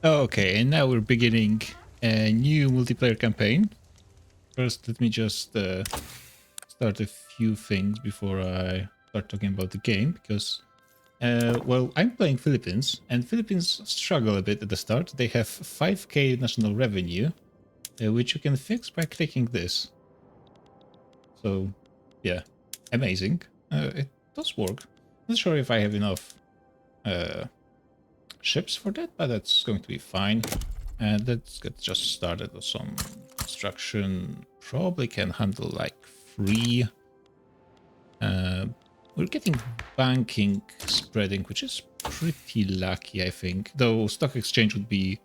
Okay, and now we're beginning a new multiplayer campaign. First, let me just start a few things before I start talking about the game, because, well, I'm playing Philippines, and Philippines struggle a bit at the start. They have 5k national revenue, which you can fix by clicking this. So, yeah, amazing. It does work. Not sure if I have enough uh, ships for that, but that's going to be fine. And let's get just started with some construction. Probably can handle like 3. We're getting banking spreading, which is pretty lucky, I think. Though stock exchange would be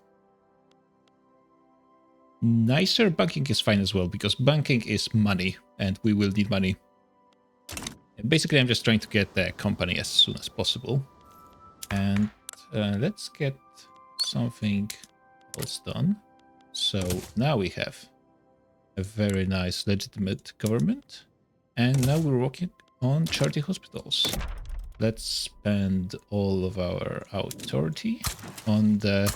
nicer. Banking is fine as well, because banking is money, and we will need money. And basically, I'm just trying to get the company as soon as possible. And let's get something else done. So now we have a very nice legitimate government, and now we're working on charity hospitals. Let's spend all of our authority on the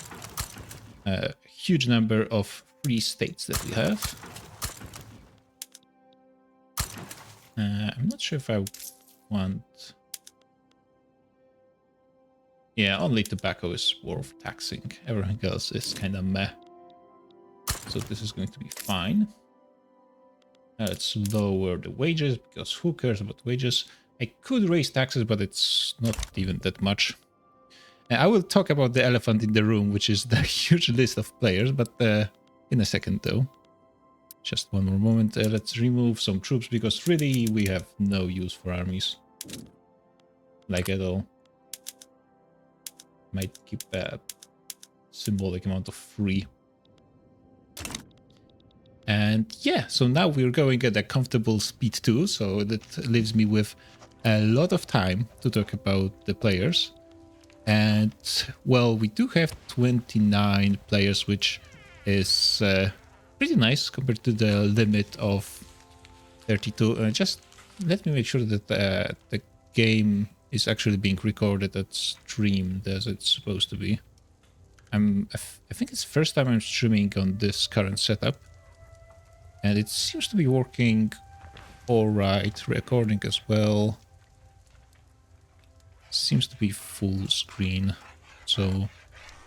huge number of free states that we have. I'm not sure if I want... Yeah, only tobacco is worth taxing. Everything else is kind of meh. So this is going to be fine. Let's lower the wages, because who cares about wages? I could raise taxes, but it's not even that much. I will talk about the elephant in the room, which is the huge list of players, but in a second though. Just one more moment. Let's remove some troops, because really we have no use for armies. Like at all. Might keep a symbolic amount of free. And yeah, so now we're going at a comfortable speed too, so that leaves me with a lot of time to talk about the players. And well, we do have 29 players, which is pretty nice compared to the limit of 32. Just let me make sure that the game is actually being recorded and streamed as it's supposed to be. I think it's the first time I'm streaming on this current setup. And it seems to be working all right. Recording as well. Seems to be full screen. So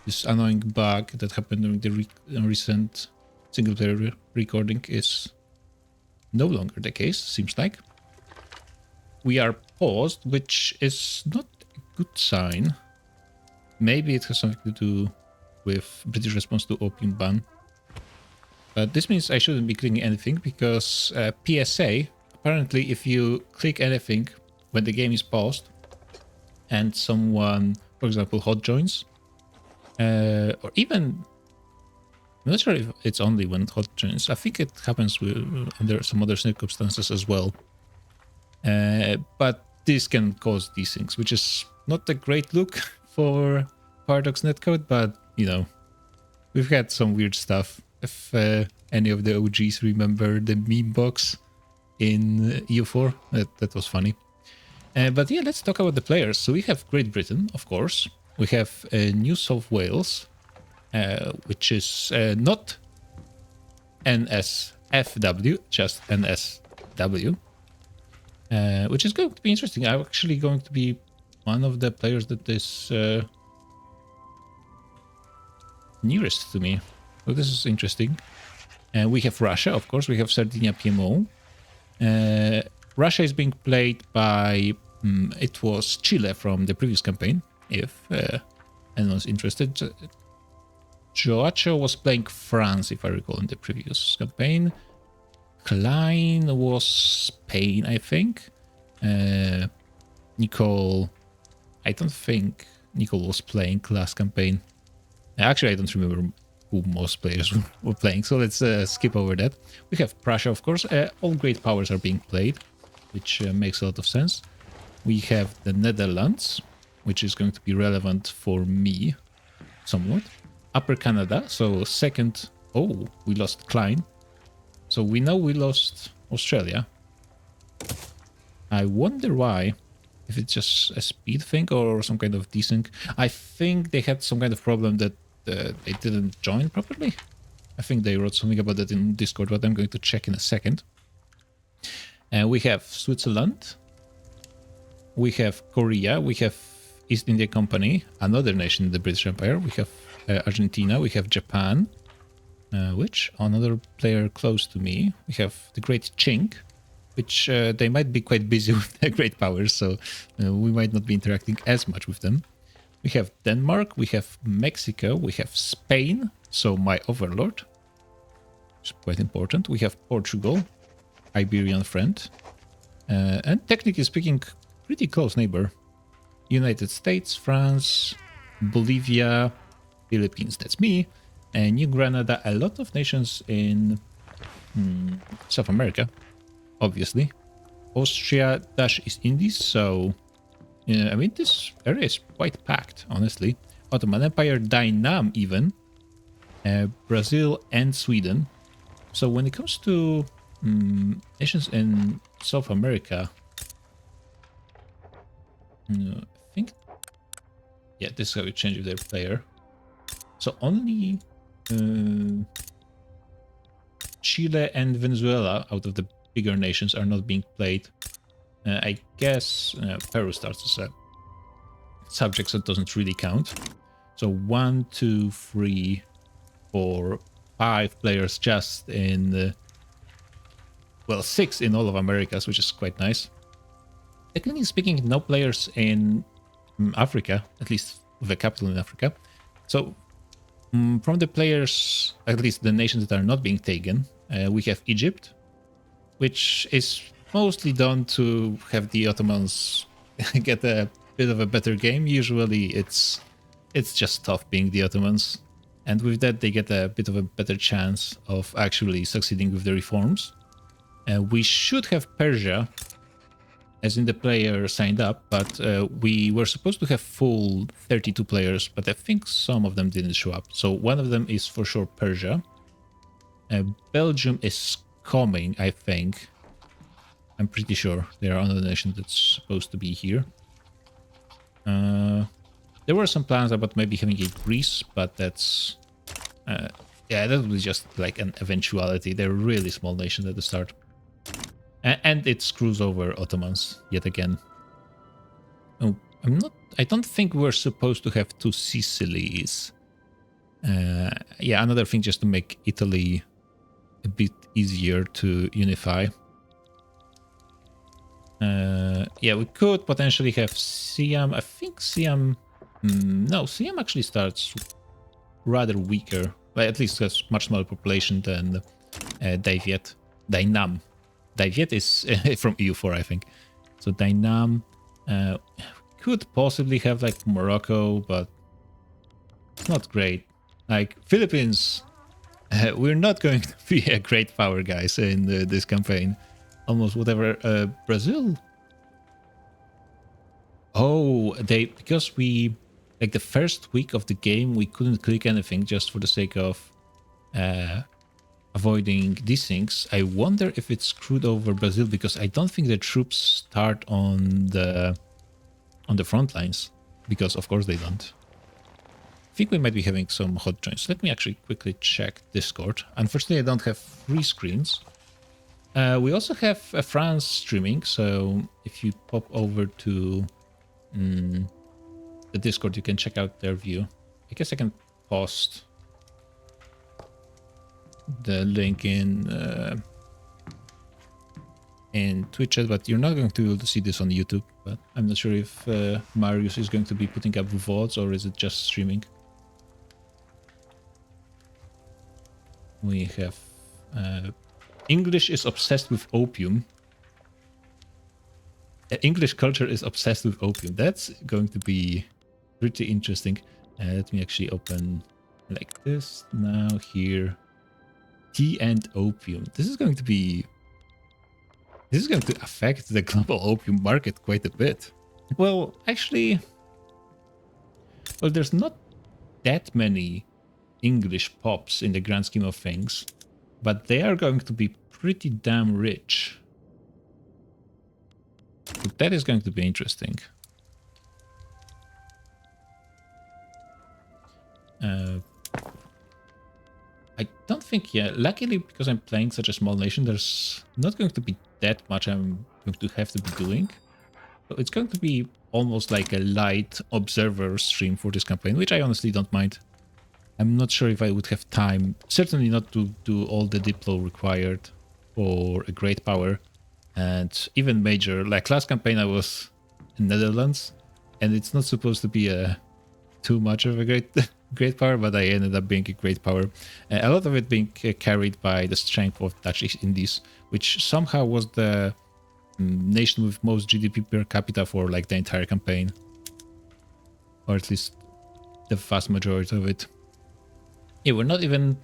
this annoying bug that happened during the recent single player recording is no longer the case, seems like. We are paused, which is not a good sign. Maybe it has something to do with British response to Opium ban. But this means I shouldn't be clicking anything, because PSA, apparently if you click anything when the game is paused and someone, for example, hot joins, or even, I'm not sure if it's only when hot joins, I think it happens under some other circumstances as well. But this can cause these things, which is not a great look for Paradox netcode, but you know, we've had some weird stuff. If any of the OGs remember the meme box in EU4, that was funny. But yeah, let's talk about the players. So we have Great Britain, of course. We have New South Wales, which is not NSFW, just NSW, which is going to be interesting. I'm actually going to be one of the players that is nearest to me. So this is interesting. We have Russia, of course. We have Sardinia PMO. Russia is being played by, it was Chile from the previous campaign, if anyone's interested. Joacho was playing France, if I recall, in the previous campaign. Klein was Spain, I think. Nicole, I don't think Nicole was playing last campaign. Actually, I don't remember who most players were playing, so let's skip over that. We have Prussia, of course. All great powers are being played, which makes a lot of sense. We have the Netherlands, which is going to be relevant for me somewhat. Upper Canada, so second... Oh, we lost Klein. So we know we lost Australia. I wonder why. If it's just a speed thing or some kind of desync. I think they had some kind of problem that they didn't join properly. I think they wrote something about that in Discord, but I'm going to check in a second. We have Switzerland. We have Korea. We have East India Company, another nation in the British Empire. We have Argentina. We have Japan, which another player close to me. We have the Great Chink, which they might be quite busy with their great powers, so we might not be interacting as much with them. We have Denmark, we have Mexico, we have Spain, so my overlord, which is quite important. We have Portugal, Iberian friend, and technically speaking, pretty close neighbor. United States, France, Bolivia, Philippines, that's me, and New Granada, a lot of nations in South America, obviously. Austria, East Indies, so I mean, this area is quite packed, honestly. Ottoman Empire, Dynam even, Brazil and Sweden. So when it comes to nations in South America, I think, yeah, this is how you change their player. So only Chile and Venezuela out of the bigger nations are not being played. I guess Peru starts as a subject, so it doesn't really count. So 1, 2, 3, 4, 5 players just in, well, 6 in all of Americas, which is quite nice. Technically speaking, no players in Africa, at least with a capital in Africa. So from the players, at least the nations that are not being taken, we have Egypt, which is mostly done to have the Ottomans get a bit of a better game. Usually it's just tough being the Ottomans, and with that they get a bit of a better chance of actually succeeding with the reforms. We should have Persia as in the player signed up, but we were supposed to have full 32 players, but I think some of them didn't show up. So one of them is for sure Persia. Belgium is coming, I think. I'm pretty sure there are another nation that's supposed to be here. There were some plans about maybe having a Greece, but that's... yeah, that was just like an eventuality. They're a really small nation at the start. And it screws over Ottomans yet again. Oh, I don't think we're supposed to have 2 Sicilies. Yeah, another thing just to make Italy a bit easier to unify. Yeah, we could potentially have Siam. I think Siam... no, Siam actually starts rather weaker. But at least has much smaller population than Daiviet. Dynam. Daiviet is from EU4, I think. So Dynam could possibly have like Morocco, but it's not great. Like Philippines, we're not going to be a great power, guys, in this campaign. Almost whatever. Brazil. Oh, because we like the first week of the game, we couldn't click anything just for the sake of avoiding these things. I wonder if it's screwed over Brazil because I don't think the troops start on the front lines, because of course they don't. I think we might be having some hot joins. Let me actually quickly check Discord. Unfortunately, I don't have 3 screens. We also have France streaming, so if you pop over to the Discord, you can check out their view. I guess I can post the link in Twitch chat, but you're not going to be able to see this on YouTube. But I'm not sure if Marius is going to be putting up VODs or is it just streaming. We have English is obsessed with opium. English culture is obsessed with opium. That's going to be pretty interesting. Let me actually open like this now here. Tea and opium. This is going to affect the global opium market quite a bit. Well, actually, there's not that many English pops in the grand scheme of things, but they are going to be pretty damn rich. So that is going to be interesting. think, yeah, luckily because I'm playing such a small nation, there's not going to be that much I'm going to have to be doing. So it's going to be almost like a light observer stream for this campaign, which I honestly don't mind. I'm not sure if I would have time, certainly not to do all the diplo required for a great power. And even major, like last campaign I was in Netherlands, and it's not supposed to be too much of a great power, but I ended up being a great power. A lot of it being carried by the strength of Dutch East Indies, which somehow was the nation with most GDP per capita for like the entire campaign, or at least the vast majority of it. Yeah, we're not even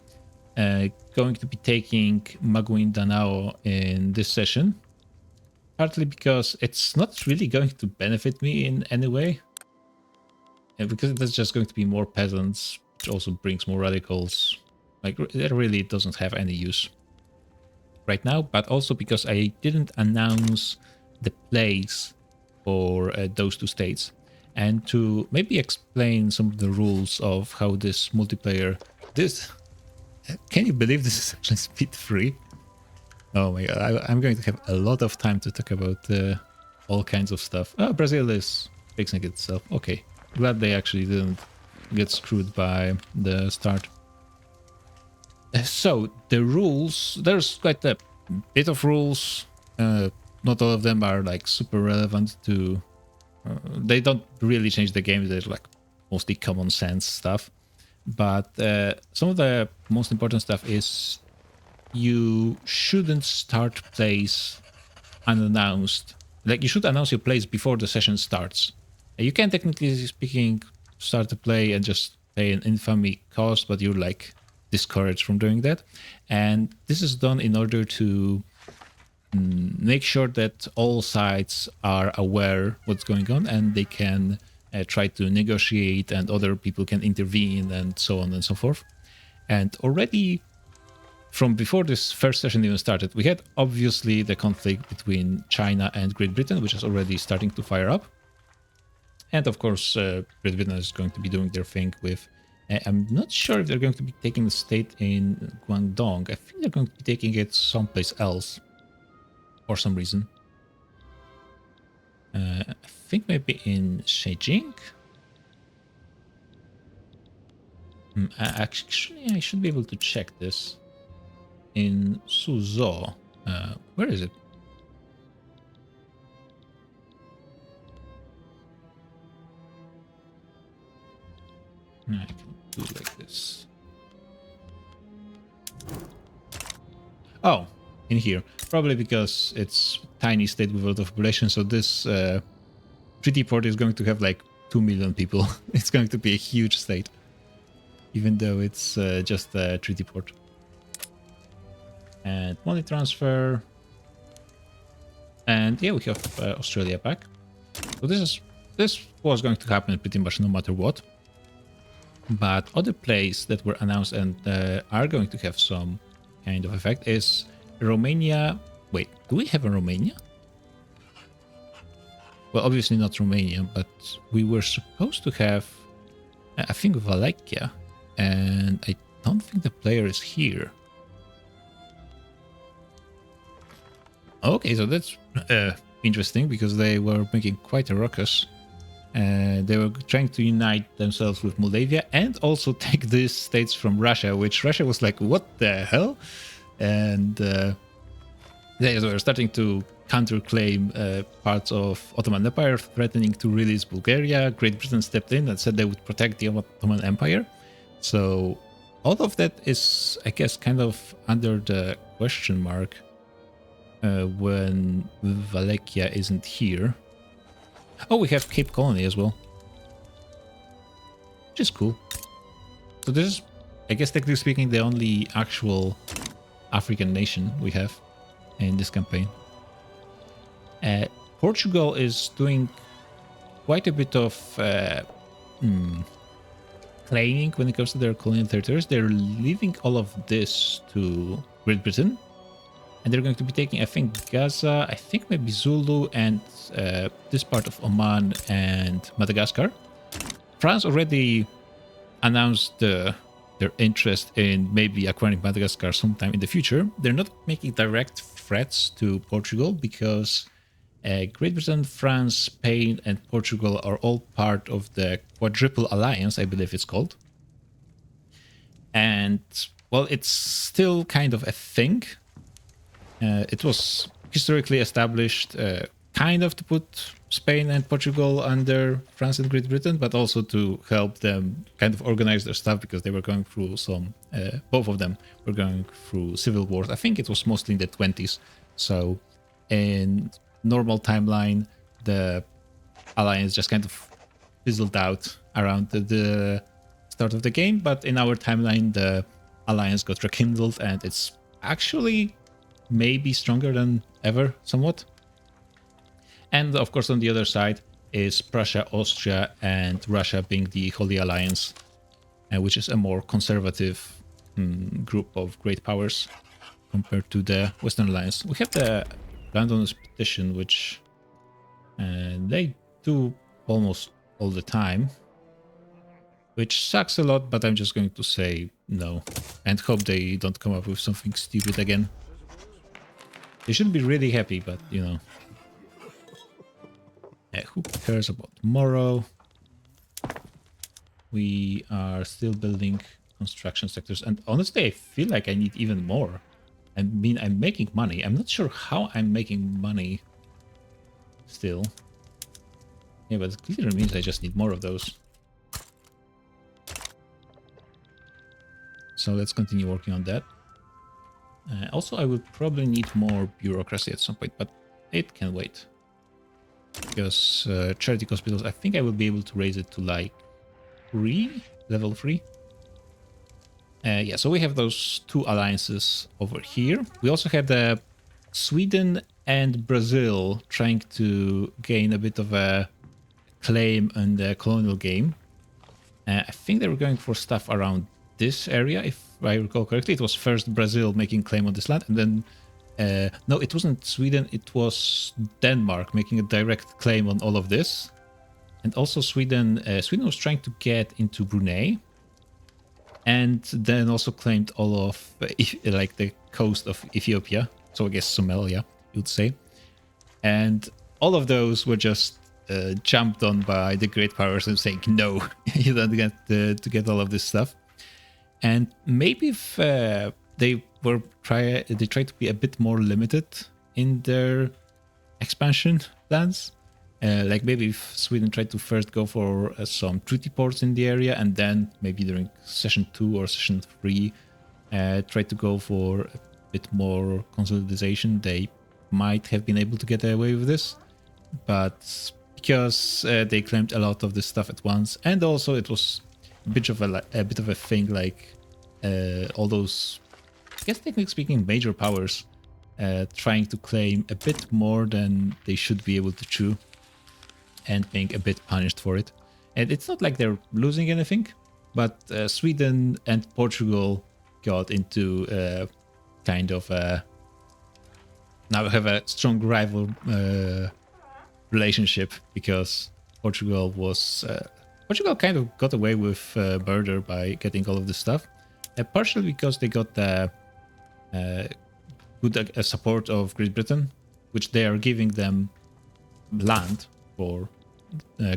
going to be taking Maguindanao in this session, partly because it's not really going to benefit me in any way. Because there's just going to be more peasants, which also brings more radicals. Like, it really doesn't have any use right now, but also because I didn't announce the place for those two states. And to maybe explain some of the rules of how this multiplayer... Can you believe this is actually speed free? Oh my god, I'm going to have a lot of time to talk about all kinds of stuff. Oh, Brazil is fixing itself. Okay. Glad they actually didn't get screwed by the start. So, the rules, there's quite a bit of rules. Not all of them are like super relevant to... they don't really change the game, they're like mostly common sense stuff. But some of the most important stuff is you shouldn't start plays unannounced. Like, you should announce your plays before the session starts. You can, technically speaking, start a play and just pay an infamy cost, but you're like discouraged from doing that. And this is done in order to make sure that all sides are aware what's going on and they can try to negotiate, and other people can intervene and so on and so forth. And already from before this first session even started, we had obviously the conflict between China and Great Britain, which is already starting to fire up. And of course, Great Britain is going to be doing their thing with... I'm not sure if they're going to be taking the state in Guangdong. I think they're going to be taking it someplace else for some reason. I think maybe in Beijing. Actually, I should be able to check this. In Suzhou. Where is it? I can do it like this. Oh, in here. Probably because it's a tiny state with a lot of population, so this treaty port is going to have like 2 million people. It's going to be a huge state, even though it's just a treaty port. And money transfer. And yeah, we have Australia back. So this was going to happen pretty much no matter what. But other plays that were announced and are going to have some kind of effect is Romania. Wait, do we have a Romania? Well, obviously not Romania, but we were supposed to have, I think, Wallachia. And I don't think the player is here. Okay, so that's interesting, because they were making quite a ruckus. They were trying to unite themselves with Moldavia and also take these states from Russia, which Russia was like, what the hell? And they were starting to counterclaim parts of Ottoman Empire, threatening to release Bulgaria. Great Britain stepped in and said they would protect the Ottoman Empire. So all of that is, I guess, kind of under the question mark when Wallachia isn't here. Oh, we have Cape Colony as well, which is cool. So this is, I guess, technically speaking, the only actual African nation we have in this campaign. Portugal is doing quite a bit of claiming when it comes to their colonial territories. They're leaving all of this to Great Britain. And they're going to be taking, I think, Gaza, I think maybe Zulu, and this part of Oman and Madagascar. France already announced the their interest in maybe acquiring Madagascar sometime in the future. They're not making direct threats to Portugal because Great Britain, France, Spain, and Portugal are all part of the Quadruple Alliance, I believe it's called. And, well, it's still kind of a thing. It was historically established kind of to put Spain and Portugal under France and Great Britain, but also to help them kind of organize their stuff because they were going through some, both of them were going through civil wars. I think it was mostly in the 20s. So in normal timeline, the alliance just kind of fizzled out around the start of the game. But in our timeline, the alliance got rekindled and it's actually maybe stronger than ever, somewhat. And of course, on the other side is Prussia, Austria, and Russia being the Holy Alliance, which is a more conservative group of great powers compared to the Western Alliance. We have the Landowners Petition, which they do almost all the time, which sucks a lot, but I'm just going to say no and hope they don't come up with something stupid again. They should be really happy, but you know. Who cares about tomorrow? We are still building construction sectors, and honestly, I feel like I need even more. I mean, I'm making money. I'm not sure how I'm making money still. Yeah, but it clearly means I just need more of those. So let's continue working on that. Also, I will probably need more bureaucracy at some point, but it can wait. Because charity hospitals, I think I will be able to raise it to like 3, level 3. Yeah, so we have those two alliances over here. We also have the Sweden and Brazil trying to gain a bit of a claim on the colonial game. I think they were going for stuff around this area, if I recall correctly. It was first Brazil making claim on this land, and then no, it wasn't Sweden, it was Denmark making a direct claim on all of this. And also Sweden was trying to get into Brunei, and then also claimed all of like the coast of Ethiopia, so I guess Somalia, you'd say. And all of those were just jumped on by the great powers and saying, no, you don't get to get all of this stuff. And maybe if they tried to be a bit more limited in their expansion plans. Like maybe if Sweden tried to first go for some treaty ports in the area, and then maybe during session 2 or session 3 try to go for a bit more consolidation, they might have been able to get away with this. But because they claimed a lot of this stuff at once, and also it was a bit of a thing, like all those, I guess technically speaking, major powers trying to claim a bit more than they should be able to chew, and being a bit punished for it. And it's not like they're losing anything, but Sweden and Portugal got into kind of now have a strong rival relationship, because Portugal kind of got away with murder by getting all of this stuff, partially because they got the good support of Great Britain, which they are giving them land for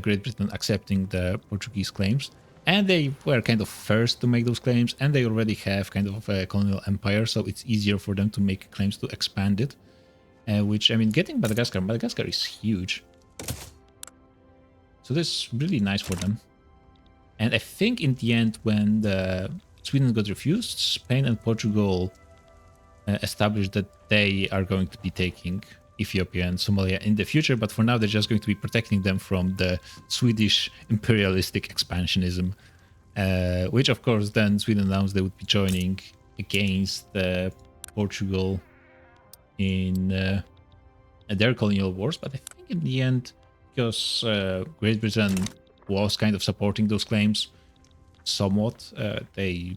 Great Britain accepting the Portuguese claims. And they were kind of first to make those claims, and they already have kind of a colonial empire, so it's easier for them to make claims to expand it. Which, I mean, getting Madagascar is huge. So this is really nice for them. And I think in the end, when Sweden got refused, Spain and Portugal established that they are going to be taking Ethiopia and Somalia in the future, but for now they're just going to be protecting them from the Swedish imperialistic expansionism, which of course then Sweden announced they would be joining against Portugal in their colonial wars. But I think in the end, because Great Britain was kind of supporting those claims somewhat, I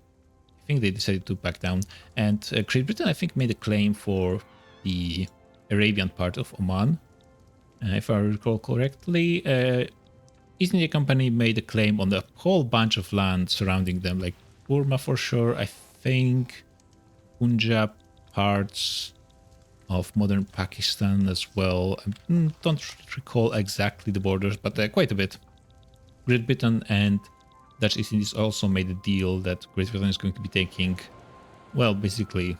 think they decided to back down. And Great Britain, I think, made a claim for the Arabian part of Oman. If I recall correctly, East India Company made a claim on a whole bunch of land surrounding them, like Burma for sure. I think Punjab, parts of modern Pakistan as well. I don't recall exactly the borders, but quite a bit. Great Britain and Dutch East Indies also made a deal that Great Britain is going to be taking, well, basically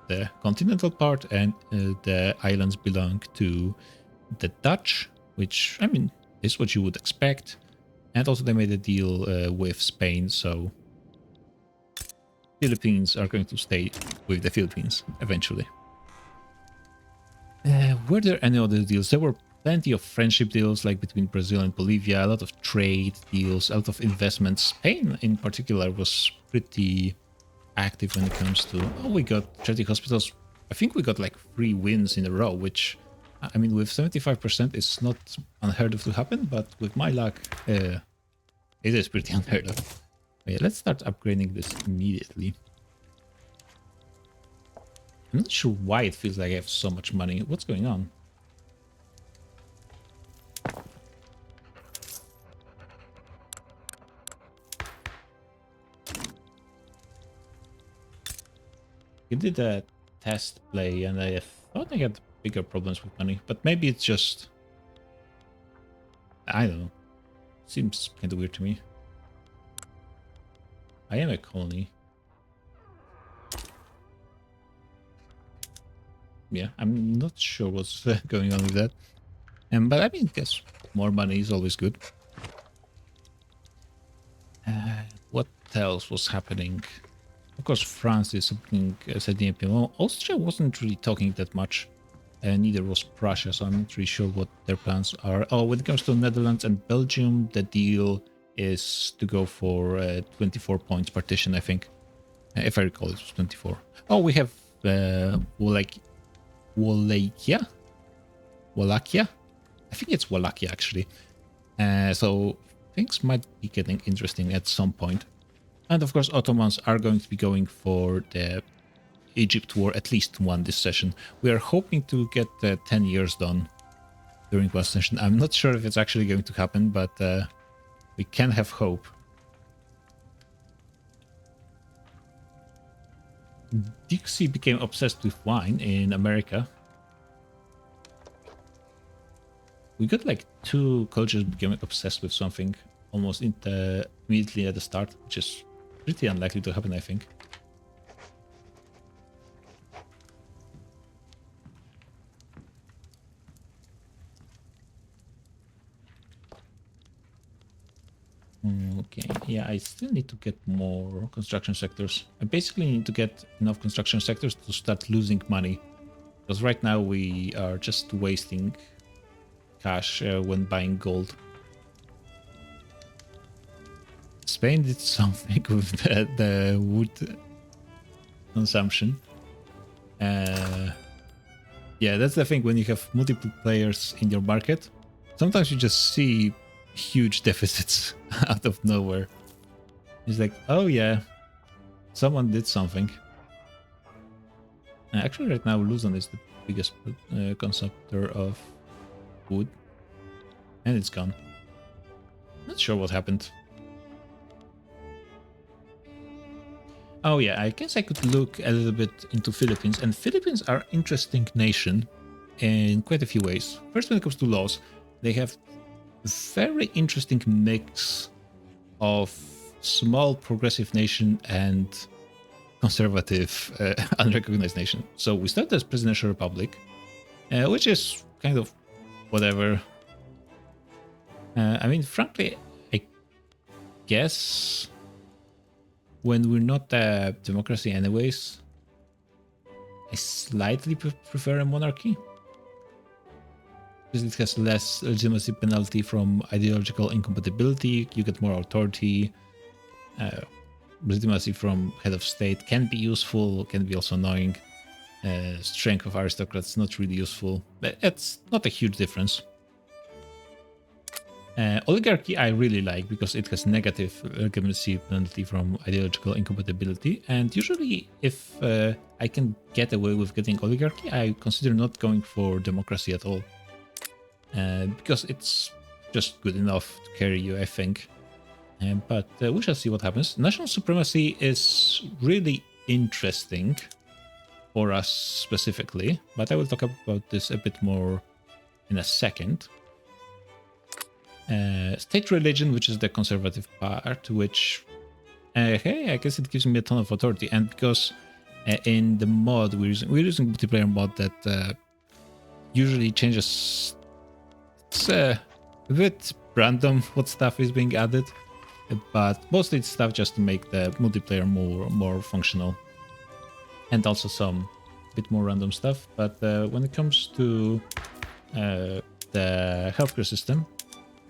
the continental part, and the islands belong to the Dutch, which, I mean, is what you would expect. And also they made a deal with Spain, so Philippines are going to stay with the Philippines eventually. Were there any other deals? There were plenty of friendship deals, like between Brazil and Bolivia, a lot of trade deals, a lot of investments. Spain in particular was pretty active when it comes to, oh, we got charity hospitals. I think we got like 3 wins in a row, which, I mean, with 75% it's not unheard of to happen, but with my luck, it is pretty unheard of. Yeah, let's start upgrading this immediately. I'm not sure why it feels like I have so much money. What's going on? I did a test play and I thought I had bigger problems with money, but maybe it's just, I don't know. Seems kind of weird to me. I am a colony. Yeah, I'm not sure what's going on with that. But I mean, I guess more money is always good. What else was happening? Of course, France is setting up. Well, Austria wasn't really talking that much. Neither was Prussia, so I'm not really sure what their plans are. Oh, when it comes to Netherlands and Belgium, the deal is to go for 24 points partition, I think. If I recall, it was 24. Oh, we have Wallachia? Wallachia? I think it's Wallachia, actually. So things might be getting interesting at some point. And of course, Ottomans are going to be going for the Egypt war at least one this session. We are hoping to get 10 years done during one session. I'm not sure if it's actually going to happen, but we can have hope. Dixie became obsessed with wine in America. We got like 2 cultures becoming obsessed with something almost immediately at the start, which is pretty unlikely to happen, I think. Okay, yeah, I still need to get more construction sectors. I basically need to get enough construction sectors to start losing money. Because right now we are just wasting cash when buying gold. Spain did something with the wood consumption. Yeah, that's the thing when you have multiple players in your market. Sometimes you just see huge deficits out of nowhere. It's like, oh yeah, someone did something. Actually, right now Luzon is the biggest consumptor of wood, and it's gone. Not sure what happened. Oh yeah, I guess I could look a little bit into Philippines, and Philippines are interesting nation in quite a few ways. First, when it comes to laws, they have very interesting mix of small progressive nation and conservative unrecognized nation. So we start as presidential republic, which is kind of whatever. I mean, frankly, I guess when we're not a democracy anyways, I slightly prefer a monarchy. Because it has less legitimacy penalty from ideological incompatibility, you get more authority. Legitimacy from head of state can be useful, can be also annoying. Strength of aristocrats not really useful, but it's not a huge difference. Oligarchy I really like because it has negative legitimacy penalty from ideological incompatibility, and usually if I can get away with getting oligarchy, I consider not going for democracy at all. Because it's just good enough to carry you, I think. But we shall see what happens. National supremacy is really interesting for us specifically, but I will talk about this a bit more in a second. State religion, which is the conservative part, which, hey, I guess it gives me a ton of authority. And because in the mod we're using multiplayer mod that usually changes. It's a bit random what stuff is being added, but mostly it's stuff just to make the multiplayer more functional, and also some bit more random stuff. But when it comes to the healthcare system,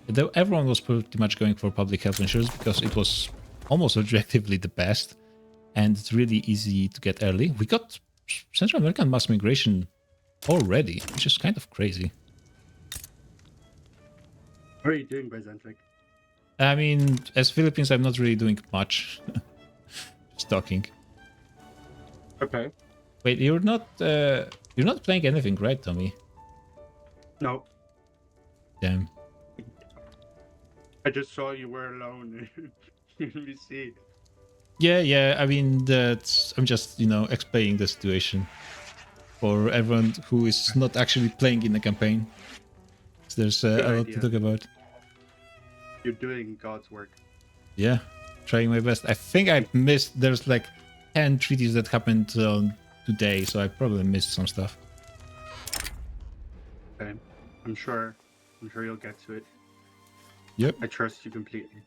though everyone was pretty much going for public health insurance because it was almost objectively the best, and it's really easy to get early. We got Central American mass migration already, which is kind of crazy. What are you doing, Byzantric? I mean, as Philippines, I'm not really doing much. Just talking. Okay. Wait, you're not playing anything, right, Tommy? No, Damn. I just saw you were alone. Let me see. Yeah. I mean, I'm just explaining the situation for everyone who is not actually playing in the campaign. There's a lot to talk about. You're doing God's work. Yeah, trying my best. I think I missed. There's like 10 treaties that happened today, so I probably missed some stuff. Okay. I'm sure you'll get to it. Yep. I trust you completely.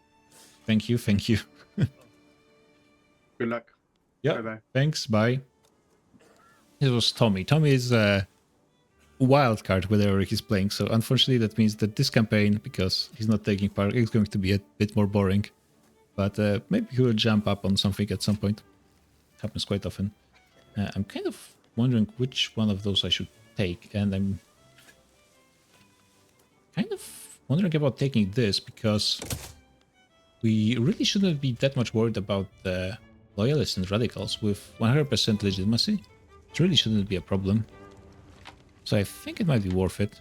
Thank you. Good luck. Yeah. Bye-bye. Thanks. Bye. It was Tommy. Tommy is a wild card whenever he's playing, so unfortunately that means that this campaign, because he's not taking part, is going to be a bit more boring. But maybe he will jump up on something at some point. Happens quite often. I'm kind of wondering which one of those I should take, and I'm kind of wondering about taking this because we really shouldn't be that much worried about the loyalists and radicals with 100% legitimacy. It really shouldn't be a problem. So I think it might be worth it.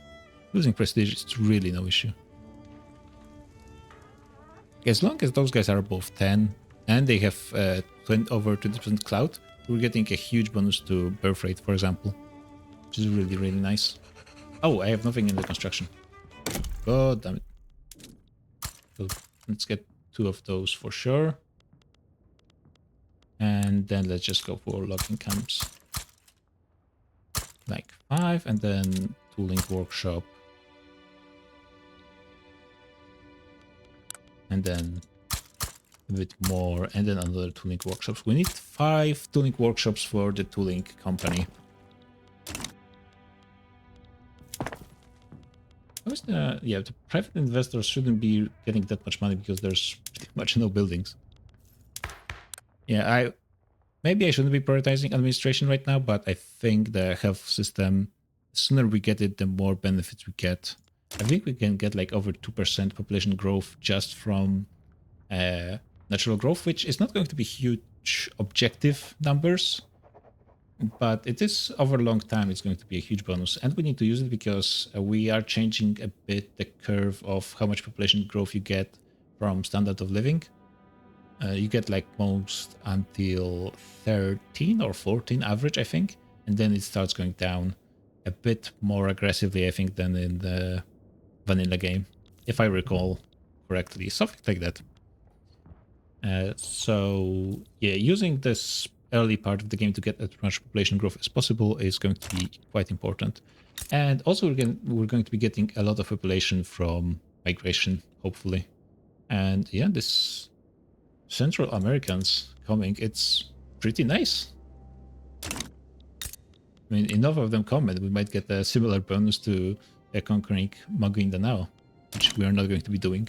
Losing prestige is really no issue. As long as those guys are above 10 and they have over 20% clout, we're getting a huge bonus to birth rate, for example, which is really, really nice. Oh, I have nothing in the construction. God damn it. So let's get 2 of those for sure. And then let's just go for logging camps. Like 5, and then tooling workshop. And then a bit more, and then another tooling workshops. We need 5 tooling workshops for the tooling company. The private investors shouldn't be getting that much money because there's pretty much no buildings. Yeah, maybe I shouldn't be prioritizing administration right now, but I think the health system, the sooner we get it, the more benefits we get. I think we can get like over 2% population growth just from natural growth, which is not going to be huge objective numbers, but it is over a long time. It's going to be a huge bonus, and we need to use it because we are changing a bit the curve of how much population growth you get from standard of living. You get like most until 13 or 14 average, I think, and then it starts going down a bit more aggressively, I think, than in the vanilla game, if I recall correctly, something like that. So yeah, using this early part of the game to get as much population growth as possible is going to be quite important. And also we're going to be getting a lot of population from migration, hopefully. And yeah, this Central Americans coming, it's pretty nice. I mean, enough of them come and we might get a similar bonus to conquering Maguindanao, which we are not going to be doing,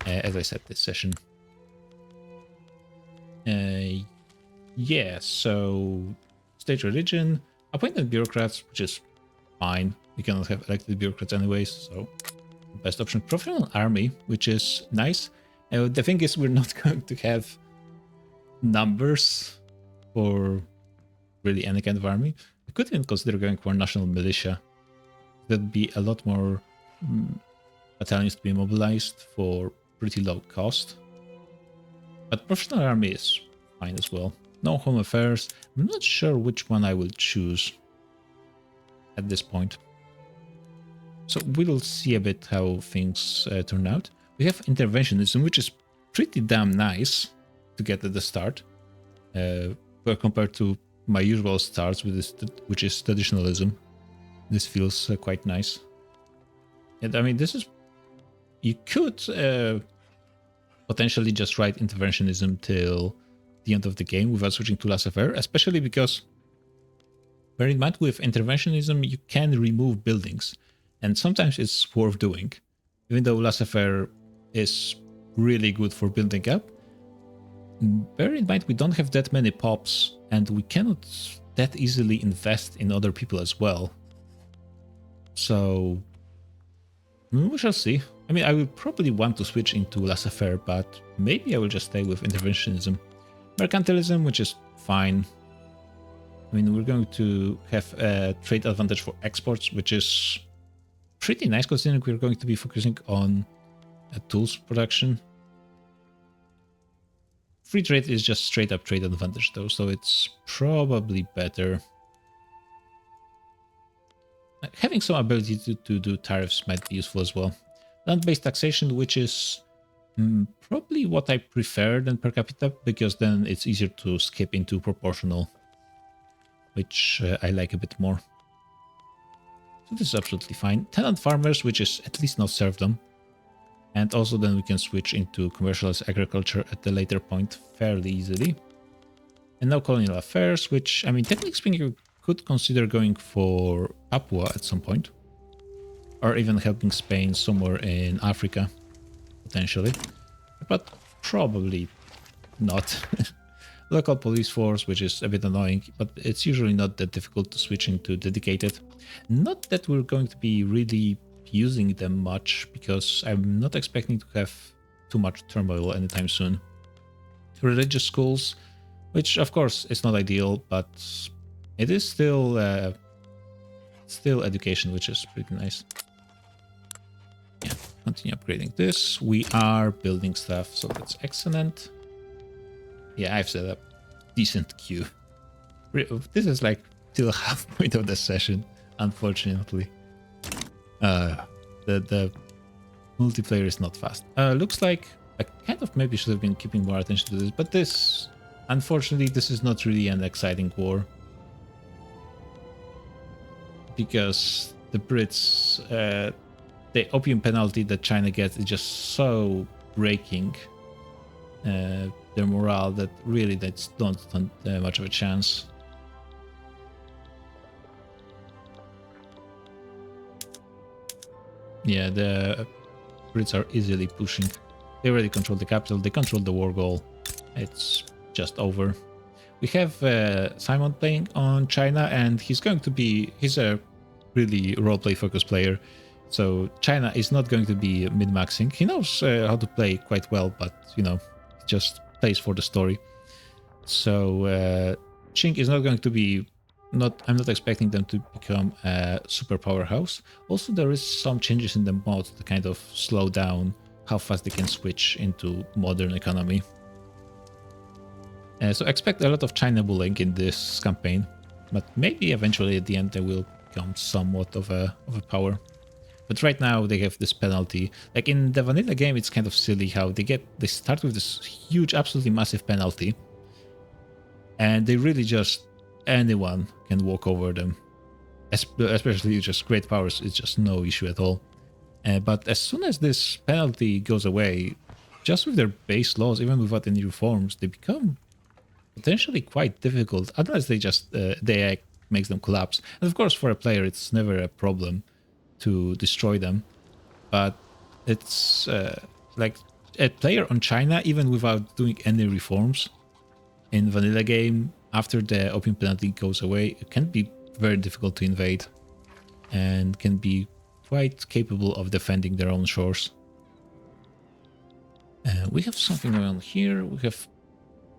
as I said this session. Yeah, so state religion, appointed bureaucrats, which is fine. We cannot have elected bureaucrats anyways, so best option. Professional army, which is nice. The thing is, we're not going to have numbers for really any kind of army. We could even consider going for national militia. There'd be a lot more battalions to be mobilized for pretty low cost. But professional army is fine as well. No home affairs. I'm not sure which one I will choose at this point. So we'll see a bit how things turn out. We have interventionism, which is pretty damn nice to get at the start, compared to my usual starts, with this, which is traditionalism. This feels quite nice. And I mean, this is... You could potentially just write interventionism till the end of the game without switching to laissez-faire, especially because, bear in mind, with interventionism, you can remove buildings, and sometimes it's worth doing. Even though laissez-faire is really good for building up, bear in mind we don't have that many pops, and we cannot that easily invest in other people as well. So we shall see. I mean, I will probably want to switch into laissez-faire, but maybe I will just stay with interventionism. Mercantilism, which is fine. I mean, we're going to have a trade advantage for exports, which is pretty nice considering we're going to be focusing on tools production. Free trade is just straight up trade advantage though, so it's probably better. Having some ability to do tariffs might be useful as well. Land-based taxation, which is probably what I prefer than per capita, because then it's easier to skip into proportional, which I like a bit more. So this is absolutely fine. Tenant farmers, which is at least not serfdom. And also then we can switch into commercialized agriculture at the later point fairly easily. And now colonial affairs, which, I mean, technically speaking, you could consider going for Papua at some point. Or even helping Spain somewhere in Africa, potentially. But probably not. Local police force, which is a bit annoying, but it's usually not that difficult to switch into dedicated. Not that we're going to be really using them much, because I'm not expecting to have too much turmoil anytime soon. Religious schools, which of course is not ideal, but it is still education, which is pretty nice. Yeah, continue upgrading this. We are building stuff, so that's excellent. Yeah, I've set up decent queue. This is like till half point of the session, unfortunately. The multiplayer is not fast. Looks like I kind of maybe should have been keeping more attention to this, but this, unfortunately, this is not really an exciting war. Because the Brits, the opium penalty that China gets is just so breaking their morale that really they don't stand much of a chance. Yeah, the Brits are easily pushing. They already control the capital, they control the war goal. It's just over. We have Simon playing on China, and he's a really roleplay focused player. So China is not going to be min-maxing. He knows how to play quite well, but, you know, he just plays for the story. So Qing is not going to be... I'm not expecting them to become a super powerhouse. Also, there is some changes in the mod to kind of slow down how fast they can switch into modern economy. So expect a lot of China bullying in this campaign, but maybe eventually at the end they will become somewhat of a power. But right now they have this penalty. Like in the vanilla game, it's kind of silly how they start with this huge, absolutely massive penalty, and they really just anyone can walk over them. Especially just great powers, it's just no issue at all. But as soon as this penalty goes away, just with their base laws, even without any reforms, they become potentially quite difficult, unless they just the makes them collapse. And of course, for a player, it's never a problem to destroy them. But it's like a player on China, even without doing any reforms in vanilla game, after the opium penalty goes away, it can be very difficult to invade and can be quite capable of defending their own shores. We have something going on here. We have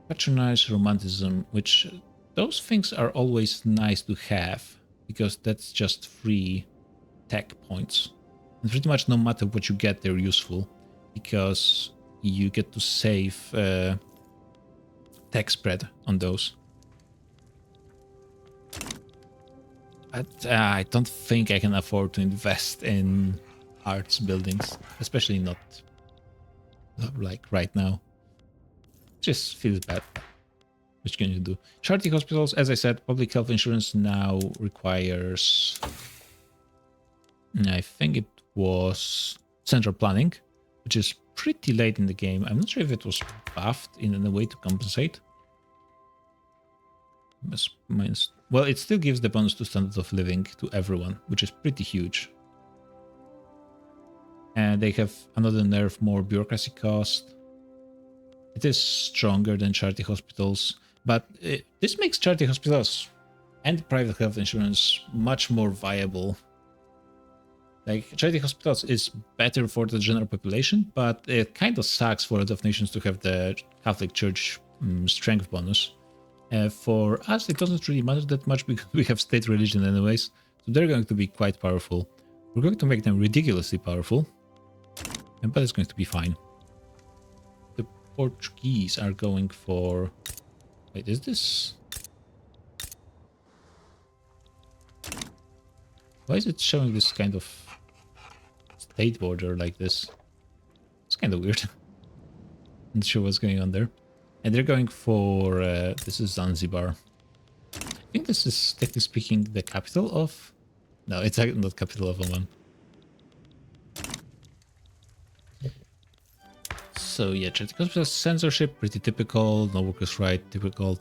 patronize, romanticism, which those things are always nice to have because that's just free tech points. And pretty much no matter what you get, they're useful because you get to save tax spread on those. But I don't think I can afford to invest in arts buildings, especially not like right now. Just feels bad. What can you do? Charity hospitals, as I said, public health insurance now requires, I think it was central planning, which is pretty late in the game. I'm not sure if it was buffed in a way to compensate. Well, it still gives the bonus to standard of living to everyone, which is pretty huge. And they have another nerf, more bureaucracy cost. It is stronger than charity hospitals, but this makes charity hospitals and private health insurance much more viable. Like, charity hospitals is better for the general population, but it kind of sucks for a lot of nations to have the Catholic Church strength bonus. For us, it doesn't really matter that much because we have state religion anyways, so they're going to be quite powerful. We're going to make them ridiculously powerful, but it's going to be fine. The Portuguese are going for... Wait, is this... Why is it showing this kind of state border like this? It's kind of weird. Not sure what's going on there. And they're going for... this is Zanzibar. I think this is, technically speaking, the capital of... No, it's not capital of Oman. So yeah, censorship, pretty typical. No workers' right, typical.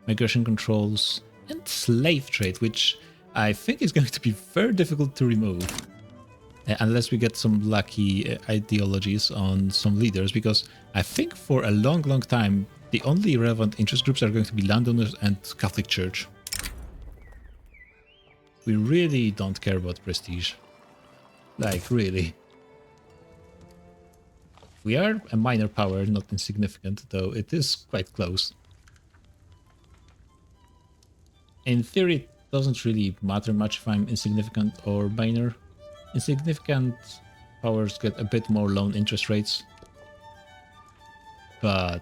Migration controls. And slave trade, which I think is going to be very difficult to remove. Unless we get some lucky ideologies on some leaders, because I think for a long time, the only relevant interest groups are going to be landowners and Catholic Church. We really don't care about prestige. Like, really. We are a minor power, not insignificant, though it is quite close. In theory, it doesn't really matter much if I'm insignificant or minor. Insignificant powers get a bit more loan interest rates. But...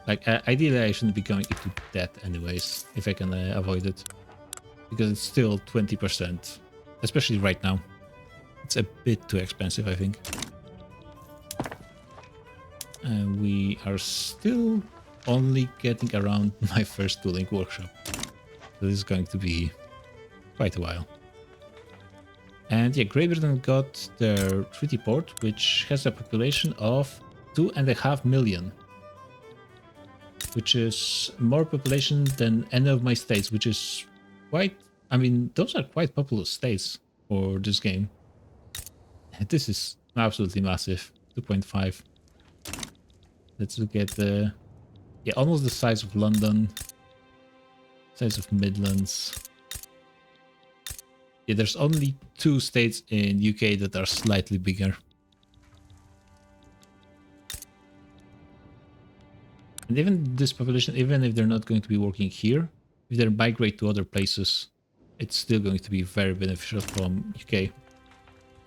like, ideally I shouldn't be going into debt anyways, if I can avoid it. Because it's still 20%, especially right now. It's a bit too expensive, I think. We are still only getting around my first tooling workshop. So this is going to be quite a while. And yeah, Great Britain got their treaty port, which has a population of 2.5 million. Which is more population than any of my states, which is quite... I mean, those are quite populous states for this game. This is absolutely massive. 2.5. Let's look at the... yeah, almost the size of London. Size of Midlands. Yeah, there's only 2 states in UK that are slightly bigger. And even this population, even if they're not going to be working here, if they migrate to other places, it's still going to be very beneficial from UK.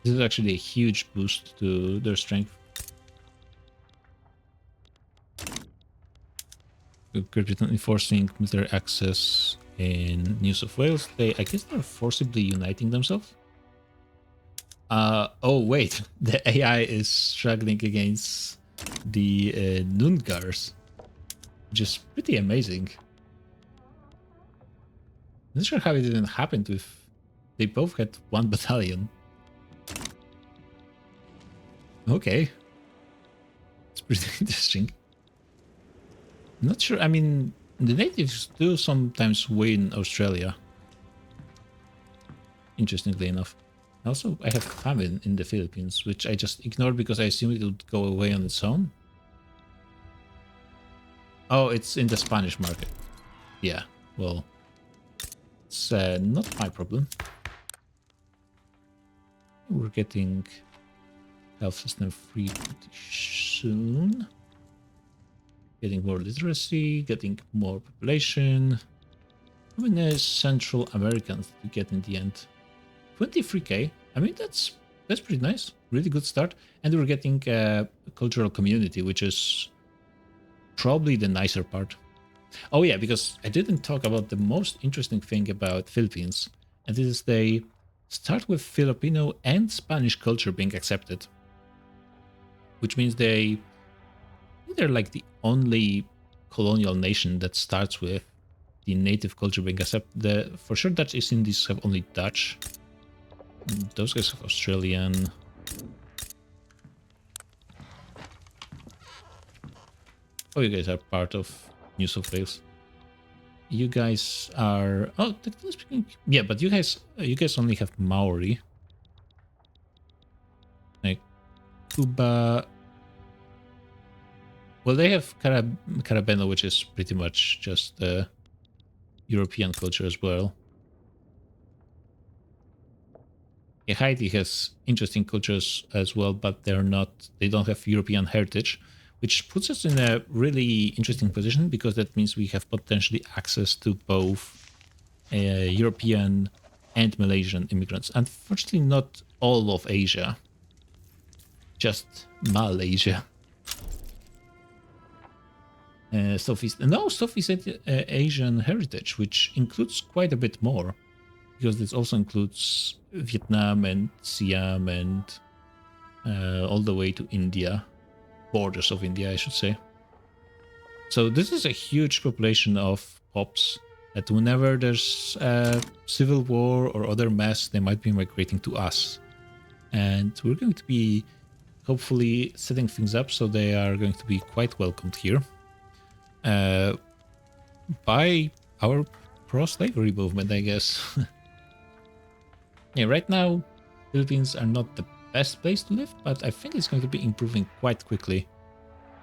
This is actually a huge boost to their strength. Great Britain enforcing military access in New South Wales. I guess they're forcibly uniting themselves. Oh wait, the AI is struggling against the Nungars, which is pretty amazing. I'm not sure how it didn't happen if they both had 1 battalion. Okay. It's pretty interesting. I'm not sure, I mean, the natives do sometimes win Australia. Interestingly enough. Also, I have famine in the Philippines, which I just ignored because I assumed it would go away on its own. Oh, it's in the Spanish market. Yeah, well, it's not my problem. We're getting health system free pretty soon. Getting more literacy, getting more population. How many Central Americans did we get in the end? 23k. I mean, that's pretty nice. Really good start. And we're getting a cultural community, which is probably the nicer part. Oh yeah, because I didn't talk about the most interesting thing about Philippines, and this is they start with Filipino and Spanish culture being accepted, which means they're like the only colonial nation that starts with the native culture being accepted. For sure, Dutch East Indies have only Dutch. Those guys have Australian. Oh, you guys are part of New South Wales. You guys are technically speaking, yeah, but you guys only have Maori. Like Cuba. Well, they have Carabeno, which is pretty much just European culture as well. Yeah, Haiti has interesting cultures as well, but they don't have European heritage, which puts us in a really interesting position because that means we have potentially access to both European and Malaysian immigrants. Unfortunately, not all of Asia, just Malaysia. Southeast Asian heritage, which includes quite a bit more, because this also includes Vietnam and Siam and all the way to India, borders of India, I should say. So this is a huge population of pops that whenever there's a civil war or other mess, they might be migrating to us. And we're going to be hopefully setting things up so they are going to be quite welcomed here. By our pro-slavery movement, I guess. Yeah, right now, Philippines are not the best place to live, but I think it's going to be improving quite quickly,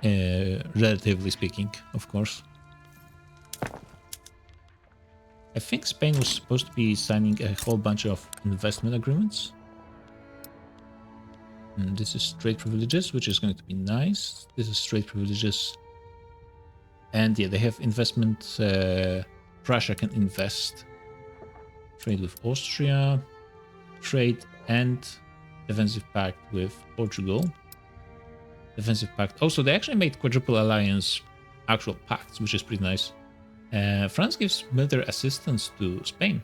relatively speaking, of course. I think Spain was supposed to be signing a whole bunch of investment agreements. And this is trade privileges, which is going to be nice. This is trade privileges. And yeah, they have investment. Prussia can invest. Trade with Austria. Trade and defensive pact with Portugal. Defensive pact. Also, they actually made quadruple alliance actual pacts, which is pretty nice. France gives military assistance to Spain,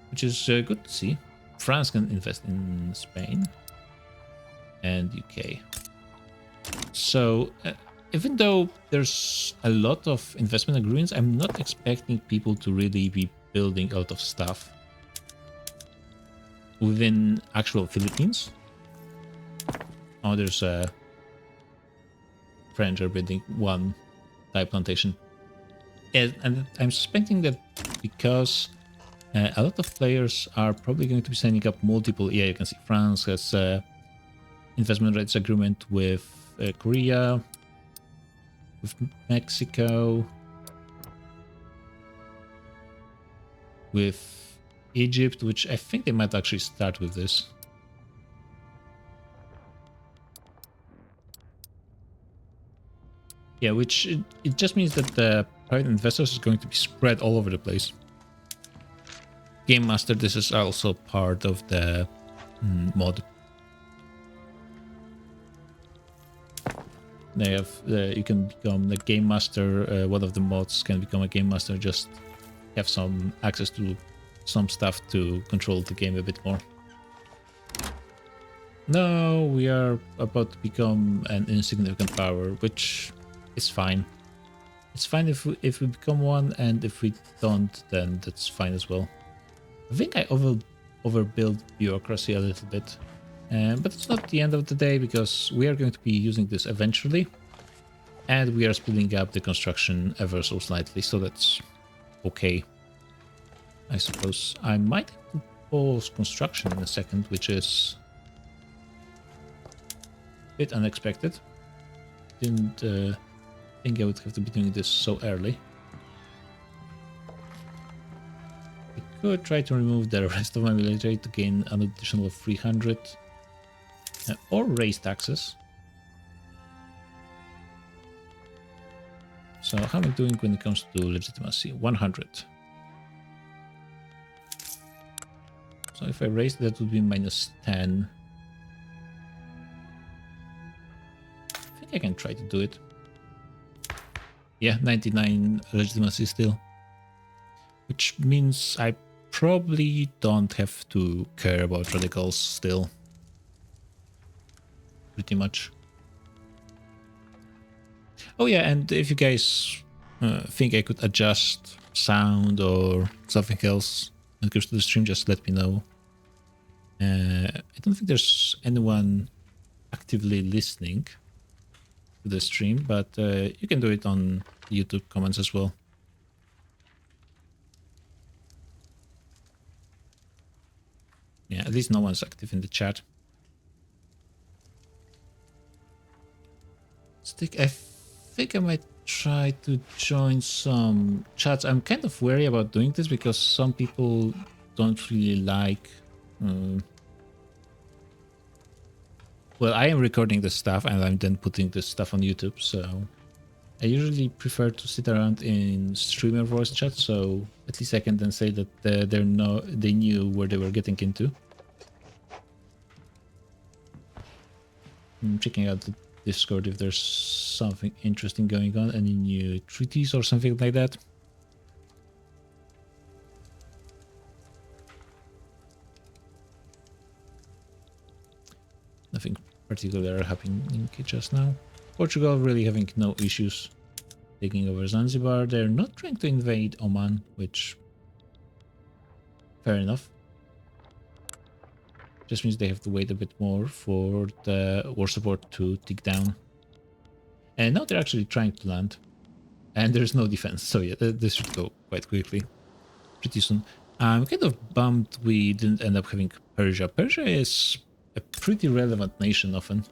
which is good to see. France can invest in Spain and UK. So, even though there's a lot of investment agreements, I'm not expecting people to really be building a lot of stuff within actual Philippines. Oh, there's a French are building one Thai plantation. And I'm suspecting that because a lot of players are probably going to be signing up multiple. Yeah, you can see France has investment rights agreement with Korea, with Mexico, with Egypt, which I think they might actually start with this. Yeah, which it just means that the private investors is going to be spread all over the place. Game Master, this is also part of the mod. They have you can become the Game Master. One of the mods can become a Game Master. Just have some access to some stuff to control the game a bit more. No, we are about to become an insignificant power, which is fine. It's fine if we become one, and if we don't, then that's fine as well. I think I overbuild bureaucracy a little bit, but it's not the end of the day because we are going to be using this eventually, and we are speeding up the construction ever so slightly, so that's okay. I suppose I might have to pause construction in a second, which is a bit unexpected. Didn't think I would have to be doing this so early. I could try to remove the rest of my military to gain an additional 300 or raise taxes. So how am I doing when it comes to legitimacy? 100. So if I raise that would be minus 10. I think I can try to do it. Yeah, 99 legitimacy still. Which means I probably don't have to care about radicals still. Pretty much. Oh yeah, and if you guys think I could adjust sound or something else when it comes to the stream, just let me know. I don't think there's anyone actively listening to the stream, but you can do it on YouTube comments as well. Yeah, at least no one's active in the chat. I think I might try to join some chats. I'm kind of wary about doing this because some people don't really like... well, I am recording the stuff and I'm then putting this stuff on YouTube, so I usually prefer to sit around in streamer voice chat, so at least I can then say that they knew where they were getting into. I'm checking out the Discord if there's something interesting going on, any new treaties or something like that. Nothing particular happening just now. Portugal really having no issues taking over Zanzibar. They're not trying to invade Oman, which... fair enough. Just means they have to wait a bit more for the war support to tick down. And now they're actually trying to land. And there's no defense, so yeah, this should go quite quickly. Pretty soon. I'm kind of bummed we didn't end up having Persia. Persia is a pretty relevant nation often.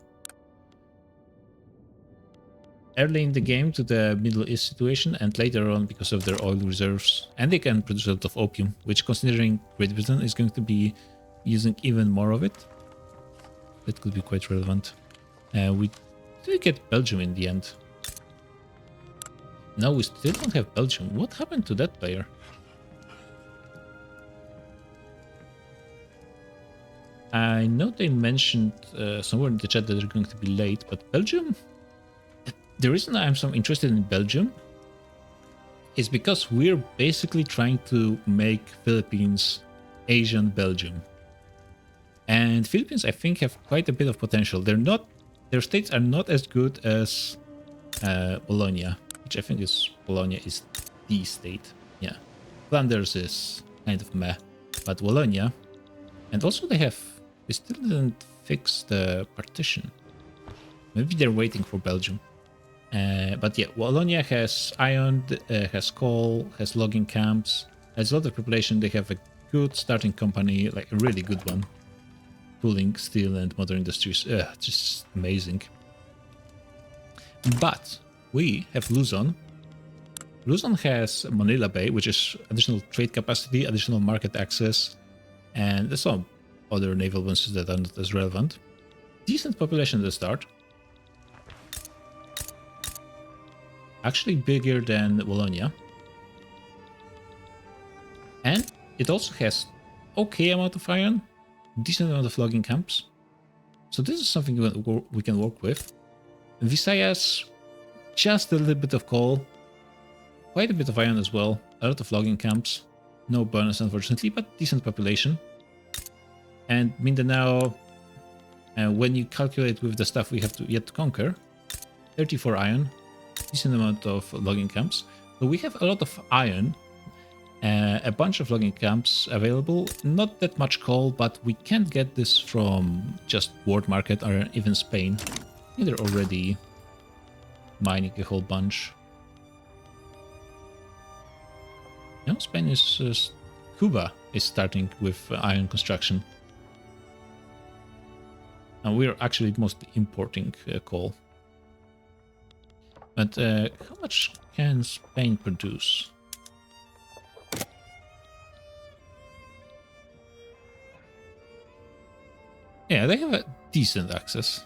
Early in the game to the Middle East situation, and later on because of their oil reserves. And they can produce a lot of opium, which, considering Great Britain is going to be using even more of it, that could be quite relevant. We did get Belgium in the end. No, we still don't have Belgium. What happened to that player? I know they mentioned somewhere in the chat that they're going to be late, but Belgium... the reason I'm so interested in Belgium is because we're basically trying to make Philippines Asian Belgium. And Philippines, I think, have quite a bit of potential. Their states are not as good as Bologna, which I think is... Bologna is the state. Yeah. Flanders is kind of meh, but Bologna... and also they still didn't fix the partition. Maybe they're waiting for Belgium. But yeah, Wallonia has iron, has coal, has logging camps, has a lot of population. They have a good starting company, like a really good one. Pulling steel and modern industries. Just amazing. But we have Luzon. Luzon has Manila Bay, which is additional trade capacity, additional market access, and there's some other naval bases that are not as relevant. Decent population at the start. Actually bigger than Wallonia. And it also has okay amount of iron, decent amount of logging camps. So this is something we can work with. Visayas, just a little bit of coal, quite a bit of iron as well, a lot of logging camps. No bonus unfortunately, but decent population. And Mindanao, when you calculate with the stuff we have to yet to conquer, 34 iron, decent amount of logging camps. So we have a lot of iron, a bunch of logging camps available, not that much coal, but we can't get this from just world market or even Spain. I think they're already mining a whole bunch. No, Spain is... Cuba is starting with iron construction. And we're actually mostly importing coal. But how much can Spain produce? Yeah, they have a decent access.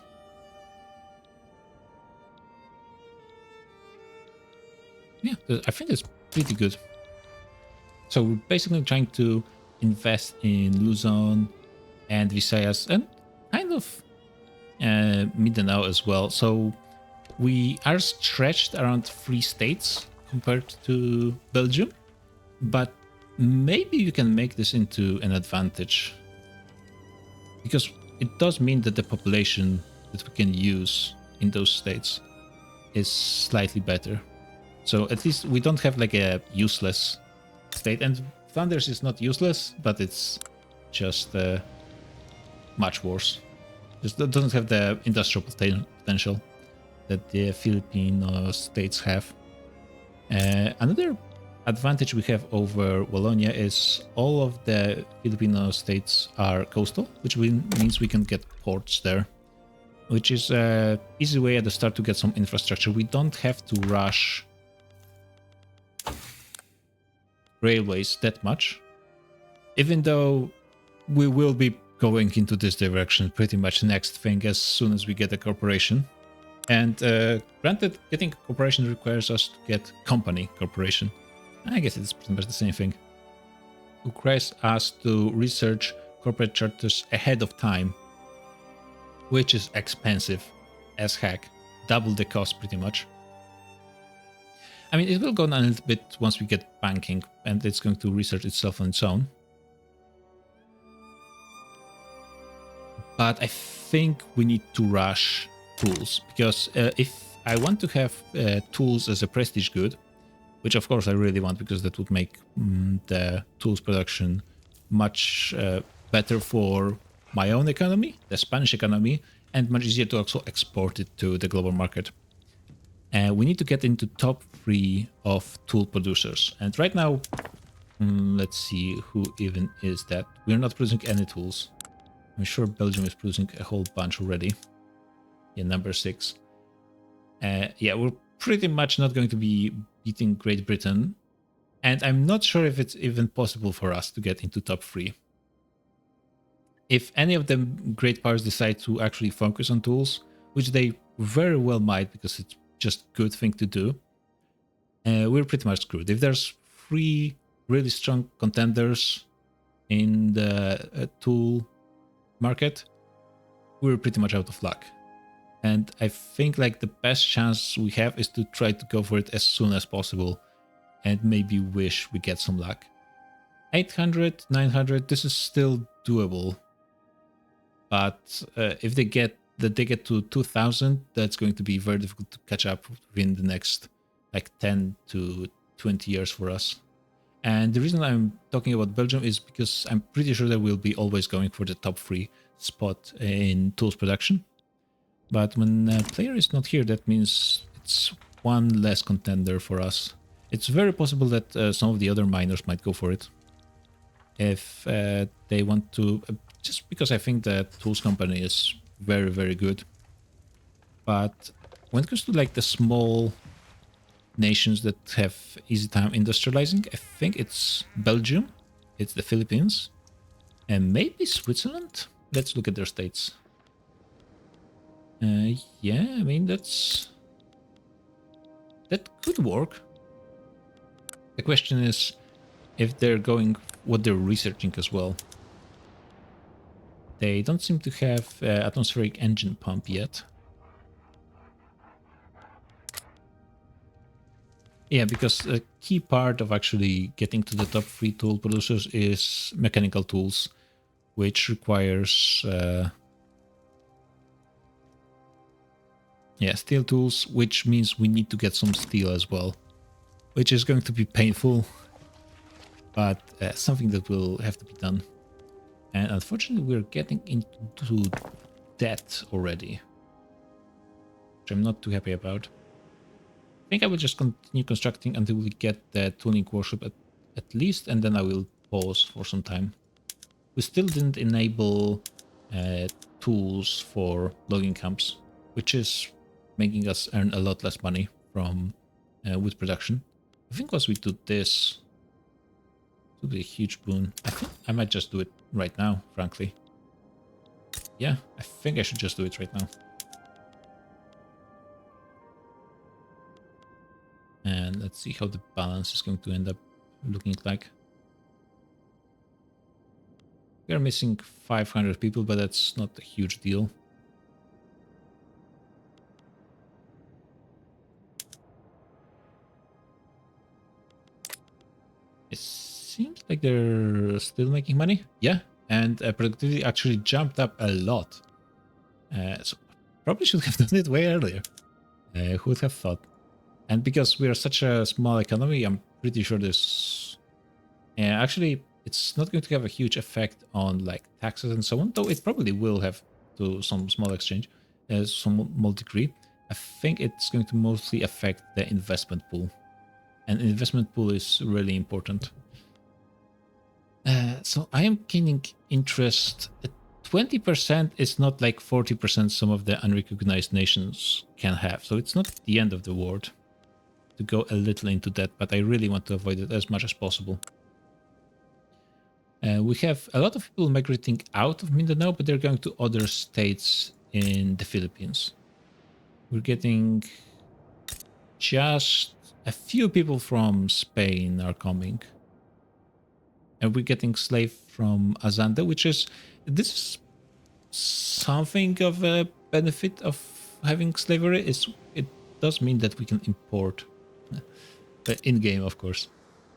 Yeah, I think it's pretty good. So we're basically trying to invest in Luzon and Visayas and kind of Mindanao as well. So We are stretched around 3 states compared to Belgium, but maybe you can make this into an advantage. Because it does mean that the population that we can use in those states is slightly better. So at least we don't have like a useless state. And Flanders is not useless, but it's just much worse. Just doesn't have the industrial potential that the Filipino states have. Another advantage we have over Wallonia is all of the Filipino states are coastal, which means we can get ports there, which is an easy way at the start to get some infrastructure. We don't have to rush railways that much, even though we will be going into this direction pretty much next thing as soon as we get a corporation. And granted, getting a corporation requires us to get company corporation. I guess it's pretty much the same thing. It requires us to research corporate charters ahead of time, which is expensive as heck. Double the cost pretty much. I mean, it will go down a little bit once we get banking, and it's going to research itself on its own. But I think we need to rush tools, because if I want to have tools as a prestige good, which of course I really want, because that would make the tools production much better for my own economy, the Spanish economy, and much easier to also export it to the global market. We need to get into top 3 of tool producers. And right now, let's see who even is that. We're not producing any tools. I'm sure Belgium is producing a whole bunch already. Yeah, number 6. Yeah, we're pretty much not going to be beating Great Britain. And I'm not sure if it's even possible for us to get into top 3. If any of the great powers decide to actually focus on tools, which they very well might, because it's just a good thing to do, we're pretty much screwed. If there's 3 really strong contenders in the tool market, we're pretty much out of luck. And I think like the best chance we have is to try to go for it as soon as possible and maybe wish we get some luck. 800, 900, this is still doable. But if they get to 2000, that's going to be very difficult to catch up within the next like 10 to 20 years for us. And the reason I'm talking about Belgium is because I'm pretty sure that we'll be always going for the top 3 spot in tools production. But when a player is not here, that means it's 1 less contender for us. It's very possible that some of the other miners might go for it if they want to, just because I think the tools company is very, very good. But when it comes to like the small nations that have easy time industrializing, I think it's Belgium, it's the Philippines, and maybe Switzerland. Let's look at their states. Yeah, I mean that could work. The question is if they're going what they're researching as well. They don't seem to have atmospheric engine pump yet. Yeah, because a key part of actually getting to the top 3 tool producers is mechanical tools, which requires steel tools, which means we need to get some steel as well, which is going to be painful, but something that will have to be done. And unfortunately, we're getting into debt already, which I'm not too happy about. I think I will just continue constructing until we get the tuning workshop at least, and then I will pause for some time. We still didn't enable tools for logging camps, which is making us earn a lot less money from wood production. I think once we do this, it will be a huge boon. I think I might just do it right now, frankly. Yeah, I think I should just do it right now. And let's see how the balance is going to end up looking like. We are missing 500 people, but that's not a huge deal. It seems like they're still making money. Yeah, and productivity actually jumped up a lot. So probably should have done it way earlier. Who would have thought? And because we are such a small economy, I'm pretty sure this... actually, it's not going to have a huge effect on like taxes and so on, though it probably will have to some small exchange, some small degree. I think it's going to mostly affect the investment pool. And investment pool is really important. So I am gaining interest. 20% is not like 40% some of the unrecognized nations can have. So it's not the end of the world to go a little into that, but I really want to avoid it as much as possible. We have a lot of people migrating out of Mindanao, but they're going to other states in the Philippines. We're getting just a few people from Spain are coming. And we're getting slave from Azanda, which is... This is something of a benefit of having slavery. It does mean that we can import, in-game of course,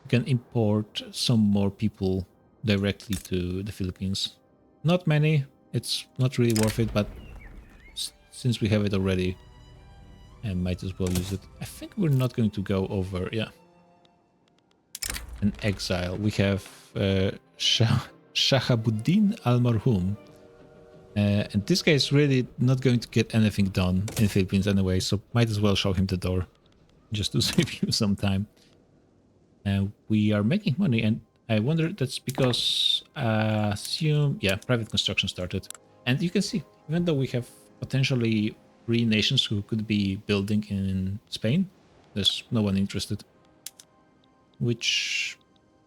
we can import some more people directly to the Philippines. Not many, it's not really worth it, but since we have it already, I might as well use it. I think we're not going to go over, yeah. An exile. We have Shahabuddin Al-Marhum. And this guy is really not going to get anything done in the Philippines anyway, so might as well show him the door, just to save him some time. And we are making money, and I wonder that's because, yeah, private construction started. And you can see, even though we have potentially 3 nations who could be building in Spain, there's no one interested. Which,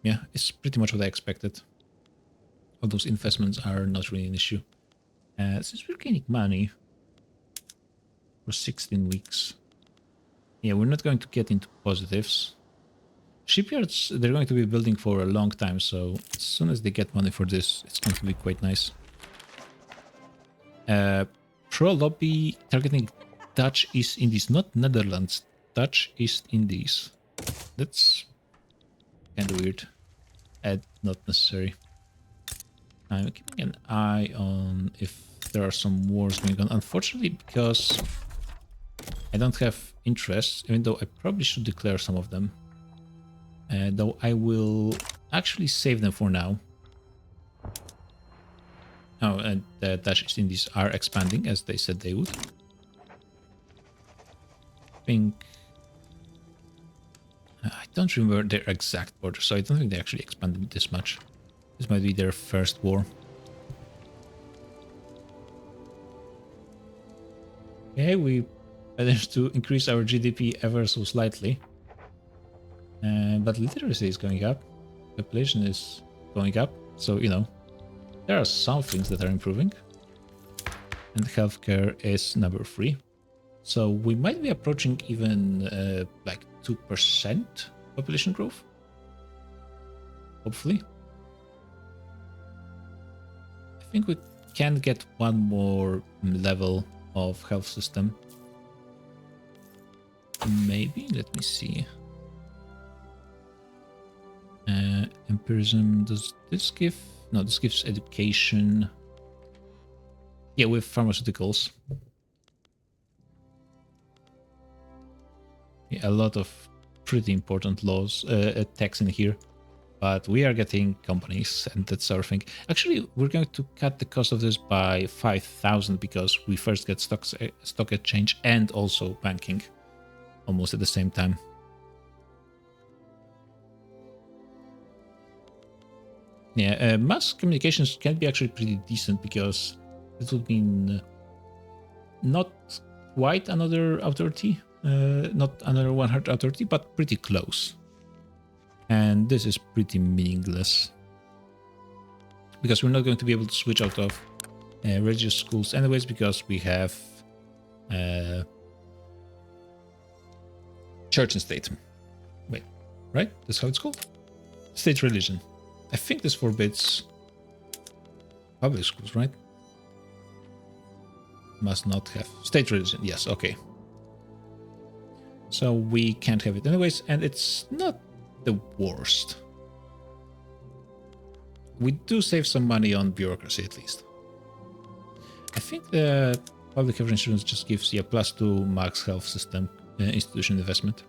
yeah, is pretty much what I expected. All those investments are not really an issue. Since we're gaining money for 16 weeks, yeah, we're not going to get into positives. Shipyards, they're going to be building for a long time, so as soon as they get money for this, it's going to be quite nice. Pro lobby targeting Dutch East Indies, not Netherlands, Dutch East Indies. That's kind of weird and not necessary. I'm keeping an eye on if there are some wars going on. Unfortunately, because I don't have interests, even though I probably should declare some of them. Though I will actually save them for now. Oh, and the Dutch East Indies are expanding, as they said they would. I think... I don't remember their exact border, so I don't think they actually expanded this much. This might be their first war. Okay, we managed to increase our GDP ever so slightly. But literacy is going up. Population is going up. So, you know, there are some things that are improving. And healthcare is number 3. So we might be approaching even like 2% population growth. Hopefully. I think we can get one more level of health system. Maybe, let me see. Empirism, does this give... No, this gives education. Yeah, with pharmaceuticals. Yeah, a lot of pretty important laws, tax in here. But we are getting companies, and that's our thing. Actually, we're going to cut the cost of this by 5,000 because we first get stock exchange and also banking almost at the same time. Yeah, mass communications can be actually pretty decent because it would mean not quite another authority, not another 100 authority, but pretty close. And this is pretty meaningless because we're not going to be able to switch out of religious schools anyways because we have church and state. Wait, right? That's how it's called? State religion. I think this forbids public schools, right? Must not have state religion. Yes, okay. So we can't have it anyways, and it's not the worst. we do save some money on bureaucracy at least. I think the public health insurance just gives you a +2 max health system institution investment.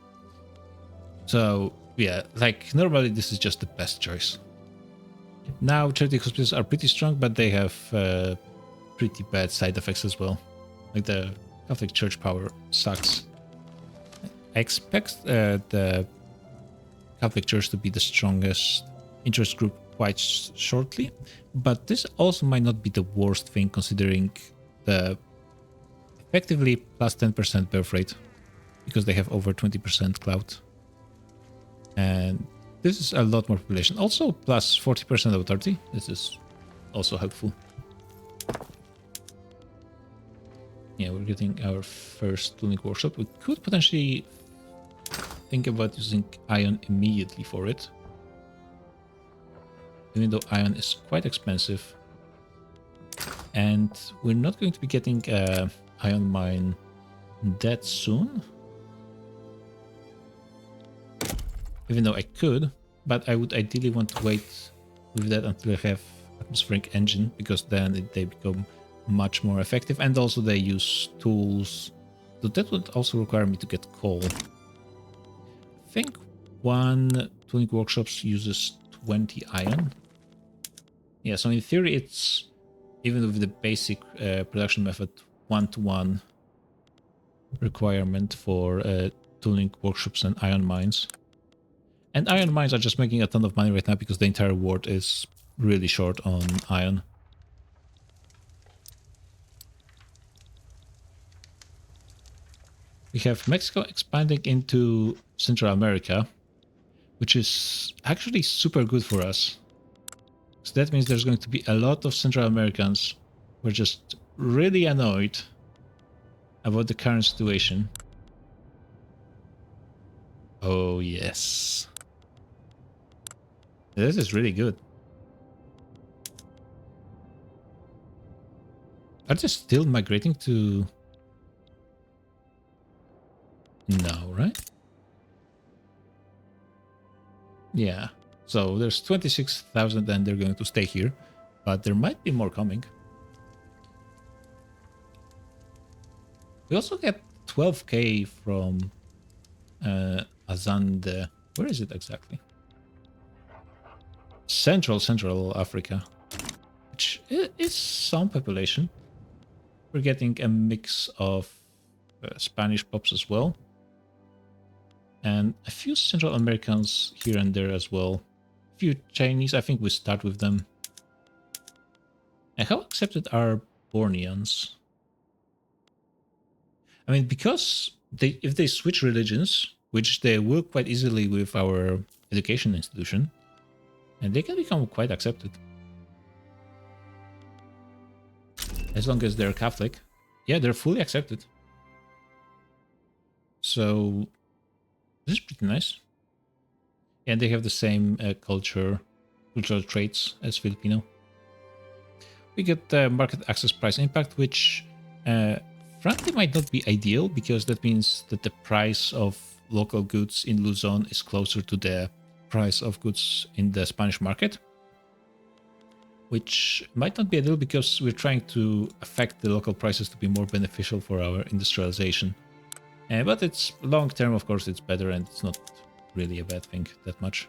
So yeah, like normally this is just the best choice. Now charity hospitals are pretty strong, but they have pretty bad side effects as well. Like the Catholic Church power sucks. I expect the Catholic Church to be the strongest interest group quite shortly, but this also might not be the worst thing considering the effectively +10% birth rate, because they have over 20% clout. And this is a lot more population. Also plus 40% authority. This is also helpful. Yeah, we're getting our first tuning workshop. We could potentially think about using iron immediately for it. Even though iron is quite expensive. And we're not going to be getting an iron mine that soon. Even though I could, but I would ideally want to wait with that until I have atmospheric engine, because then they become much more effective, and also they use tools. So that would also require me to get coal. I think one tuning workshops uses 20 iron. Yeah, so in theory it's, even with the basic production method, 1-to-1 requirement for tuning workshops and iron mines. And iron mines are just making a ton of money right now because the entire world is really short on iron. We have Mexico expanding into Central America, which is actually super good for us. So that means there's going to be a lot of Central Americans who are just really annoyed about the current situation. Oh, yes. This is really good. Are they still migrating to... No, right? Yeah. So there's 26,000 and they're going to stay here. But there might be more coming. We also get 12k from Azande. Where is it exactly? Central Africa, which is some population. We're getting a mix of Spanish pops as well, and a few Central Americans here and there as well. A few Chinese. I think we start with them. And how accepted are Borneans? I mean, because if they switch religions, which they will quite easily with our education institution, and they can become quite accepted. As long as they're Catholic. Yeah, they're fully accepted. So, this is pretty nice. And they have the same cultural traits as Filipino. We get the market access price impact, which frankly might not be ideal, because that means that the price of local goods in Luzon is closer to the price of goods in the Spanish market, which might not be ideal because we're trying to affect the local prices to be more beneficial for our industrialization. But it's long term, of course, it's better, and it's not really a bad thing that much.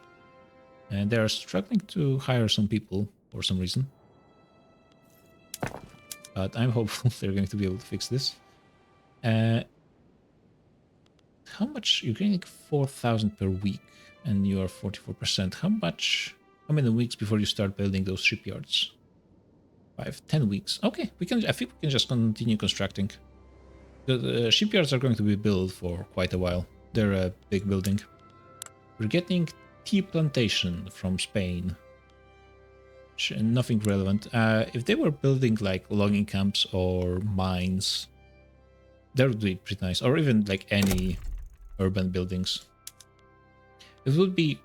And they are struggling to hire some people for some reason. But I'm hopeful they're going to be able to fix this. How much? You're getting 4,000 per week, and you are 44%. How many weeks before you start building those shipyards? 10 weeks. Okay, I think we can just continue constructing. The shipyards are going to be built for quite a while. They're a big building. We're getting tea plantation from Spain. Nothing relevant. If they were building like logging camps or mines, that would be pretty nice. Or even like any urban buildings. It'd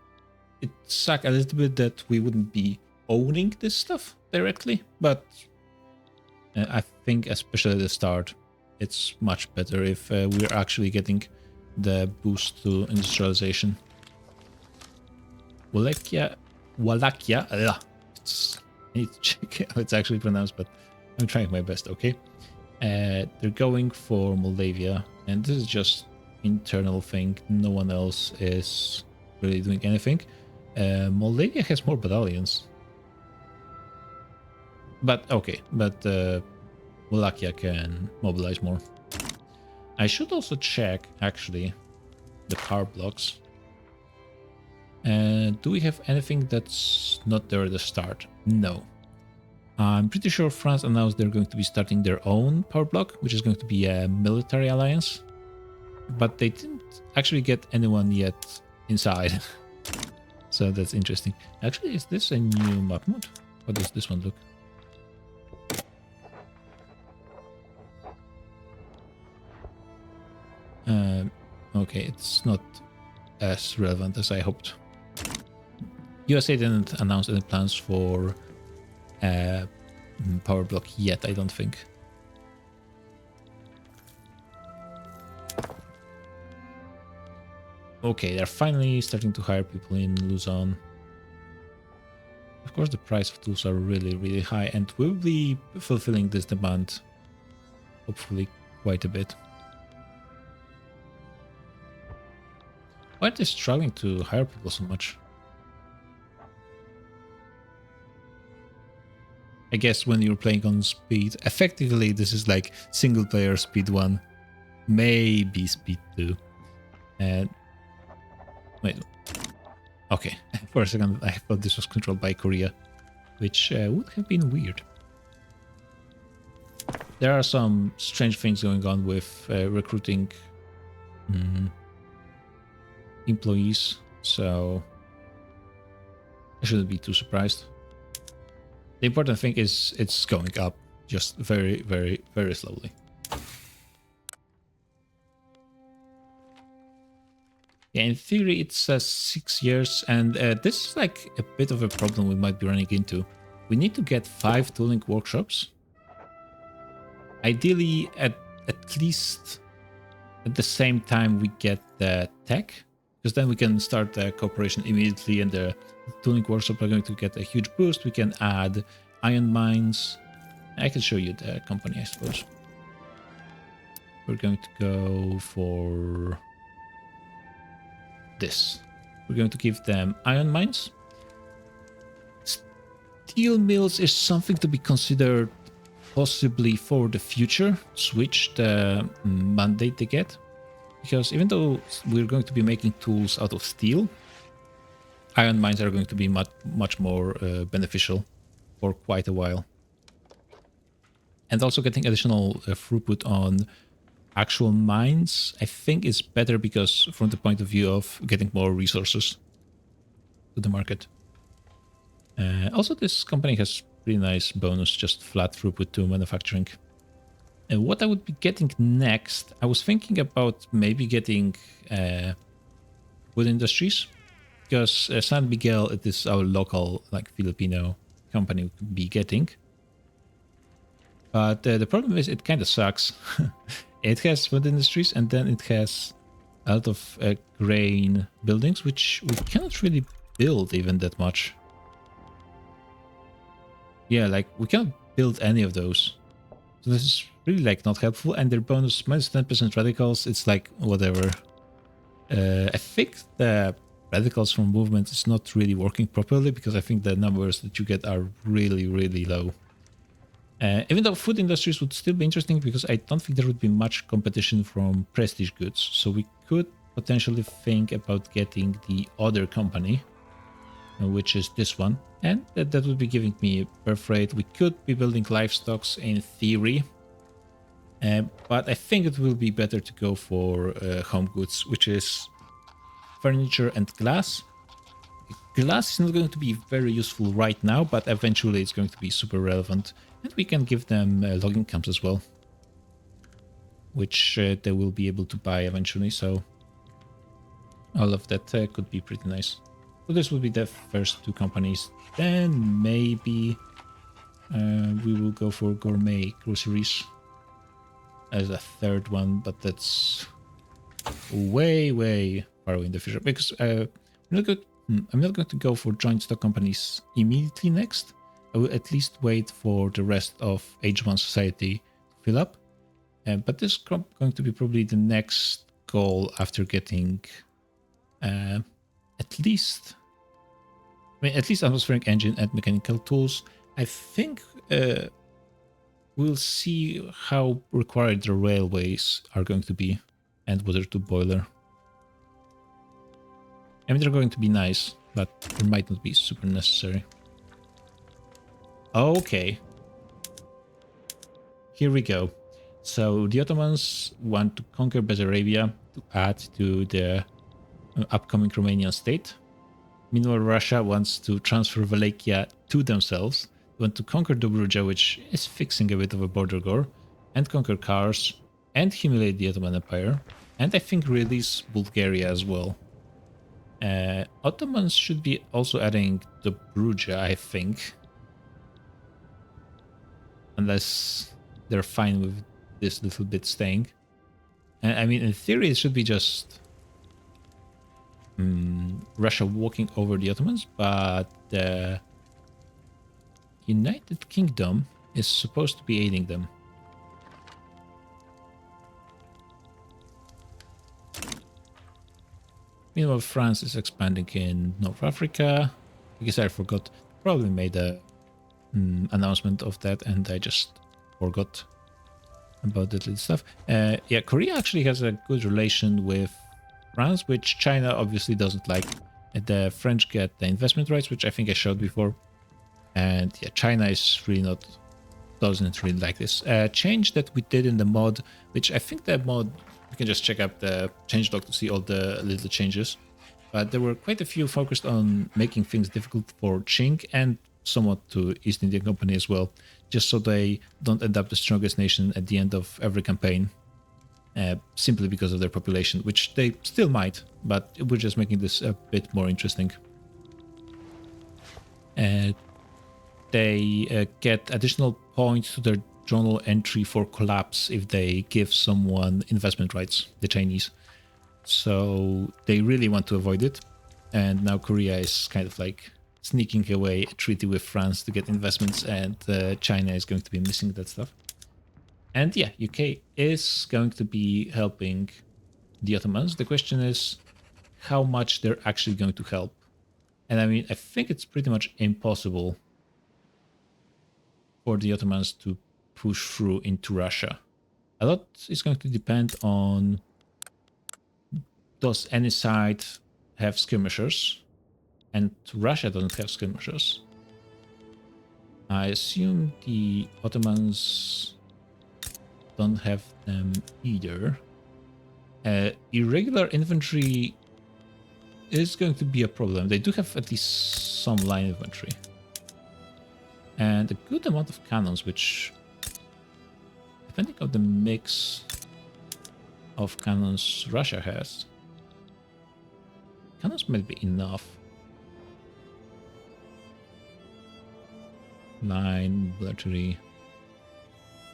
suck a little bit that we wouldn't be owning this stuff directly, but I think especially at the start, it's much better if we're actually getting the boost to industrialization. Wallachia, I need to check how it's actually pronounced, but I'm trying my best, okay? They're going for Moldavia, and this is just internal thing. No one else is really doing anything. Moldavia has more battalions. But okay, but Wallachia can mobilize more. I should also check, actually, the power blocks. Do we have anything that's not there at the start? No. I'm pretty sure France announced they're going to be starting their own power block, which is going to be a military alliance. But they didn't actually get anyone yet inside. So that's interesting. Actually, is this a new map mode? How does this one look? Okay, it's not as relevant as I hoped. USA didn't announce any plans for power block yet, I don't think. Okay, they're finally starting to hire people in Luzon. Of course, the price of tools are really, really high, and we'll be fulfilling this demand, hopefully, quite a bit. Why are they struggling to hire people so much? I guess when you're playing on speed, effectively this is like single player speed 1, maybe speed 2. And wait, okay, for a second I thought this was controlled by Korea, which would have been weird. There are some strange things going on with recruiting employees, so I shouldn't be too surprised. The important thing is it's going up, just very, very, very slowly. Yeah, in theory it says 6 years, and this is like a bit of a problem we might be running into. We need to get 5 tooling workshops. Ideally, at least at the same time we get the tech, because then we can start the cooperation immediately, and the tooling workshops are going to get a huge boost. We can add iron mines. I can show you the company, I suppose. We're going to go for this. We're going to give them iron mines. Steel mills is something to be considered possibly for the future. Switch the mandate they get. Because even though we're going to be making tools out of steel, iron mines are going to be much more beneficial for quite a while. And also getting additional throughput on actual mines, I think is better, because from the point of view of getting more resources to the market. Also, this company has pretty nice bonus, just flat throughput to manufacturing. And what I would be getting next, I was thinking about maybe getting wood industries, because San Miguel, it is our local, like, Filipino company we could be getting. But the problem is it kind of sucks. It has wood industries, and then it has a lot of grain buildings, which we cannot really build even that much. Yeah, like, we cannot build any of those. So this is really, like, not helpful. And their bonus, minus 10% radicals, it's like, whatever. I think the radicals from movement is not really working properly, because I think the numbers that you get are really, really low. Even though food industries would still be interesting, because I don't think there would be much competition from prestige goods. So we could potentially think about getting the other company, which is this one. And that would be giving me a birth rate. We could be building livestocks in theory. But I think it will be better to go for home goods, which is furniture and glass. Glass is not going to be very useful right now, but eventually it's going to be super relevant. And we can give them logging camps as well, which they will be able to buy eventually. So all of that could be pretty nice. So this will be the first 2 companies. Then maybe we will go for gourmet groceries as a third one, but that's way, way far away in the future, because I'm not going to go for joint stock companies immediately next. I will at least wait for the rest of Age 1 society to fill up. But this is going to be probably the next goal after getting at least atmospheric engine and mechanical tools. I think we'll see how required the railways are going to be and water tube boiler. I mean, they're going to be nice, but they might not be super necessary. Okay. Here we go. So the Ottomans want to conquer Bessarabia to add to the upcoming Romanian state. Meanwhile, Russia wants to transfer Wallachia to themselves. They want to conquer Dobruja, which is fixing a bit of a border gore, and conquer Kars, and humiliate the Ottoman Empire, and I think release Bulgaria as well. Ottomans should be also adding Dobruja, I think. Unless they're fine with this little bit staying. I mean, in theory, it should be just Russia walking over the Ottomans, but the United Kingdom is supposed to be aiding them. Meanwhile, France is expanding in North Africa. I guess I forgot. Probably made a announcement of that, and I just forgot about that little stuff. Yeah, Korea actually has a good relation with France, which China obviously doesn't like. The French get the investment rights, which I think I showed before. And yeah, China is really doesn't really like this. Change that we did in the mod, which I think the mod, you can just check out the changelog to see all the little changes. But there were quite a few focused on making things difficult for Qing and somewhat to East India Company as well, just so they don't end up the strongest nation at the end of every campaign, simply because of their population, which they still might, but we're just making this a bit more interesting. They get additional points to their journal entry for collapse if they give someone investment rights, the Chinese. So they really want to avoid it. And now Korea is kind of like sneaking away a treaty with France to get investments, and China is going to be missing that stuff. And yeah, UK is going to be helping the Ottomans. The question is how much they're actually going to help. And I mean, I think it's pretty much impossible for the Ottomans to push through into Russia. A lot is going to depend on, does any side have skirmishers? And Russia doesn't have skirmishers. I assume the Ottomans don't have them either. Irregular infantry is going to be a problem. They do have at least some line infantry. And a good amount of cannons, which, depending on the mix of cannons Russia has, cannons might be enough. Line, mobile artillery.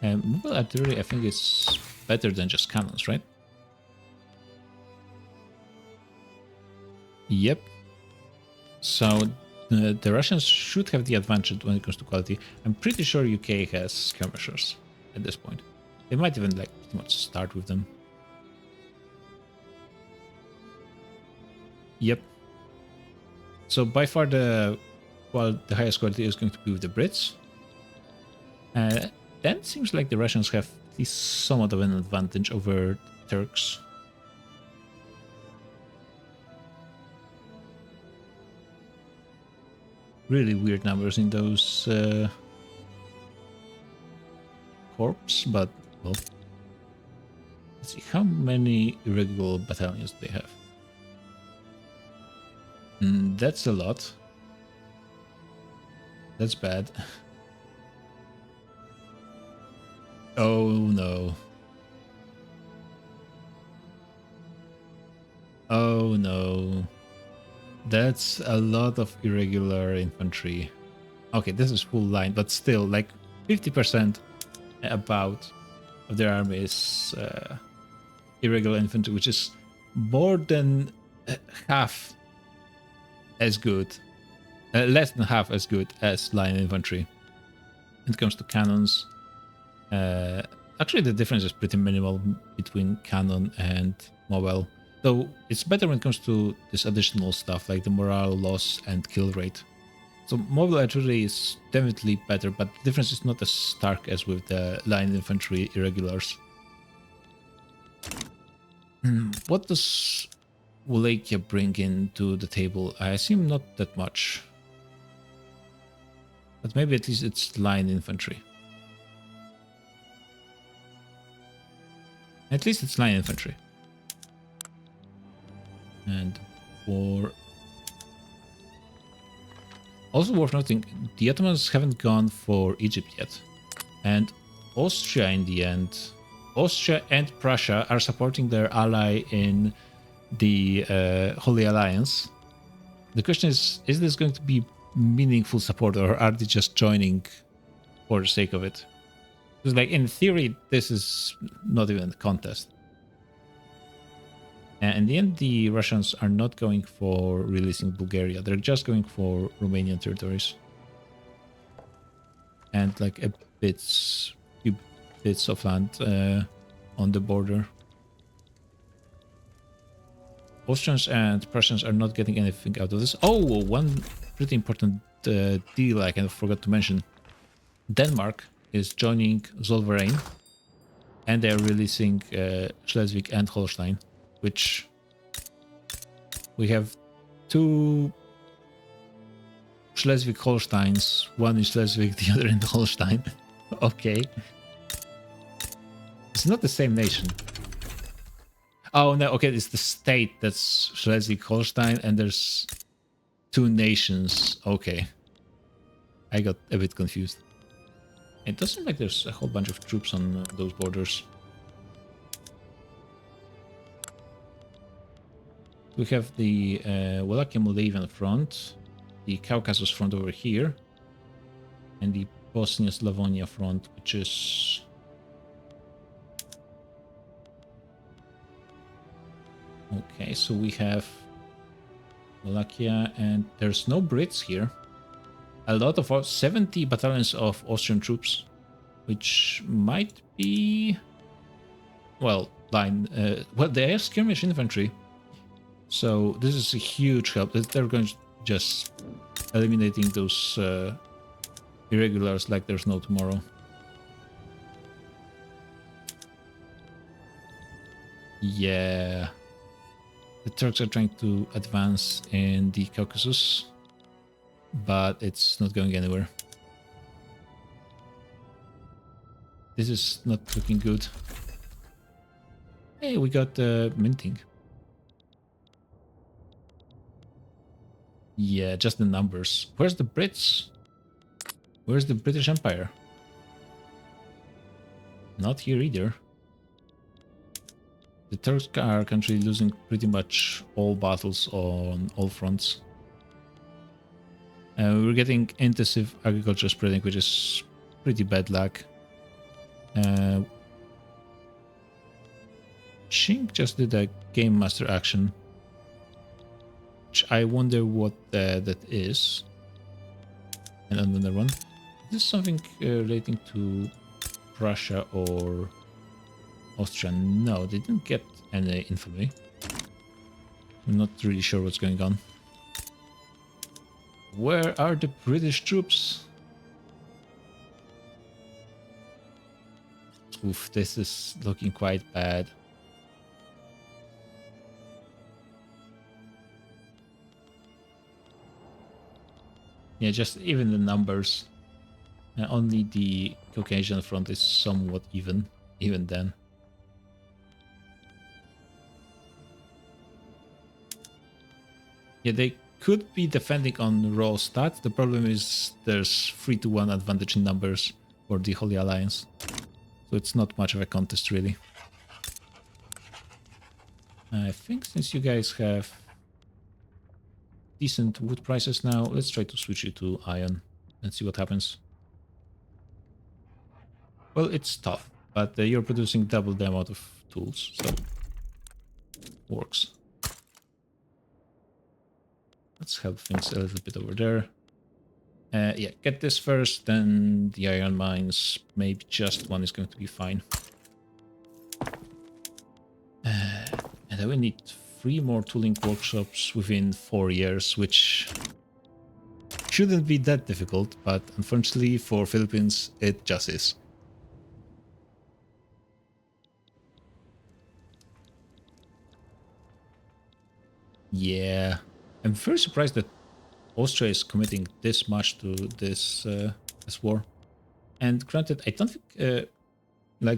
And mobile artillery, I think, is better than just cannons, right? Yep. So the Russians should have the advantage when it comes to quality. I'm pretty sure UK has skirmishers at this point. They might even like pretty much start with them. Yep. So by far the highest quality is going to be with the Brits. Then it seems like the Russians have at least somewhat of an advantage over Turks. Really weird numbers in those corps, but well. Let's see, how many irregular battalions do they have? That's a lot. That's bad. Oh no. Oh no. That's a lot of irregular infantry. Okay, this is full line, but still, like 50% about of their army is irregular infantry, which is more than half as good less than half as good as line infantry. When it comes to cannons, actually the difference is pretty minimal between cannon and mobile. Though it's better when it comes to this additional stuff like the morale loss and kill rate. So mobile artillery is definitely better, but the difference is not as stark as with the line infantry irregulars. What does Wallachia bring into the table? I assume not that much. But maybe at least it's line infantry. At least it's line infantry. And war. Also worth noting, the Ottomans haven't gone for Egypt yet. And Austria in the end, Austria and Prussia are supporting their ally in the Holy Alliance. The question is this going to be meaningful support or are they just joining for the sake of it? Because like in theory, this is not even a contest. And in the end, the Russians are not going for releasing Bulgaria. They're just going for Romanian territories. And like few bits of land on the border. Austrians and Prussians are not getting anything out of this. Oh, one pretty important deal I kind of forgot to mention. Denmark is joining Zollverein, and they're releasing Schleswig and Holstein, which we have two Schleswig-Holsteins, one in Schleswig, the other in Holstein. Okay. It's not the same nation. Oh, no, okay, it's the state that's Schleswig-Holstein, and there's two nations. Okay. I got a bit confused. It doesn't seem like there's a whole bunch of troops on those borders. We have the Wallachia-Moldavian front, the Caucasus front over here, and the Bosnia-Slavonia front, which is... Okay, so we have Wallachia, and there's no Brits here. A lot of 70 battalions of Austrian troops, which might be, well, line. Well, they are skirmish infantry, so this is a huge help. They're going to just eliminating those irregulars like there's no tomorrow. Yeah. The Turks are trying to advance in the Caucasus, but it's not going anywhere. This is not looking good. Hey, we got minting. Yeah, just the numbers. Where's the Brits? Where's the British Empire? Not here either. The Turks are currently losing pretty much all battles on all fronts. We're getting intensive agriculture spreading, which is pretty bad luck. Shink just did a Game Master action, which I wonder what that is. And another one. Is this something relating to Prussia or Austria? No, they didn't get any infamy. I'm not really sure what's going on. Where are the British troops? Oof, this is looking quite bad. Yeah, just even the numbers. Only the Caucasian front is somewhat even then. Yeah, they could be defending on raw stats. The problem is there's 3-1 advantage in numbers for the Holy Alliance. So it's not much of a contest, really. I think since you guys have decent wood prices now, let's try to switch you to iron and see what happens. Well, it's tough, but you're producing double the amount of tools, so works. Let's help things a little bit over there. Yeah, get this first, then the iron mines. Maybe just one is going to be fine. And then we need 3 more tooling workshops within 4 years, which shouldn't be that difficult, but unfortunately for Philippines, it just is. Yeah, I'm very surprised that Austria is committing this much to this war. And granted, I don't think,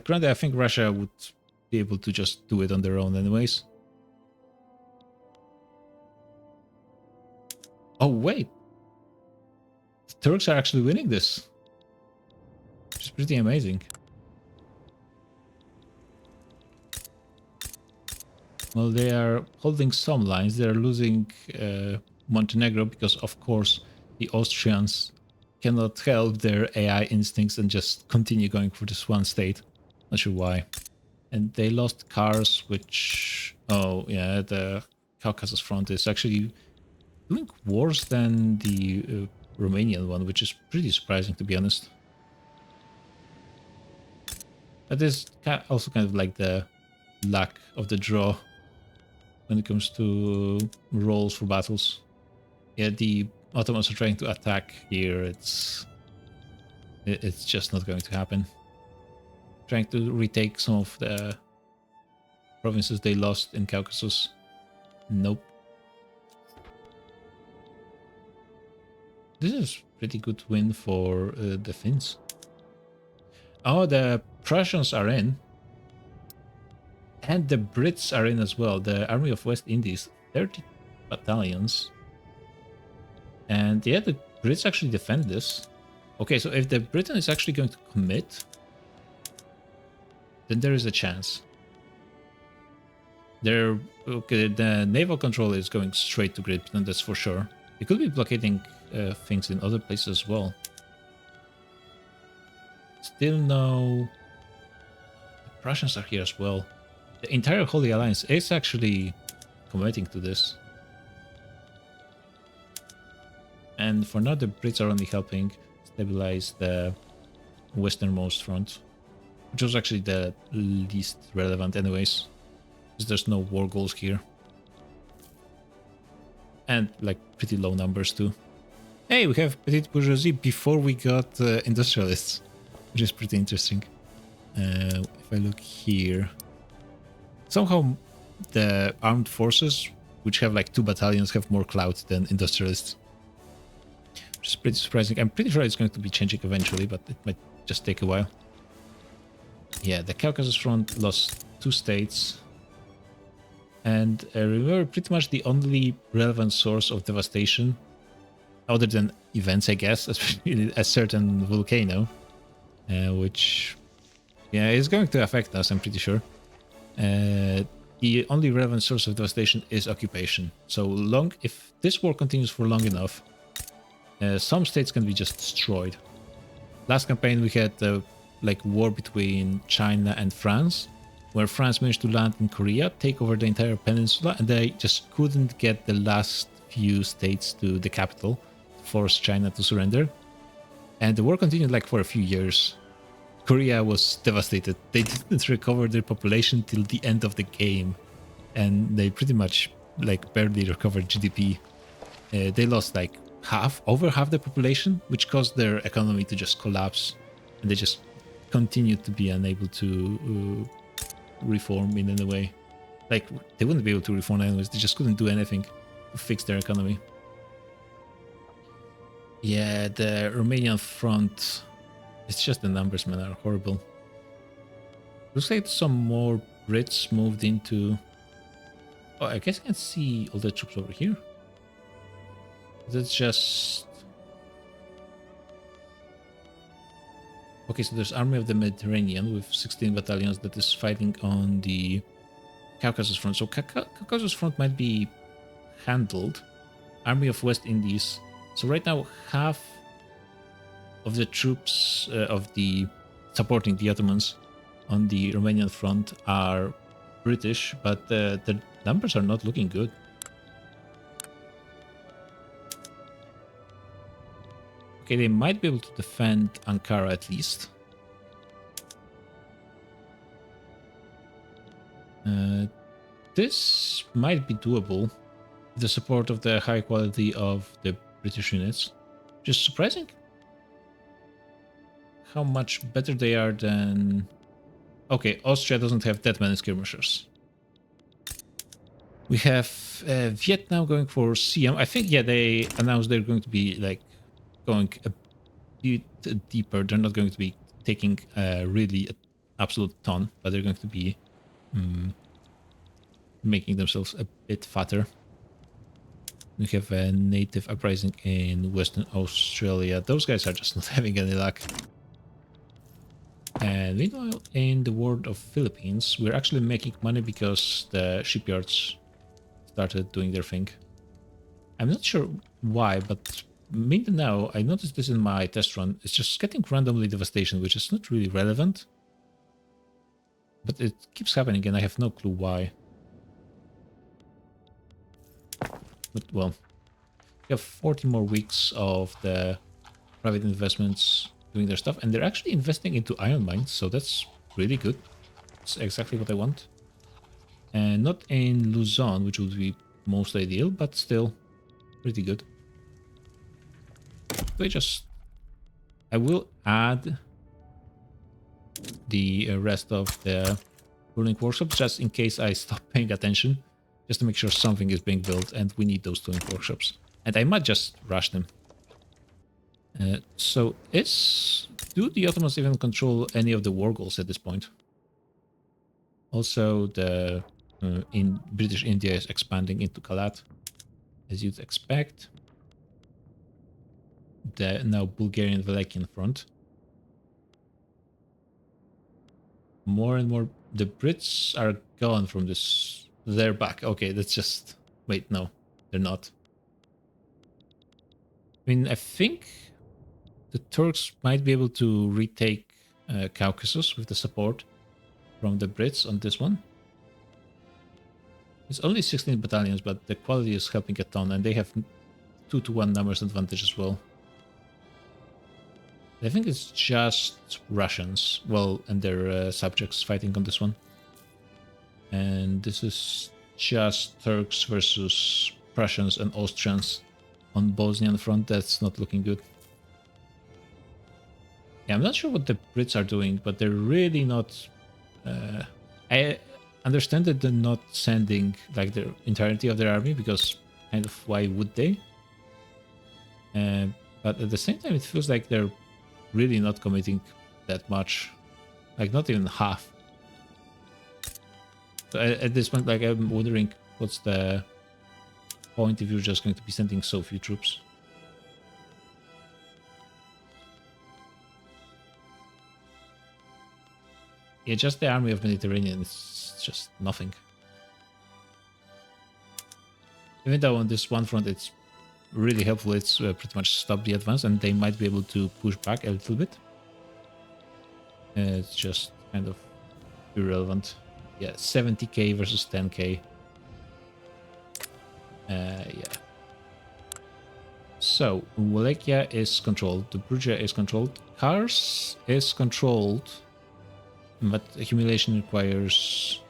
granted, I think Russia would be able to just do it on their own anyways. Oh, wait. The Turks are actually winning this. Which is pretty amazing. Well, they are holding some lines. They are losing Montenegro because, of course, the Austrians cannot help their AI instincts and just continue going for this one state. Not sure why. And they lost Kars, which... Oh, yeah, the Caucasus front is actually doing worse than the Romanian one, which is pretty surprising, to be honest. That is also kind of like the luck of the draw when it comes to rolls for battles. Yeah, the Ottomans are trying to attack here. It's just not going to happen. Trying to retake some of the provinces they lost in Caucasus. Nope. This is pretty good win for the Finns. Oh, the Prussians are in. And the Brits are in as well. The Army of West Indies, 30 battalions. And yeah, the Brits actually defend this. Okay, so if the Britain is actually going to commit, then there is a chance. Okay, the naval control is going straight to Great Britain, that's for sure. They could be blockading things in other places as well. Still no... The Prussians are here as well. The entire Holy Alliance is actually committing to this. And for now, the Brits are only helping stabilize the westernmost front, which was actually the least relevant anyways, because there's no war goals here. And like pretty low numbers too. Hey, we have petite bourgeoisie before we got industrialists, which is pretty interesting. If I look here, somehow the armed forces, which have like 2 battalions, have more clout than industrialists, which is pretty surprising. I'm pretty sure it's going to be changing eventually, but it might just take a while. Yeah, the Caucasus front lost 2 states. And remember, pretty much the only relevant source of devastation, other than events, I guess, especially a certain volcano, which, yeah, is going to affect us, I'm pretty sure. The only relevant source of devastation is occupation. So long, if this war continues for long enough, some states can be just destroyed. Last campaign we had like war between China and France, where France managed to land in Korea, take over the entire peninsula, and they just couldn't get the last few states to the capital, force China to surrender. And the war continued like for a few years. Korea was devastated. They didn't recover their population till the end of the game, and they pretty much like barely recovered GDP. They lost like over half the population, which caused their economy to just collapse, and they just continued to be unable to reform in any way. Like, they wouldn't be able to reform anyways, they just couldn't do anything to fix their economy. Yeah, the Romanian front, it's just the numbers, man, are horrible. Looks like some more Brits moved into... Oh, I guess I can see all the troops over here. That's just... Okay, so there's Army of the Mediterranean with 16 battalions that is fighting on the Caucasus front. So Caucasus front might be handled. Army of West Indies. So right now, half of the troops of the supporting the Ottomans on the Romanian front are British, but the numbers are not looking good. Okay, they might be able to defend Ankara at least. This might be doable with the support of the high quality of the British units, which is surprising how much better they are than... Okay, Austria doesn't have that many skirmishers. We have Vietnam going for Siam. I think, yeah, they announced they're going to be like going a bit deeper. They're not going to be taking really an absolute ton, but they're going to be making themselves a bit fatter. We have a native uprising in Western Australia. Those guys are just not having any luck. And meanwhile, in the world of Philippines, we're actually making money because the shipyards started doing their thing. I'm not sure why, but Mindanao, I noticed this in my test run, it's just getting randomly devastation, which is not really relevant. But it keeps happening and I have no clue why. But well, we have 40 more weeks of the private investments doing their stuff, and they're actually investing into iron mines, so that's really good. It's exactly what I want. And not in Luzon, which would be most ideal, but still pretty good. I will add the rest of the ruling workshops just in case I stop paying attention, just to make sure something is being built, and we need those ruling workshops. And I might just rush them. So do the Ottomans even control any of the war goals at this point? Also, the in British India is expanding into Kalat, as you'd expect. The now Bulgarian Valachian front. More and more, the Brits are gone from this. They're back. Okay, that's just... Wait, no, they're not. I mean, I think the Turks might be able to retake Caucasus with the support from the Brits on this one. It's only 16 battalions, but the quality is helping a ton, and they have 2-to-1 numbers advantage as well. I think it's just Russians, well, and their subjects fighting on this one. And this is just Turks versus Prussians and Austrians on Bosnian front. That's not looking good. Yeah, I'm not sure what the Brits are doing, but they're really not... I understand that they're not sending like the entirety of their army, because kind of why would they? But at the same time, it feels like they're really not committing that much, like not even half. So at this point, like, I'm wondering what's the point if you're just going to be sending so few troops. Yeah, just the army of Mediterranean is just nothing. Even though on this one front it's really helpful, it's pretty much stopped the advance, and they might be able to push back a little bit. It's just kind of irrelevant. Yeah, 70k versus 10k. Yeah. So, Wallachia is controlled, Dobruja is controlled, Kars is controlled, but accumulation requires...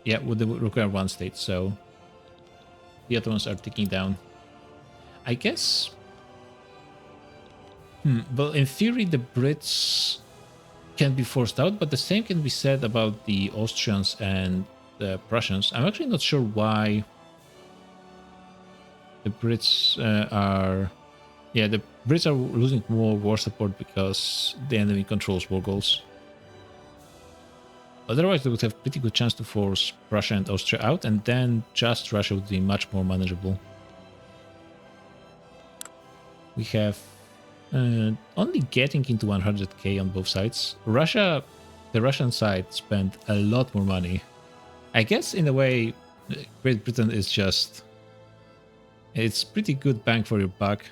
yeah, would require one state, so the Ottomans are ticking down. I guess... well, in theory, the Brits can be forced out, but the same can be said about the Austrians and the Prussians. I'm actually not sure why the Brits are... Yeah, the Brits are losing more war support because the enemy controls war goals. Otherwise, they would have pretty good chance to force Prussia and Austria out, and then just Russia would be much more manageable. We have only getting into 100k on both sides. Russia, the Russian side spent a lot more money. I guess in a way, Great Britain is just... It's pretty good bang for your buck.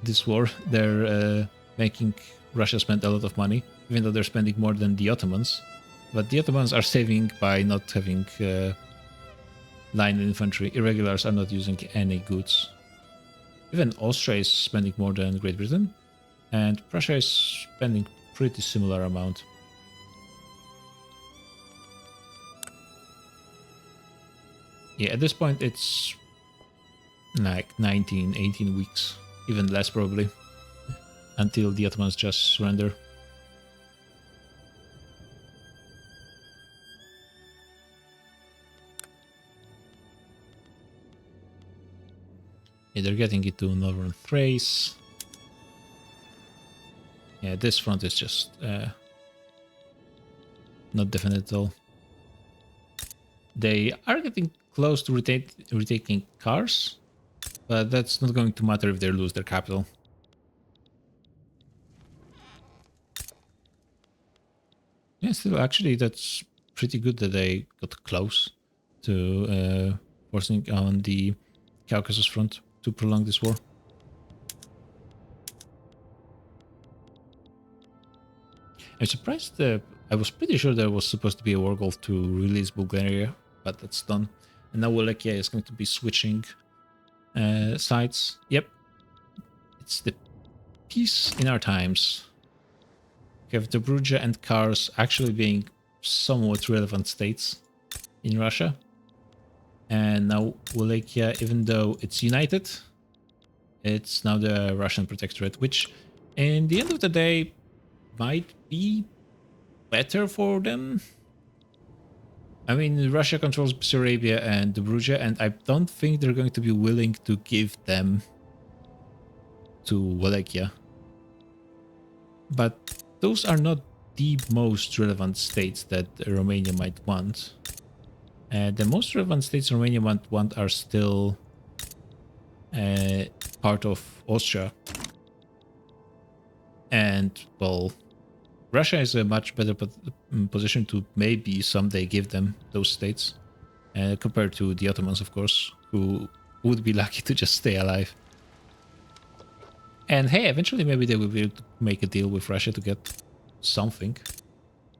This war, they're making Russia spend a lot of money, even though they're spending more than the Ottomans. But the Ottomans are saving by not having line infantry. Irregulars are not using any goods. Even Austria is spending more than Great Britain, and Prussia is spending pretty similar amount. Yeah, at this point it's like 19, 18 weeks, even less probably, until the Ottomans just surrender. Yeah, they're getting into northern Thrace. Yeah, this front is just not definite at all. They are getting close to retaking Kars, but that's not going to matter if they lose their capital. Yeah, still, actually, that's pretty good that they got close to forcing on the Caucasus front to prolong this war. I'm surprised I was pretty sure there was supposed to be a war goal to release Bulgaria, but that's done. And now Wallachia is going to be switching sides. Yep. It's the peace in our times. We have Dobruja and Kars actually being somewhat relevant states in Russia. And now Wallachia, even though it's united, it's now the Russian protectorate, which in the end of the day might be better for them. I mean, Russia controls Bessarabia and Dobruja, and I don't think they're going to be willing to give them to Wallachia. But those are not the most relevant states that Romania might want. The most relevant states Romania might want are still part of Austria. And, well, Russia is a much better position to maybe someday give them those states, compared to the Ottomans, of course, who would be lucky to just stay alive. And hey, eventually maybe they will be able to make a deal with Russia to get something,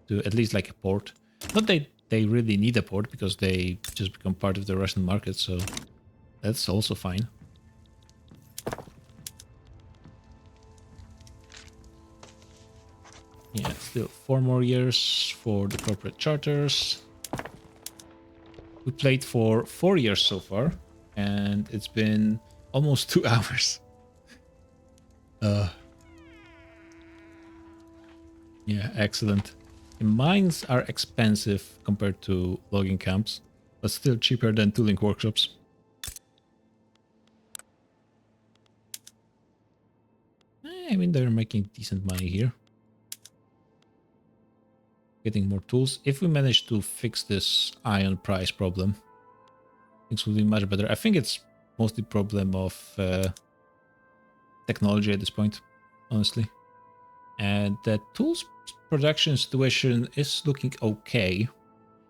to at least like a port. Not that they really need a port, because they just become part of the Russian market, so that's also fine. Yeah, still 4 more years for the corporate charters. We played for 4 years so far, and it's been almost 2 hours. Yeah, excellent. The mines are expensive compared to logging camps, but still cheaper than tooling workshops. I mean, they're making decent money here. Getting more tools. If we manage to fix this iron price problem, things will be much better. I think it's mostly problem of technology at this point, honestly. And the tools production situation is looking okay.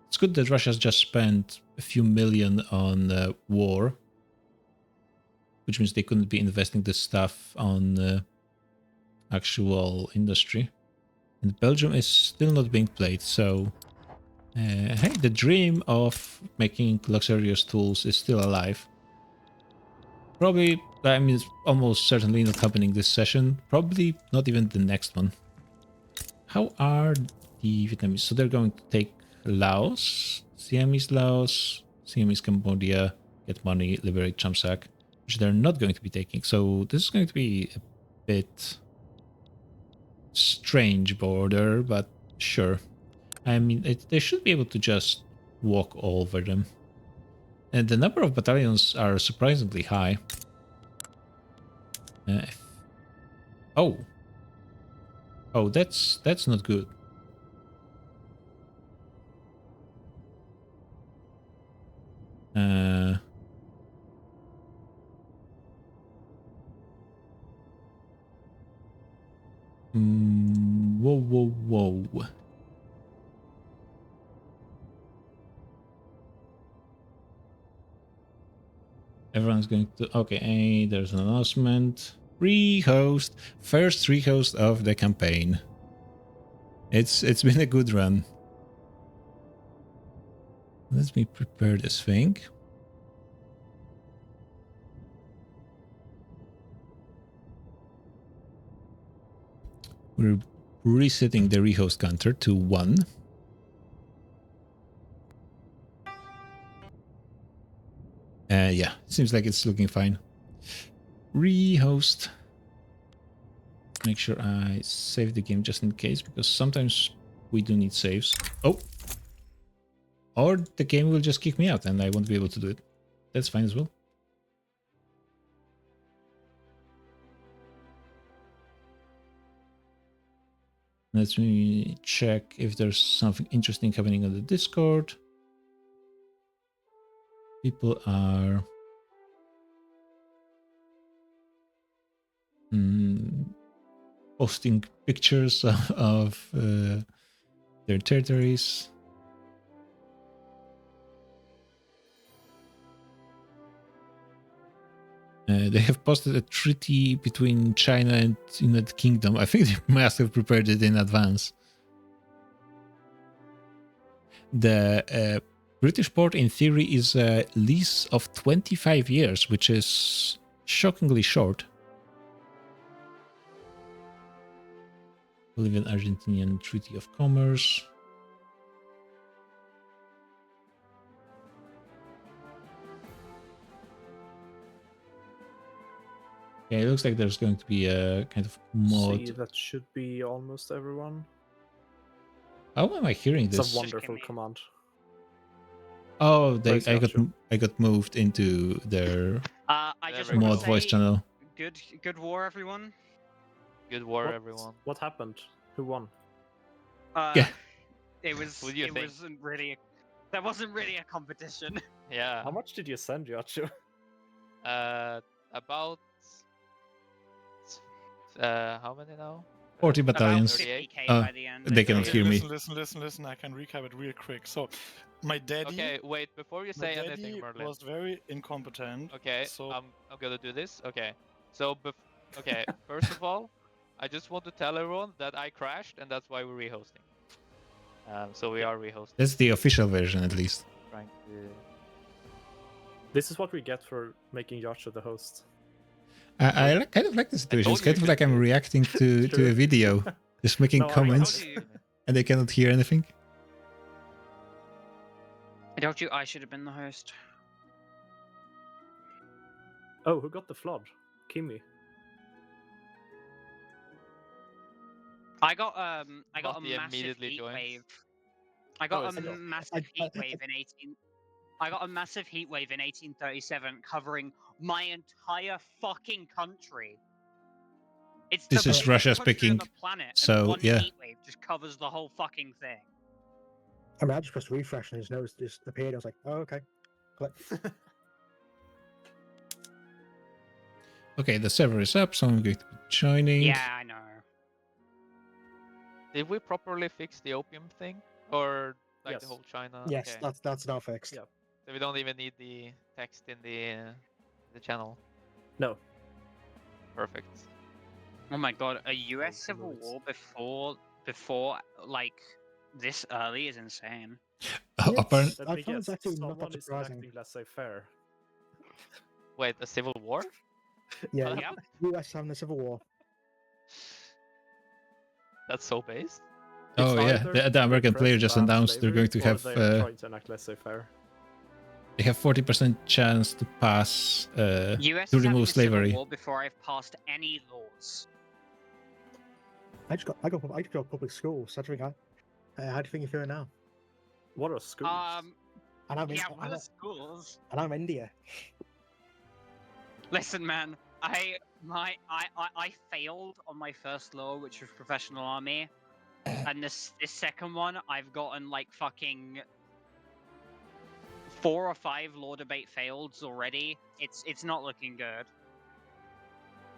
It's good that Russia's just spent a few million on war, which means they couldn't be investing this stuff on actual industry. And Belgium is still not being played, so hey, the dream of making luxurious tools is still alive. Probably, I mean, it's almost certainly not happening this session. Probably not even the next one. How are the Vietnamese? So they're going to take Laos, Siamese Laos, Siamese Cambodia, get money, liberate Chamsak, which they're not going to be taking. So this is going to be a bit strange border, but sure. I mean, they should be able to just walk over them. And the number of battalions are surprisingly high. Oh. Oh, that's not good. Whoa. Everyone's going to... Okay, there's an announcement. Rehost. First rehost of the campaign. It's been a good run. Let me prepare this thing. We're resetting the rehost counter to 1. Yeah, seems like it's looking fine. Rehost. Make sure I save the game just in case, because sometimes we do need saves. Oh! Or the game will just kick me out and I won't be able to do it. That's fine as well. Let me check if there's something interesting happening on the Discord. People are posting pictures of their territories. They have posted a treaty between China and United Kingdom. I think they must have prepared it in advance. The British port, in theory, is a lease of 25 years, which is shockingly short. Bolivian-Argentinian Treaty of Commerce. Yeah, it looks like there's going to be a kind of mod. See, that should be almost everyone. How am I hearing It's this? a wonderful command. Oh, Praise I got moved into their I just mod want to voice say, channel. good war, everyone. Good war, everyone. What happened? Who won? Yeah. It was. Who do you It think? wasn't really. There wasn't really a competition. Yeah. How much did you send, Yacho? About how many now? 40 About battalions. 50k Oh, by the end. they cannot hear me. Listen. I can recap it real quick. So, my daddy. Okay, wait. Before you My say daddy anything, Merlin. was very incompetent. Okay, So I'm gonna do this. Okay, so okay. First of all, I just want to tell everyone that I crashed, and that's why we're rehosting. So we are rehosting. That's the official version, at least. Trying to... This is what we get for making Yacho the host. I kind of like the situation. It's told you kind of it like could I'm be. reacting to a True. video, just making No, I comments, told you. and they cannot hear anything. I told you I should have been the host. Oh, who got the flood? Kimi. I got a Matti massive immediately heat joins. wave. I got Oh, a is it? massive heat wave in 18. I got a massive heat wave in 1837, covering my entire fucking country. It's This the is biggest Russia country speaking, on the planet, so, and one yeah. heat wave just covers the whole fucking thing. I mean, I just pressed refresh and his nose just appeared. I was like, oh, okay. Click. Okay, the server is up, so I'm going to be joining. Yeah, I know. Did we properly fix the opium thing, or like Yes. the whole China? Yes, Okay. that's now fixed. Yeah. So we don't even need the text in the channel. No. Perfect. Oh my god, a US Those civil moves. war before like this early is insane. Apparent- Let I me found guess. it's actually not Someone that is surprising. acting laissez-faire. Wait, a civil war? Yeah, Yep. US having a civil war. That's so based. Oh, It's yeah, either the they American press player just ban announced they're slavery, going to or have they are trying to enact laissez-faire. they have 40% chance to pass US to is having remove a civil slavery. war before I've passed any laws. I just got public school. So how do you think you're feeling now? What are schools? And I'm, Yeah, in, what and, are schools? and I'm India. Listen, man, I failed on my first law, which was professional army, and this second one I've gotten like fucking 4 or 5 law debate fails already. It's not looking good.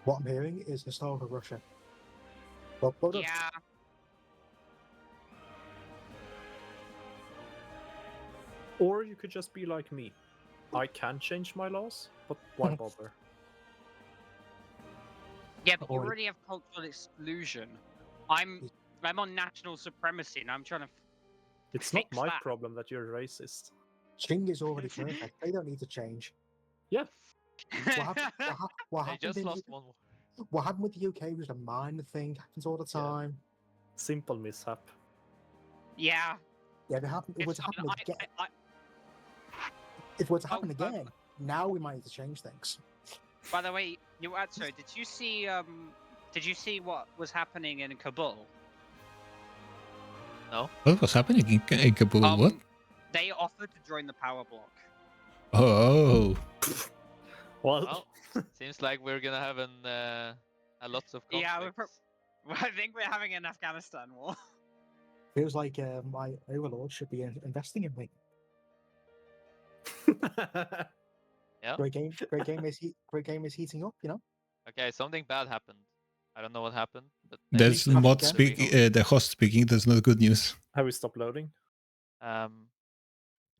What I'm hearing is historical Russia. But Yeah, Or you could just be like me. I can change my laws, but why bother? yeah, but you Or- already have cultural exclusion. I'm on national supremacy, and I'm trying to. It's not Fix my that. problem that you're racist. Ching is already perfect. They don't need to change. Yeah. What happened? What I happened just in lost one more. what happened with the UK was a minor thing. Happens all the Yeah. time. Simple mishap. Yeah. Yeah, if it happened, if it were It's to happen fine. again, I, if it were to Oh, happen again, now we might need to change things. by the way, did you see what was happening in Kabul? What was happening in Kabul? What? They offered to join the power bloc. Oh, Well, Well, seems like we're gonna have a lots of conflicts. Yeah, I think we're having an Afghanistan war. Feels like my overlord should be investing in me. Yeah. Great game is heating up. You know. Okay, something bad happened. I don't know what happened, but maybe that's it's mod the speak. rehost. The host speaking. That's not good news. have we stopped loading?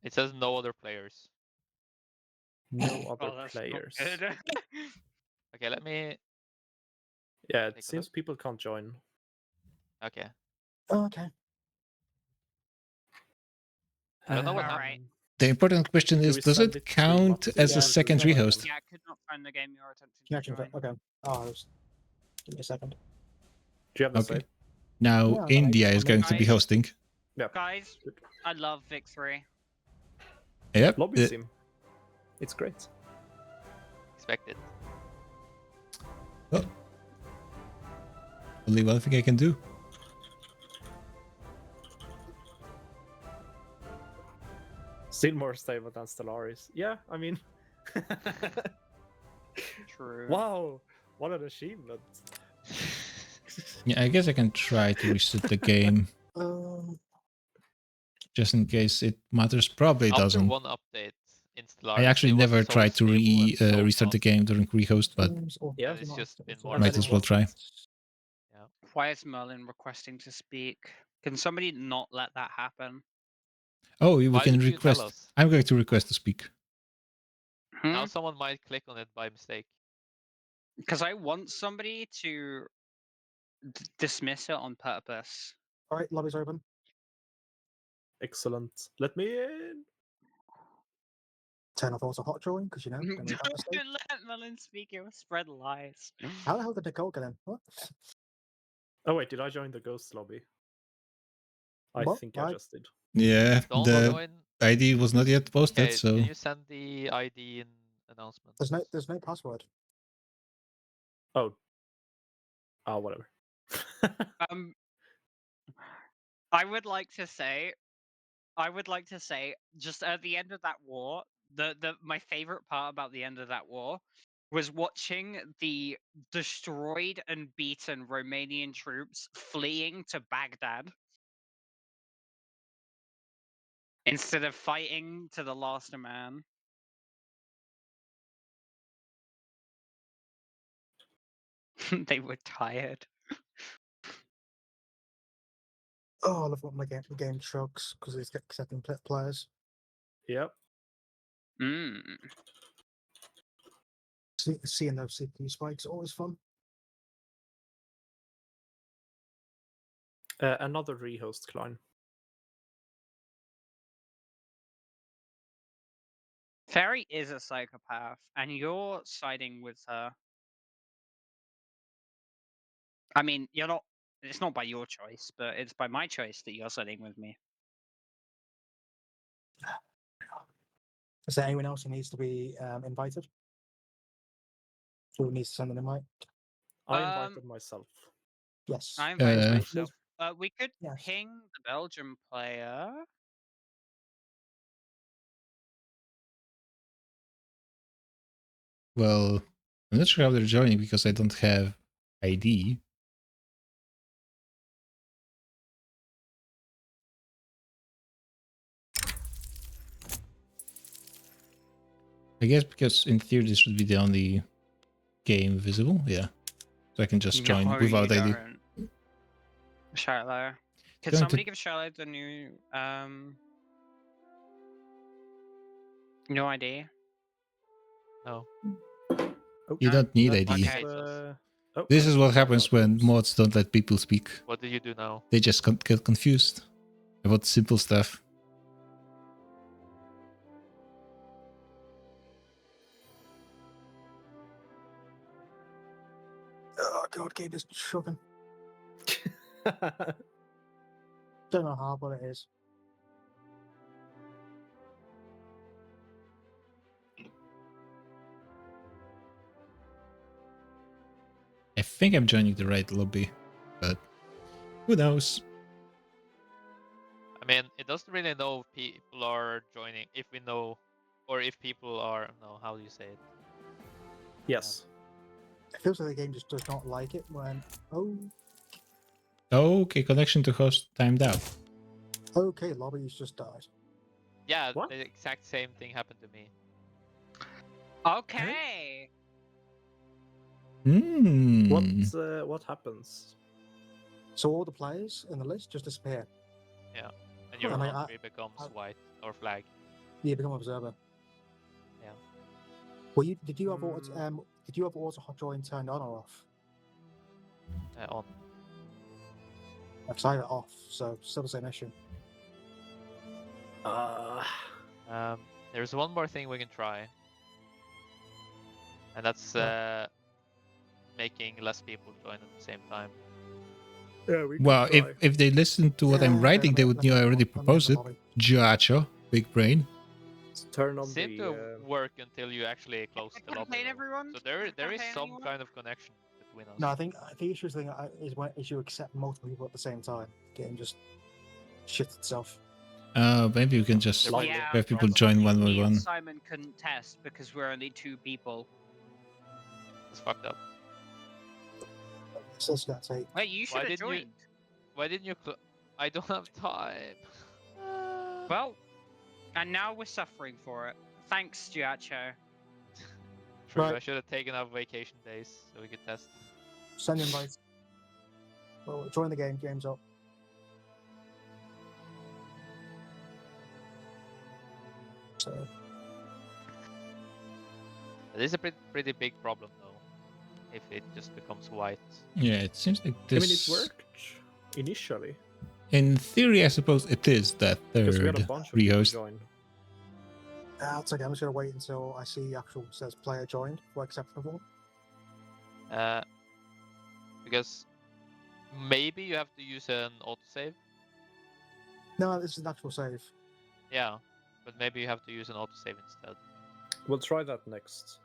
It says no other players. No Oh, other that's not players. good. Okay, let me. Yeah, Take a it seems look. people can't join. Okay, Okay. I don't know what All happened. right. The important question Do is: we does send it it to count Matti as Yeah, a second yeah, rehost? Yeah, I could not find the game you're attempting to Connection. join. Okay. Oh, give me a second. Do you have the Okay. save? Now Yeah, India I is mean- going to be Guys. hosting. Yeah. Guys, I love Vic3. Yep. Lobby sim. It's great. Expected. Only one thing I can do. Still more stable than Stellaris. Yeah, I mean. True. Wow, what an achievement. Yeah, I guess I can try to reset the game just in case it matters. Probably After doesn't. one update in Stellaris, I actually it was never so tried to stable and so restart the fast. game during rehost, but Yeah, And it's just been more Might as well try. Why is Merlin requesting to speak? Can somebody not let that happen? oh, we Why can did you tell request. us? I'm going to request to speak. Now someone might click on it by mistake. Because I want somebody to dismiss it on purpose. All right, lobby's open. Excellent. Let me in. Turn off auto hot drawing because then we make that mistake. Don't let Merlin speak, it will spread lies. How the hell did Nicole get in? What? Oh wait, did I join the ghost lobby? I What? think I just did. Yeah, Don't the join. ID was not yet posted, Okay, so can you send the ID in announcements? There's no password. Oh. Oh, whatever. I would like to say, just at the end of that war, my favorite part about the end of that war was watching the destroyed and beaten Romanian troops fleeing to Baghdad instead of fighting to the last man. They were tired. Oh, I love what the game chugs because it's accepting players. Yep. Seeing those CPU spikes always fun. Another rehost Klein. Fairy is a psychopath, and you're siding with her. I mean, you're not. It's not by your choice, but it's by my choice that you're siding with me. Is there anyone else who needs to be invited? Who needs to send an invite? I invited myself. Yes. I invited Uh, myself. We could Yes. ping the Belgian player. well, I'm not sure how they're joining because I don't have ID. I guess because in theory this would be the only game visible. Yeah, so I can just join No, without you ID. don't. Charlotte. Could Going to- somebody give Charlotte the new no ID? No. Oh, You don't need that ID. is, Okay. oh, This is what find happens out. when Oops. mods don't let people speak. What do you do now? They just get confused about simple stuff. God, game is chugging. Don't know how, but it is. I think I'm joining the right lobby, but who knows? I mean, it doesn't really know if people are joining, if we know, or if people are, no, how do you say it? Yes. It feels like the game just does not like it when. Oh, Okay, connection to host timed out. okay, lobby's just died. Yeah, What? the exact same thing happened to me. Okay. Hmm. What happens? So all the players in the list just disappear. And your Huh. And country becomes white or flag. You become observer. Yeah. Well, did you have auto hot join turned on or off? On. Because I have it off, so still the same issue. There's one more thing we can try. And that's making less people join at the same time. Yeah, we Well, if they listened to what I'm writing, they would know I already proposed it. Giacho, big brain. turn on Seemed the. to work until you actually closed the lobby. Campaign, though. everyone? So there is Campaign, some anyone? kind of connection between us. No, I think the issue is you accept multiple people at the same time. The game just shits itself. Maybe you can just There might Yeah, be have people that's join something one by me and one. Simon couldn't test because we're only 2 people. It's fucked up. So it's gonna take. Wait, you should have didn't you- joined. Why didn't you? I don't have time. Well, and now we're suffering for it. Thanks, Giacho. True. Right. I should have taken off vacation days so we could test. Send invites. Well, join the game. Game's up. So It is a pretty big problem though, if it just becomes white. Yeah, it seems like I this. mean, it worked initially In theory, I suppose it is that because we had a third bunch of people rehost. join. it's okay. I'm just gonna wait until I see actual says player joined for acceptable. Because maybe you have to use an autosave. No, this is an actual save. Yeah, but maybe you have to use an autosave instead. We'll try that next.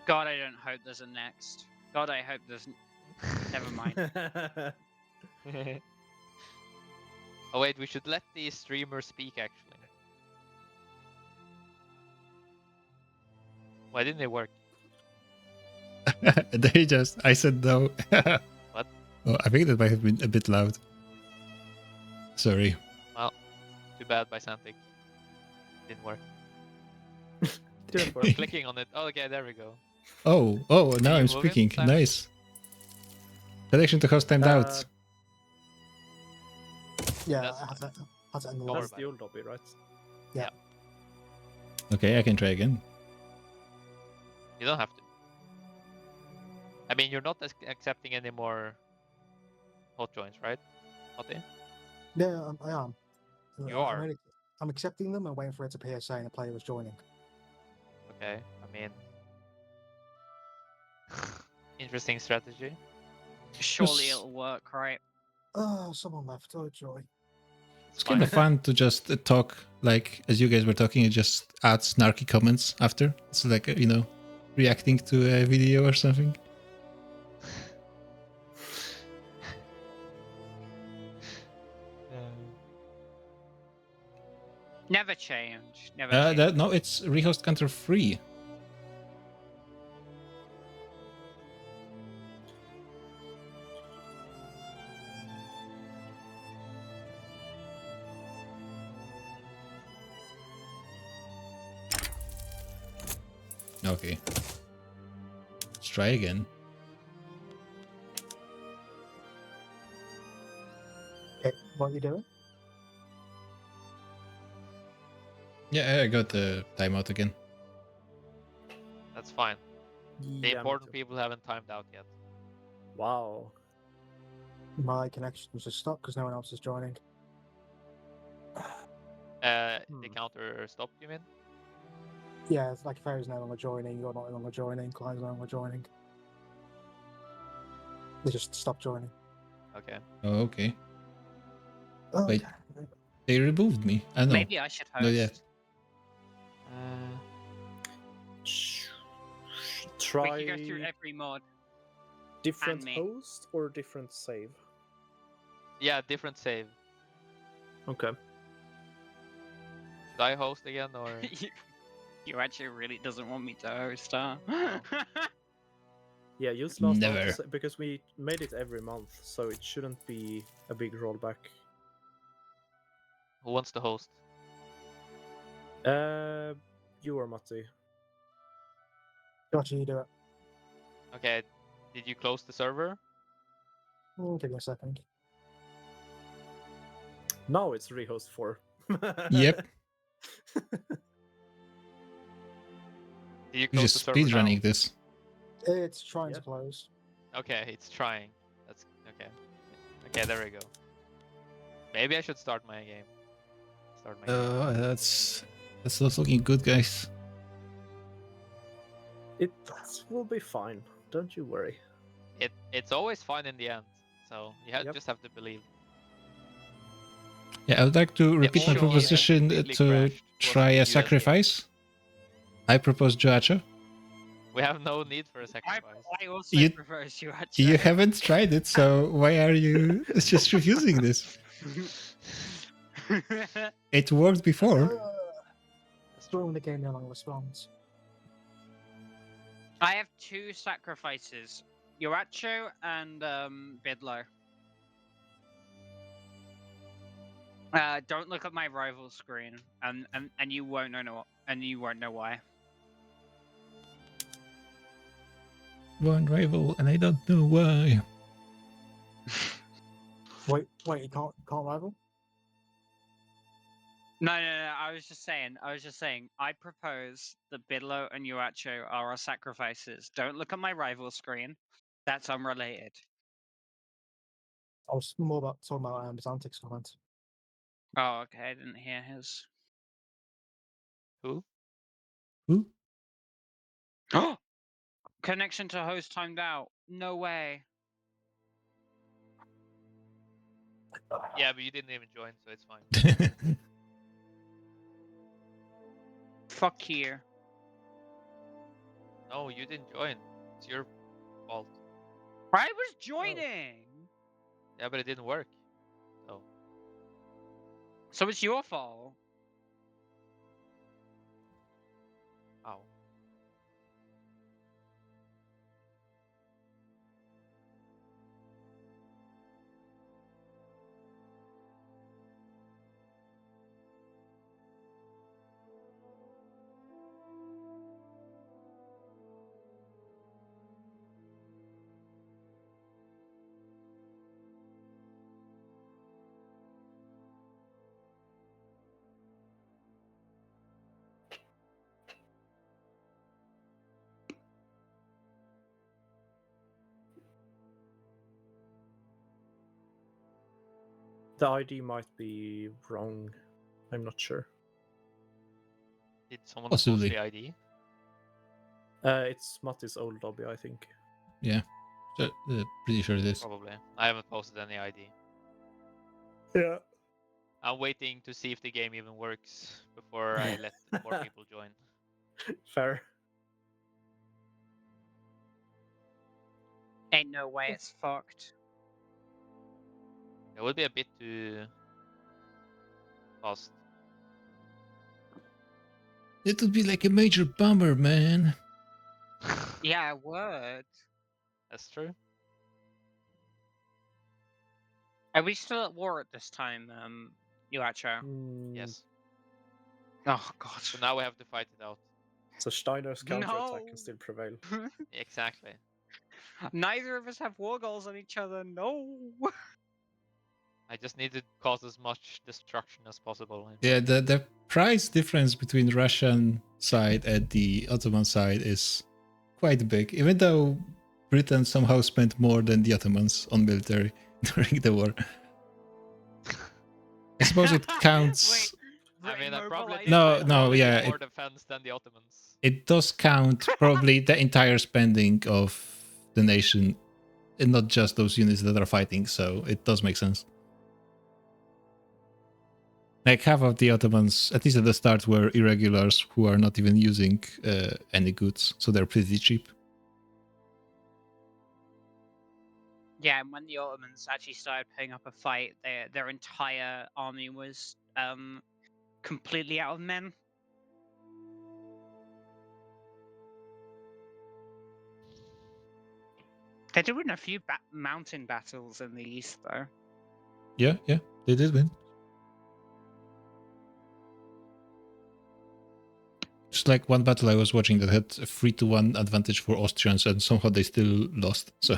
God, I don't hope there's a next. God, I hope there's. Never mind. Oh wait, we should let the streamer speak actually. Why didn't it work? I said no. What? Oh, I think that might have been a bit loud. Sorry. Too bad by Santic. Didn't work. Didn't work. I'm clicking on it. Oh, okay, there we go. Oh, now you I'm move it, speaking. Sam? Nice. Connection to host timed out. Yeah, That's I had to end the Don't worry lobby. That's the old lobby, right? Okay, I can try again. You don't have to. I mean, you're not accepting any more hot joins, right? Hottie? Yeah, I am. You are? I'm accepting them and waiting for it to appear saying a player was joining. Okay, I mean... Interesting strategy. Surely Yes. it'll work, right? Oh, someone left. Oh, joy. It's kind of fun to just talk, like, as you guys were talking, and just add snarky comments after. It's like, reacting to a video or something. Never change. Never change. No, it's rehost counter free. Okay. Let's try again. Okay, what are you doing? Yeah, I got the timeout again. That's fine. The Yeah, me important too. people haven't timed out yet. Wow. My connection was just stuck because no one else is joining. The counter stopped, you mean? Yeah, it's like Ferry's no longer joining, you're not no longer joining, Klein's no longer joining. They just stopped joining. Okay. Oh, okay. Oh, Wait. okay. They removed me. I know. Maybe I should host. Not yet. Try We could go through every mod. different me. host or different save. Yeah, different save. Okay. Should I host again or? You actually really doesn't want me to host, huh? Yeah, use last month Never. because we made it every month, so it shouldn't be a big rollback. Who wants to host? You or Matti. Gotcha, you do it. Okay. Did you close the server? Give me a second. Now it's rehost 4. Yep. Did you You're close just the server now? speedrunning this. It's trying Yeah. to close. Okay, it's trying. That's okay. Okay, there we go. Maybe I should start my game. Start my game. That's not looking good, guys. It will be fine. Don't you worry. It's always fine in the end. So you Yep. just have to believe. Yeah, I would like to repeat my all proposition completely to crashed was try the a US game. sacrifice. I propose Joacho. We have no need for a I, sacrifice. I also You- prefer you actually. You haven't tried it, so why are you just refusing this? It worked before. That's true. Storm the game no longer responds. I have 2 sacrifices. Yoacho and Bidlo. Don't look at my rival screen, and you won't know why. One rival, and I don't know why. Wait, you can't rival? No. I was just saying. I propose that Bidlo and Yoacho are our sacrifices. Don't look at my rival screen. That's unrelated. I was more about talking about Byzantic's comment. Oh, okay. I didn't hear his. Who? Who? Connection to host timed out. No way. Yeah, but you didn't even join, so it's fine. Fuck you. No, you didn't join. It's your fault. I was joining. Yeah, but it didn't work. So So it's your fault. ow. The ID might be wrong. I'm not sure. Did someone Possibly. post the ID? It's Matti's old lobby, I think. So, pretty sure it is. Probably. I haven't posted any ID. Yeah. I'm waiting to see if the game even works before I let more people join. Fair. Ain't no way it's fucked. It would be a bit too fast. It would be like a major bummer, man. Yeah, I would. That's true. Are we still at war at this time, Yoacho? Yes. Oh god. So now we have to fight it out. So Steiner's counterattack No. can still prevail. Exactly. Neither of us have war goals on each other. No. I just need to cause as much destruction as possible. Yeah, the price difference between the Russian side and the Ottoman side is quite big, even though Britain somehow spent more than the Ottomans on military during the war. I suppose it counts. I mean, I probably did No, I no, probably did yeah, more defense than the Ottomans. It does count probably the entire spending of the nation, and not just those units that are fighting, so it does make sense. Like half of the Ottomans, at least at the start, were irregulars who are not even using any goods, so they're pretty cheap. Yeah, and when the Ottomans actually started putting up a fight, their entire army was completely out of men. They're doing a few mountain battles in the east, though. Yeah, they did win. Just like one battle I was watching that had a 3-1 advantage for Austrians, and somehow they still lost. So.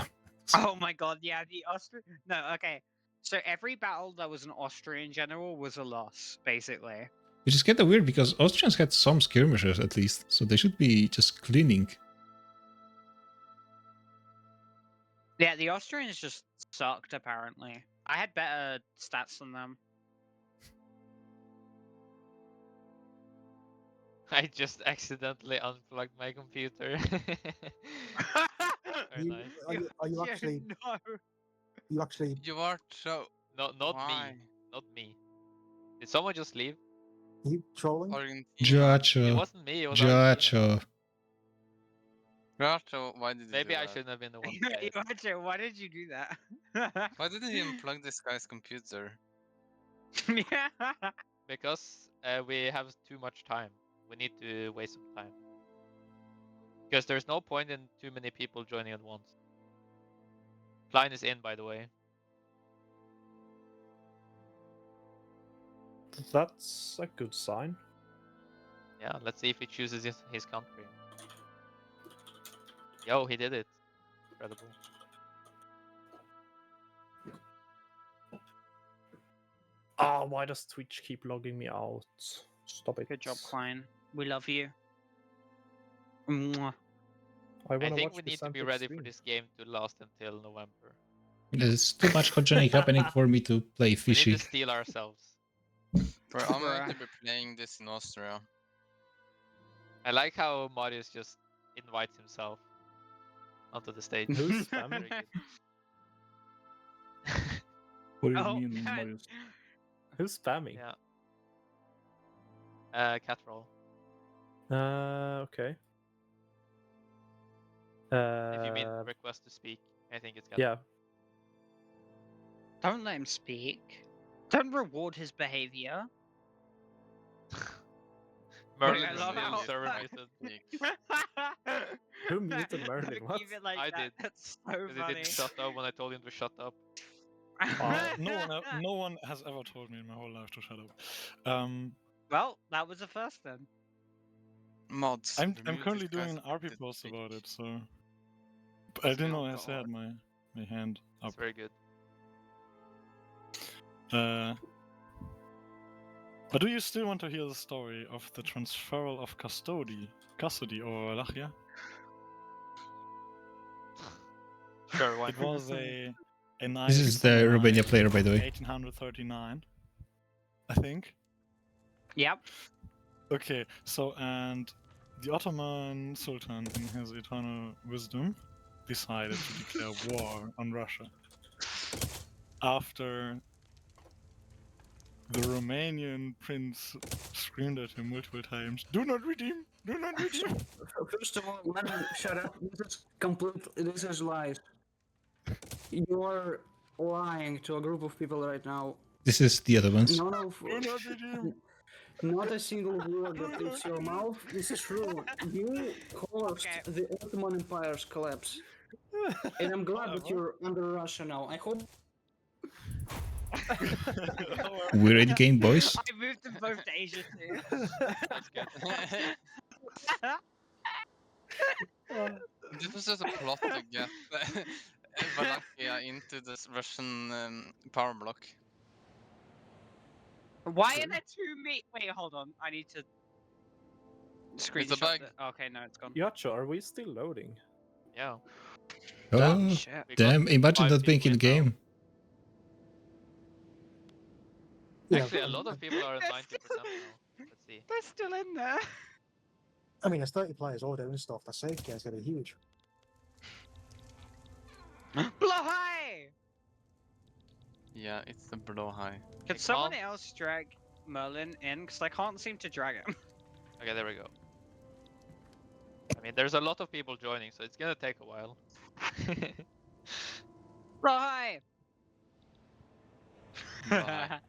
Oh my god, yeah, the Austrian. No, okay. So every battle that was an Austrian general was a loss, basically. Which is kind of weird because Austrians had some skirmishers at least, so they should be just cleaning. Yeah, the Austrians just sucked, apparently. I had better stats than them. I just accidentally unplugged my computer. Very nice. Are you actually? No. You actually? You are so. Not Why? me. Not me. Did someone just leave? You trolling? Argentina. It Gotcha. wasn't me, it was Argentina. Gotcha. Why did you Maybe do I that? shouldn't have been the one to say it. Iwacho, why did you do that? Why didn't you unplug this guy's computer? Yeah. Because we have too much time. We need to waste some time. Because there's no point in too many people joining at once. Klein is in, by the way. That's a good sign. Yeah, let's see if he chooses his country. Yo, he did it. Incredible. Ah, why does Twitch keep logging me out? Stop it. Good job, Klein. We love you. Mwah. I I want to think watch we the need to be Santic ready stream. for this game to last until November. There's too much conjuring happening for me to play We need fishy. to steal ourselves. Bro, I'm going Bruh. to be playing this in Austria. I like how Marius just invites himself onto the stage. Who's Very spamming? good. What do you Oh, mean, man. Marius? Who's spamming? Yeah. Catrol. Okay. If you mean request to speak, I think it's Catrol. Yeah. Don't let him speak. Don't reward his behavior. Merlin I is love still how- server I muted. Who muted Merlin? Keep What? it like I that. did. That's so Because he funny. didn't shut up when I told him to shut up. No one has ever told me in my whole life to shut up. Well, that was the first then. Mods. I'm remove currently this guy's doing an RP stupid post dick. about it, so I didn't know I Oh, still had my hand up. That's very good. But do you still want to hear the story of the transferal of custody or Lachia? Sure, why It not? was a night. This is the Romania player, by the way. 1839, I think. Yep. Okay, so and the Ottoman Sultan, in his eternal wisdom, decided to declare war on Russia after the Romanian prince screamed at him multiple times, "Do not redeem! Do not redeem!" First of all, let me shut up. This is lies. You are lying to a group of people right now. This is the Ottomans. None of, Do not redeem! not a single word that leaves your mouth. This is true. You caused Okay. the Ottoman Empire's collapse. And I'm glad that you're under Russia now. I hope We're in game, boys. I moved them both to Asia too. That's good. This was just a plot to get Wallachia into this Russian power block. Why are there two me? Wait, hold on. I need to screenshot bug. Okay, no, it's gone. Yacho, are we still loading? Yeah. Oh, Shit. We got damn. Imagine 5 that being people in in now. game. You know, Actually, a lot of people are at 90% now. Let's see. They're still in there. I mean, there's 30 players all doing stuff. The save game's going to be huge. Blow high! Yeah, it's the blow high. Could someone else drag Merlin in? Because I can't seem to drag him. Okay, there we go. I mean, there's a lot of people joining, so it's gonna take a while. Blow high! Blow high.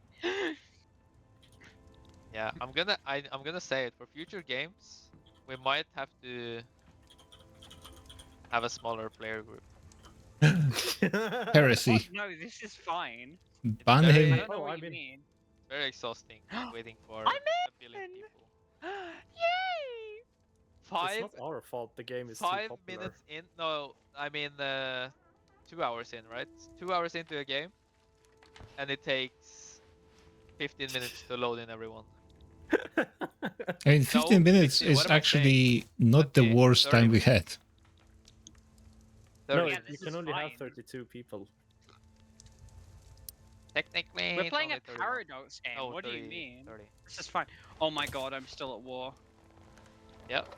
Yeah, I'm gonna say it for future games. We might have to have a smaller player group. Heresy. What? No, this is fine. Ban very- I him. don't know Oh, what I you mean- mean. It's very exhausting waiting for I'm a billion in! people. Yay! It's Five not our fault. The game is too 5 popular. minutes in. No, I mean 2 hours in, right? 2 hours into a game, and it takes 15 minutes to load in everyone. I mean, 15 minutes 60, what is am I actually not the Okay, worst 30 time we had. No, 30. Yeah, you this can is only have fine. 32 people. Technically, We're it's playing a only 31. Paradox game. No, What do you 30, mean? 30. This is fine. Oh my god, I'm still at war. Yep.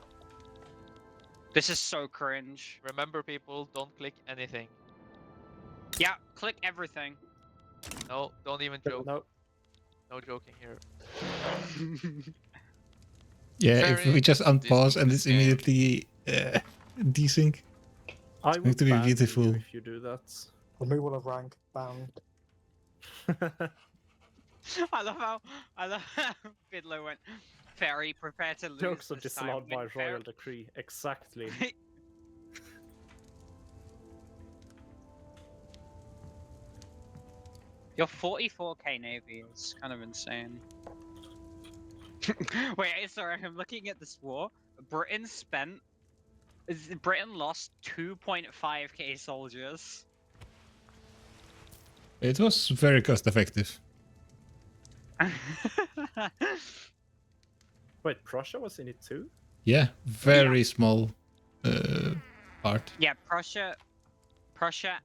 This is so cringe. Remember, people, don't click anything. Yeah, click everything. No, don't even joke. No, No joking here. Yeah, if Very we just unpause and this it's game. immediately desync. I going will to be ban beautiful. you if you do that. Removal of rank, ban. I love how Fiddler went very prepared to lose. Jokes are this time. disallowed by Went very- royal decree. Exactly. Your 44k navy is kind of insane. Wait, sorry, I'm looking at this war. Britain lost 2.5k soldiers. It was very cost effective. Wait, Prussia was in it too? Yeah, very small part. Yeah, Prussia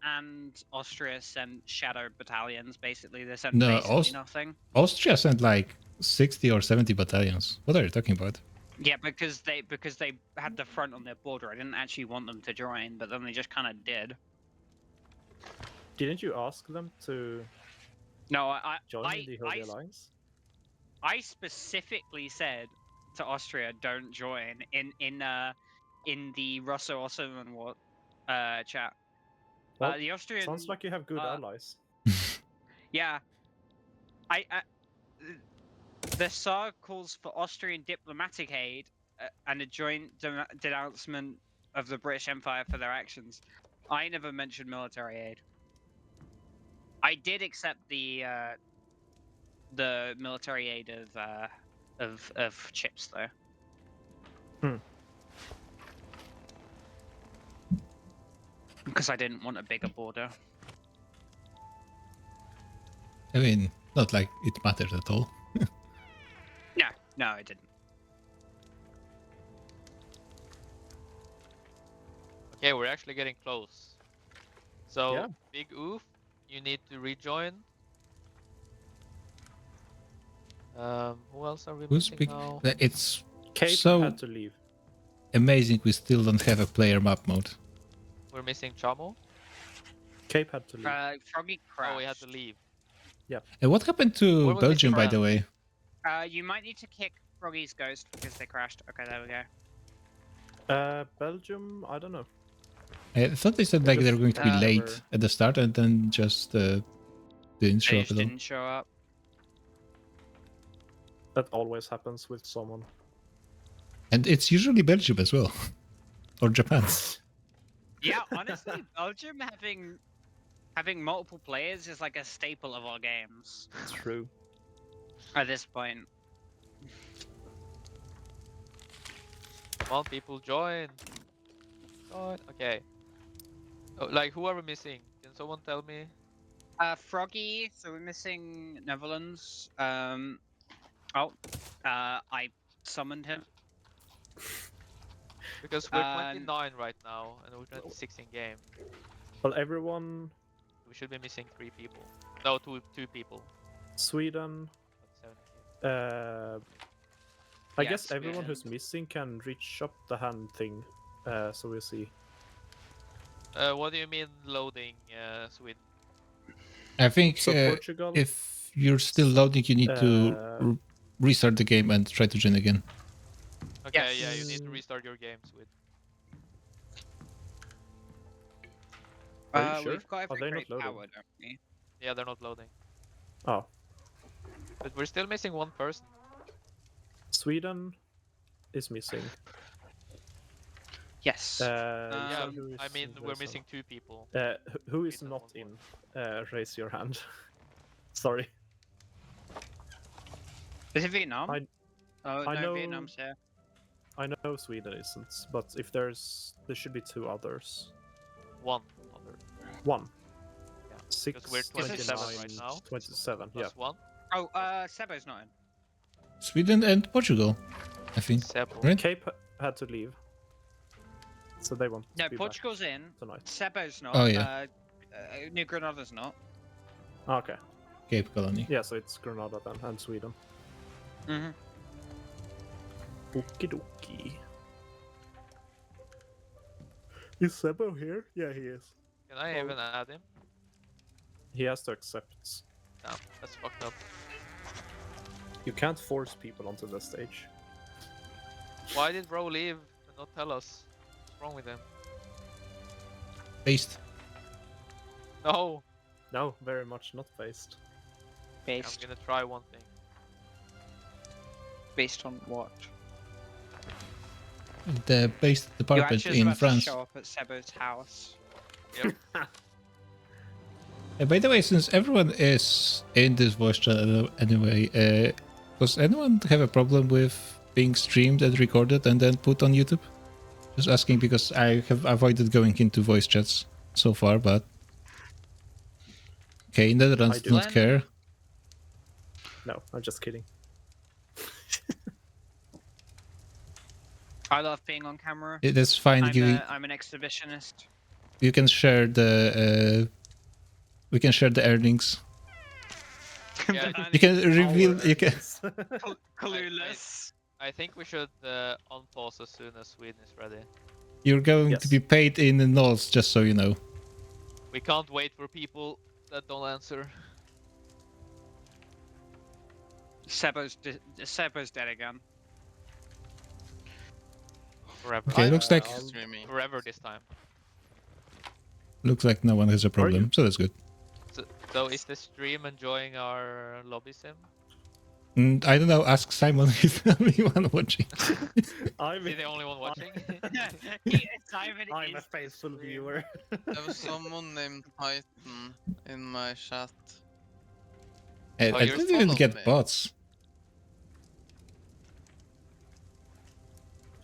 and Austria sent shadow battalions. Basically, they sent No, basically nothing. Austria sent like 60 or 70 battalions. What are you talking about? Yeah, because they had the front on their border. I didn't actually want them to join, but then they just kind of did. Didn't you ask them to No, I join the Holy Alliance? I specifically said to Austria, don't join in the Russo-Ottoman war chat. Well, The Austrian sounds like you have good allies. yeah, I the Tsar calls for Austrian diplomatic aid and a joint denouncement of the British Empire for their actions. I never mentioned military aid. I did accept the military aid of chips though. Because I didn't want a bigger border. I mean, not like it matters at all. No, I didn't. Okay, we're actually getting close. So, Yeah. Big Oof, you need to rejoin. Who else are we Who's missing big? now? It's Cape so had to leave. amazing we still don't have a player map mode. We're missing Chamo. Cape had to leave. Froggy crashed. Oh, we had to leave. And what happened to What was Belgium, missing by the way? You might need to kick Froggy's ghost because they crashed. Okay, there we go. Belgium, I don't know. I thought they said like they were going to be Just late never- at the start and then just didn't show They up just at all. didn't show up. That always happens with someone. And it's usually Belgium as well. Or Japan. Yeah, honestly, Belgium having multiple players is like a staple of our games It's true. at this point. Come on, people, join. Join. Okay. Oh, like, who are we missing? Can someone tell me? Froggy, so we're missing Netherlands. I summoned him. Because we're Um, 29 right now, and we're 26 in game. Well, everyone, We should be missing 3 people. No, two people. Sweden, I guess Yes, everyone yeah. who's missing can reach up the hand thing, so we'll see. What do you mean loading Sweden? I think So Portugal. if you're still loading, you need to restart the game and try to join again. Okay, yeah, you Yes. need to restart your game, Sweden. Are you sure? We've got Are every they not great loading? power, don't we? Yeah, they're not loading. Oh, But we're still missing one person. Sweden is missing. Yes. Yeah, so who I is mean, we're there's missing 2 people. who is Sweden not one in? Raise your hand. Sorry. Is it Vietnam? I- Oh, I no, know- Vietnam's here. I know Sweden isn't, but if there should be 2 others. One other. 1. Yeah. 6, Because we're 27 29, right now. 27. Yeah. Plus 1. Oh, Sebo's not in. Sweden and Portugal, I think. Sebo. Right? Cape had to leave, so they want No, to be Portugal's in. back tonight. Sebo's not. Oh, yeah. New Granada's not. Okay. Cape Colony. Yeah, so it's Granada then and Sweden. Mm-hmm. Okie dokie. Is Sebo here? Yeah, he is. Can I even add him? He has to accept. No, that's fucked up. You can't force people onto the stage. Why did Bro leave and not tell us? What's wrong with him? Based. No! No, very much not based. Based. I'm gonna try one thing. Based on what? The based You're department actually in about France. to show up at Sebo's house. By the way, since everyone is in this voice chat anyway, does anyone have a problem with being streamed and recorded and then put on YouTube? Just asking because I have avoided going into voice chats so far, but... Okay, Netherlands I do do. not care. No, I'm just kidding. I love being on camera. It is fine. I'm an exhibitionist. You can share the... we can share the earnings. Yeah. You can reveal... You can... Clueless. I think we should unpause as soon as Sweden is ready. You're going Yes. to be paid in the NOS, just so you know. We can't wait for people that don't answer. Sebo's dead again. Forever. Okay, looks like Streaming. Forever this time. looks like no one has a problem, so that's good. So is the stream enjoying our lobby sim? I don't know. Ask Simon. He's the only one watching. I'm Is he the only one watching? Simon I'm a is faithful viewer. There was someone named Titan in my chat. I Oh, I you're didn't even following get me. bots.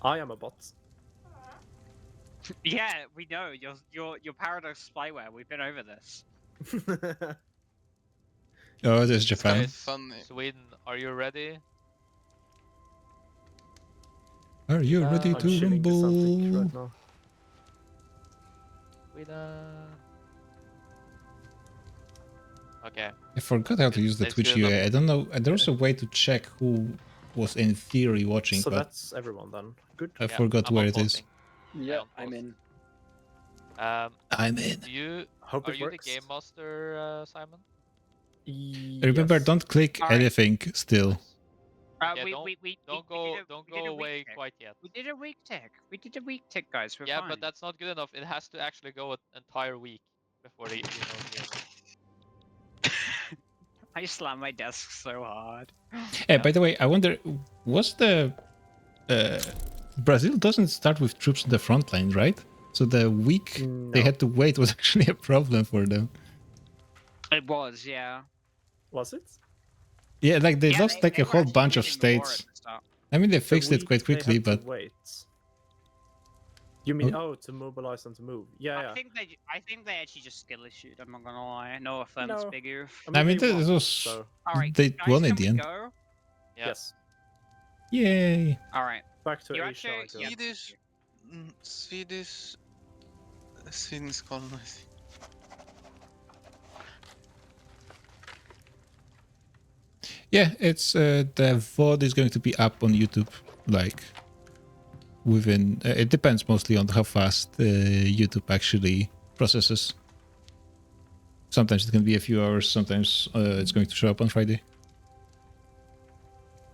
I am a bot. Yeah, we know. You're Paradox spyware. We've been over this. Oh, there's Japan. It's funny. Sweden, are you ready? Are you ready I'm to shilling the Celtic rumble? right now. Sweden. Okay. I forgot how to use the Let's Twitch do it UI. I don't know. There's a way to check who was in theory watching, So but that's everyone then. Good. I Yeah, forgot I'm where it is. unpausing. Yeah, I I'm unpaused. in. I'm in. Hope Are it you works. the game master, Simon? Remember, Yes. don't click Alright. anything still. Yeah, We don't did go a- don't we did go a week away tick. quite yet. We did a week tick. We did a week tick, guys. We're Yeah, fine. but that's not good enough. It has to actually go an entire week before they the I slammed my desk so hard. Hey, by the way, I wonder, was the Brazil doesn't start with troops on the front line, right? So the week they No. had to wait was actually a problem for them. It was, yeah. Was it? Yeah, like they Yeah, lost like they a were whole actually bunch of losing the war states. at the start. I mean, they The fixed it week quite they quickly, had to but wait. You mean to mobilize and to move? Yeah, I think they actually just skill issued. I'm not gonna lie. No offense, No. Big Oof. I mean, they this won, was so All right, they guys, won in can the we end. go? Yeah. yes. Yay! All right. Back to You Asia. I actually- guess. Swedish colonizing. Yeah, it's the VOD is going to be up on YouTube, like within. It depends mostly on how fast YouTube actually processes. Sometimes it can be a few hours. Sometimes it's going to show up on Friday.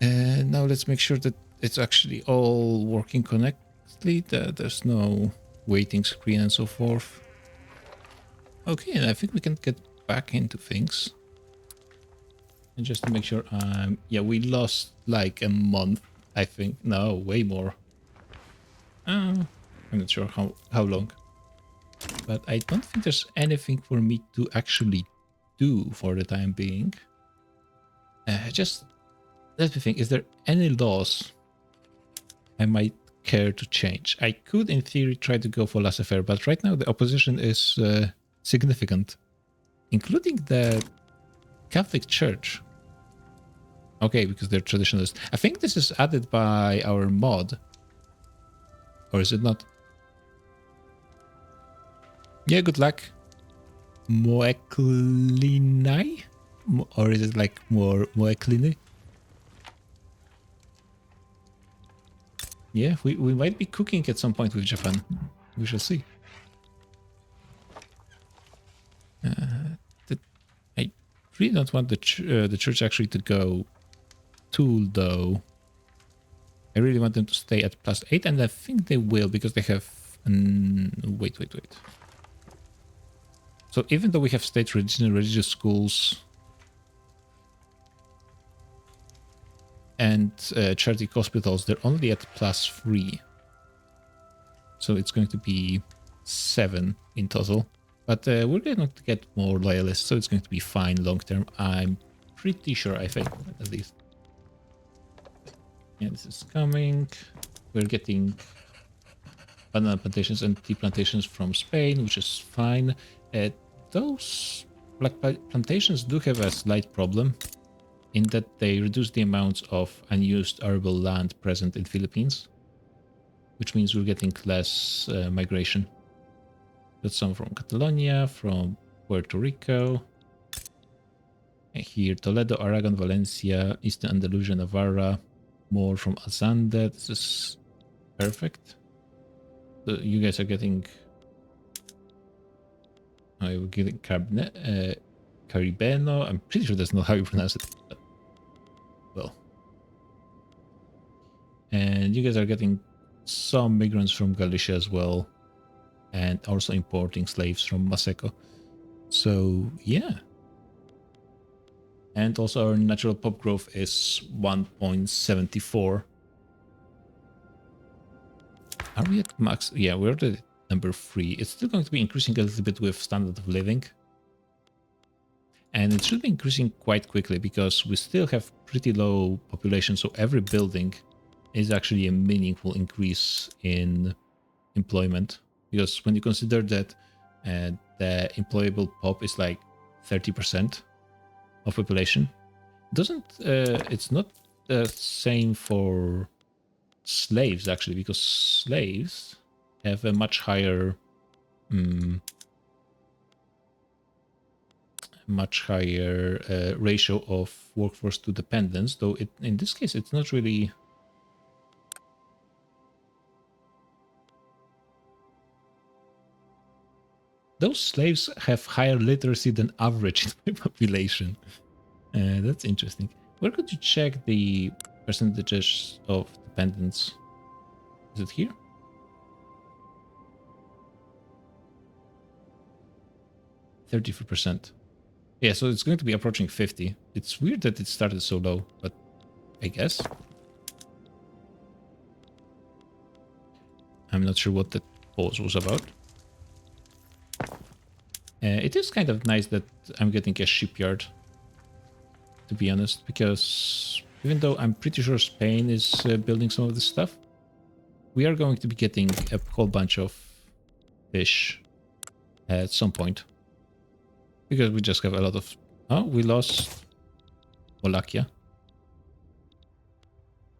And now let's make sure that it's actually all working correctly. That there's no waiting screen and so forth. Okay, and I think we can get back into things. And just to make sure, yeah, we lost like a month, I think. No, way more. I'm not sure how long. But I don't think there's anything for me to actually do for the time being. Just let me think, is there any laws I might care to change? I could, in theory, try to go for laissez-faire, but right now the opposition is significant, including the Catholic Church. Okay, because they're traditionalists. I think this is added by our mod. Or is it not? Yeah, good luck. Moeklinai? Or is it like more Moeklini? Yeah, we might be cooking at some point with Japan. We shall see. I really don't want the church actually to go tool, though. I really want them to stay at +8, and I think they will, because they have... wait. So even though we have state religion and religious schools and charity hospitals, they're only at +3. So it's going to be 7 in total. But we're going to get more loyalists, so it's going to be fine long term. I'm pretty sure, I think, at least. Yeah, this is coming. We're getting banana plantations and tea plantations from Spain, which is fine. Those black plantations do have a slight problem in that they reduce the amount of unused arable land present in Philippines, which means we're getting less migration. That's some from Catalonia, from Puerto Rico, and here Toledo, Aragon, Valencia, Eastern Andalusia, Navarra, more from Alzande. This is perfect. So you guys are getting... we're getting Caribeno. I'm pretty sure that's not how you pronounce it. But, well. And you guys are getting some migrants from Galicia as well. And also importing slaves from Maseco. So, yeah. And also our natural pop growth is 1.74. Are we at max? Yeah, we're at number 3. It's still going to be increasing a little bit with standard of living. And it should be increasing quite quickly because we still have pretty low population. So every building is actually a meaningful increase in employment. Because when you consider that the employable pop is like 30% of population, it's not the same for slaves actually, because slaves have a much higher ratio of workforce to dependents, though in this case it's not really... Those slaves have higher literacy than average in my population. That's interesting. Where could you check the percentages of dependents? Is it here? %. Yeah, so it's going to be approaching 50. It's weird that it started so low, but I guess. I'm not sure what that pause was about. It is kind of nice that I'm getting a shipyard, to be honest, because even though I'm pretty sure Spain is building some of this stuff, we are going to be getting a whole bunch of fish at some point. Because we just have a lot of... Oh, we lost Wallachia.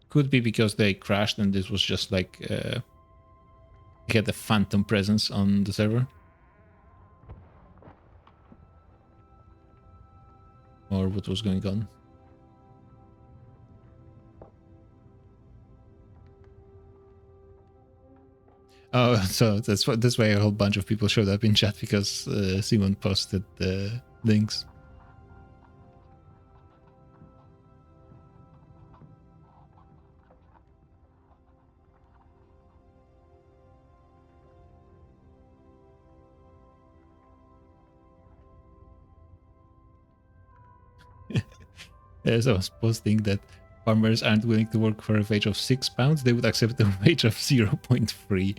Could be because they crashed and this was just like... they had a phantom presence on the server. Or what was going on. Oh, so that's why a whole bunch of people showed up in chat because Simon posted the links. So I was posting that farmers aren't willing to work for a wage of £6. They would accept a wage of 0.3.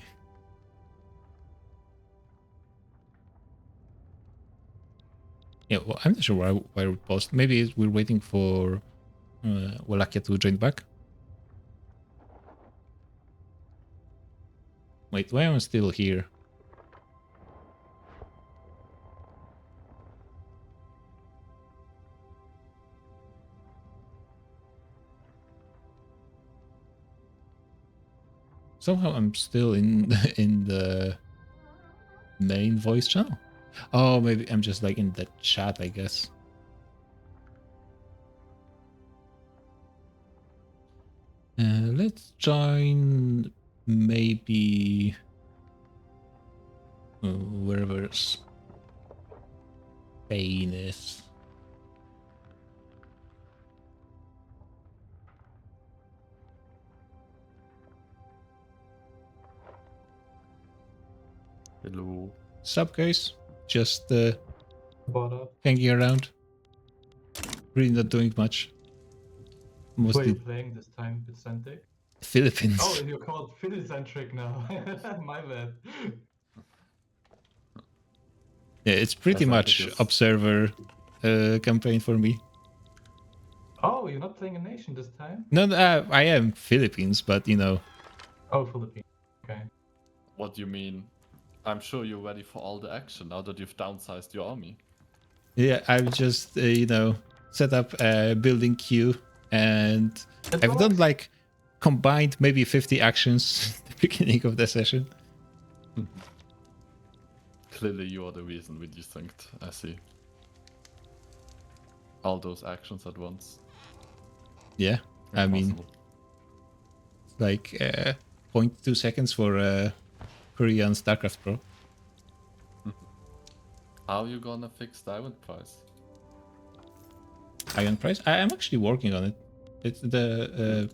Yeah, well, I'm not sure why we post. Maybe we're waiting for Wallachia to join back. Wait, why am I still here? Somehow I'm still in the main voice channel. Oh, maybe I'm just like in the chat, I guess. Let's join maybe wherever Spain is. Hello. Sup, guys? Just What up? hanging around. Really not doing much. Where are Mostly you playing this time, Vicentic? Philippines. Oh, you're called Philicentric now. My bad. Yeah, it's pretty Yes, I much think it's- observer campaign for me. Oh, you're not playing a nation this time? No, I am Philippines, but you know. Oh, Philippines. Okay. What do you mean? I'm sure you're ready for all the action now that you've downsized your army. Yeah, I've just set up a building queue, and I've done like combined maybe 50 actions at the beginning of the session. Clearly, you are the reason we desynced. I see. All those actions at once. Yeah, I mean, Impossible. like 0.2 seconds for Korean StarCraft Pro. How are you gonna fix diamond price? Iron price? I am actually working on it. It's the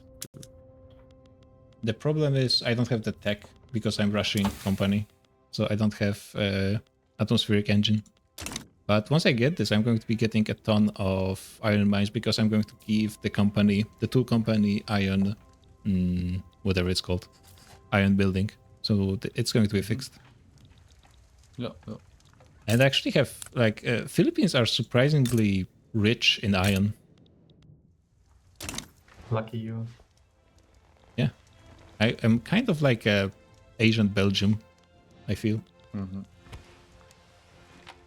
problem is I don't have the tech because I'm rushing company, so I don't have atmospheric engine. But once I get this, I'm going to be getting a ton of iron mines because I'm going to give the company, the tool company, iron, whatever it's called, iron building. So it's going to be fixed. Yeah, yeah. And I actually have like Philippines are surprisingly rich in iron. Lucky you. Yeah, I am kind of like a Asian Belgium, I feel. Mm-hmm.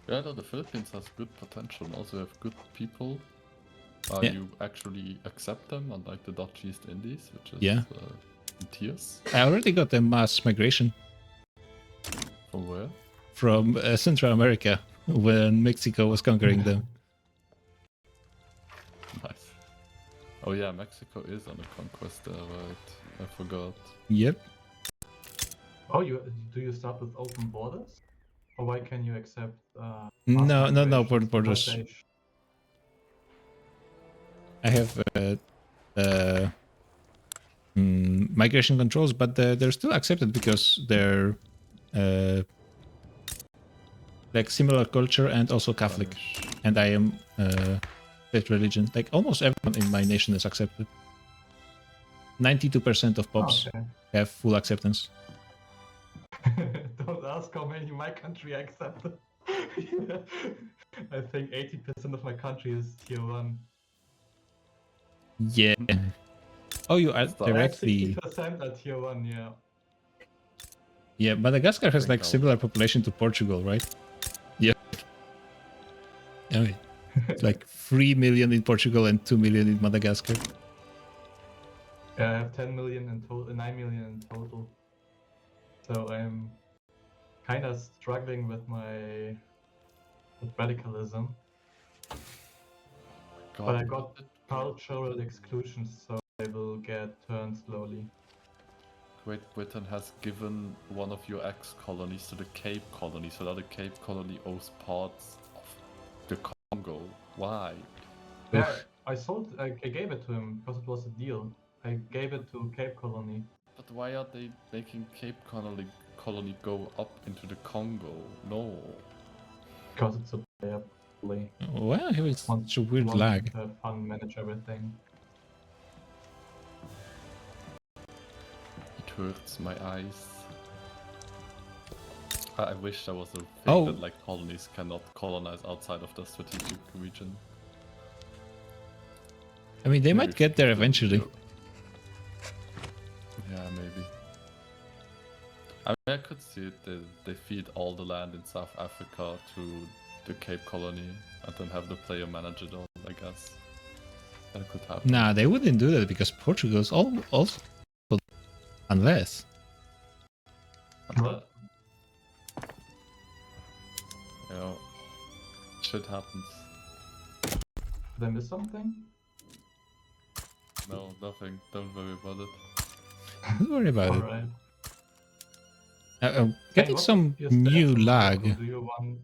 Yeah, no, the Philippines has good potential and also have good people. Yeah. You actually accept them, unlike the Dutch East Indies, which is Yeah. in tiers. I already got a mass migration. From where? From Central America when Mexico was conquering them. Nice. Oh yeah, Mexico is on a conquest there, right? I forgot. Yep. Oh, do you start with open borders? Or why can you accept No, borders? borders. I have migration controls, but they're still accepted because they're like similar culture and also Catholic. And I am that religion. Like almost everyone in my nation is accepted. 92% of pops have full acceptance. Don't ask how many my country accepted. I think 80% of my country is tier 1. Yeah. Oh, you are directly... 60% are tier 1, yeah. Yeah, Madagascar has like similar population to Portugal, right? Yeah. I mean, it's like 3 million in Portugal and 2 million in Madagascar. Yeah, I have 10 million in total, 9 million in total. So I'm kind of struggling with radicalism. God, but I got cultural exclusions, so I will get turned slowly. Great Britain has given one of your ex-colonies to the Cape Colony, so now the Cape Colony owes parts of the Congo. Why? Yeah, I gave it to him because it was a deal. I gave it to Cape Colony. But why are they making Cape Colony go up into the Congo? No. Because it's a player play. Well, here is such a weird Want lag. to have fun, manage everything. It hurts my eyes. I wish there was a thing Oh. that like colonies cannot colonize outside of the strategic region. I mean, they Maybe might get there eventually. Yeah, maybe. I mean, I could see it. They feed all the land in South Africa to the Cape Colony and then have the player manage it all, I guess. That could happen. Nah, they wouldn't do that because Portugal's also unless. What? You know, shit happens. Did I miss something? No, nothing. Don't worry about it. Don't worry about it. Alright. Getting what some is your stance new on lag. Morocco? Do you want...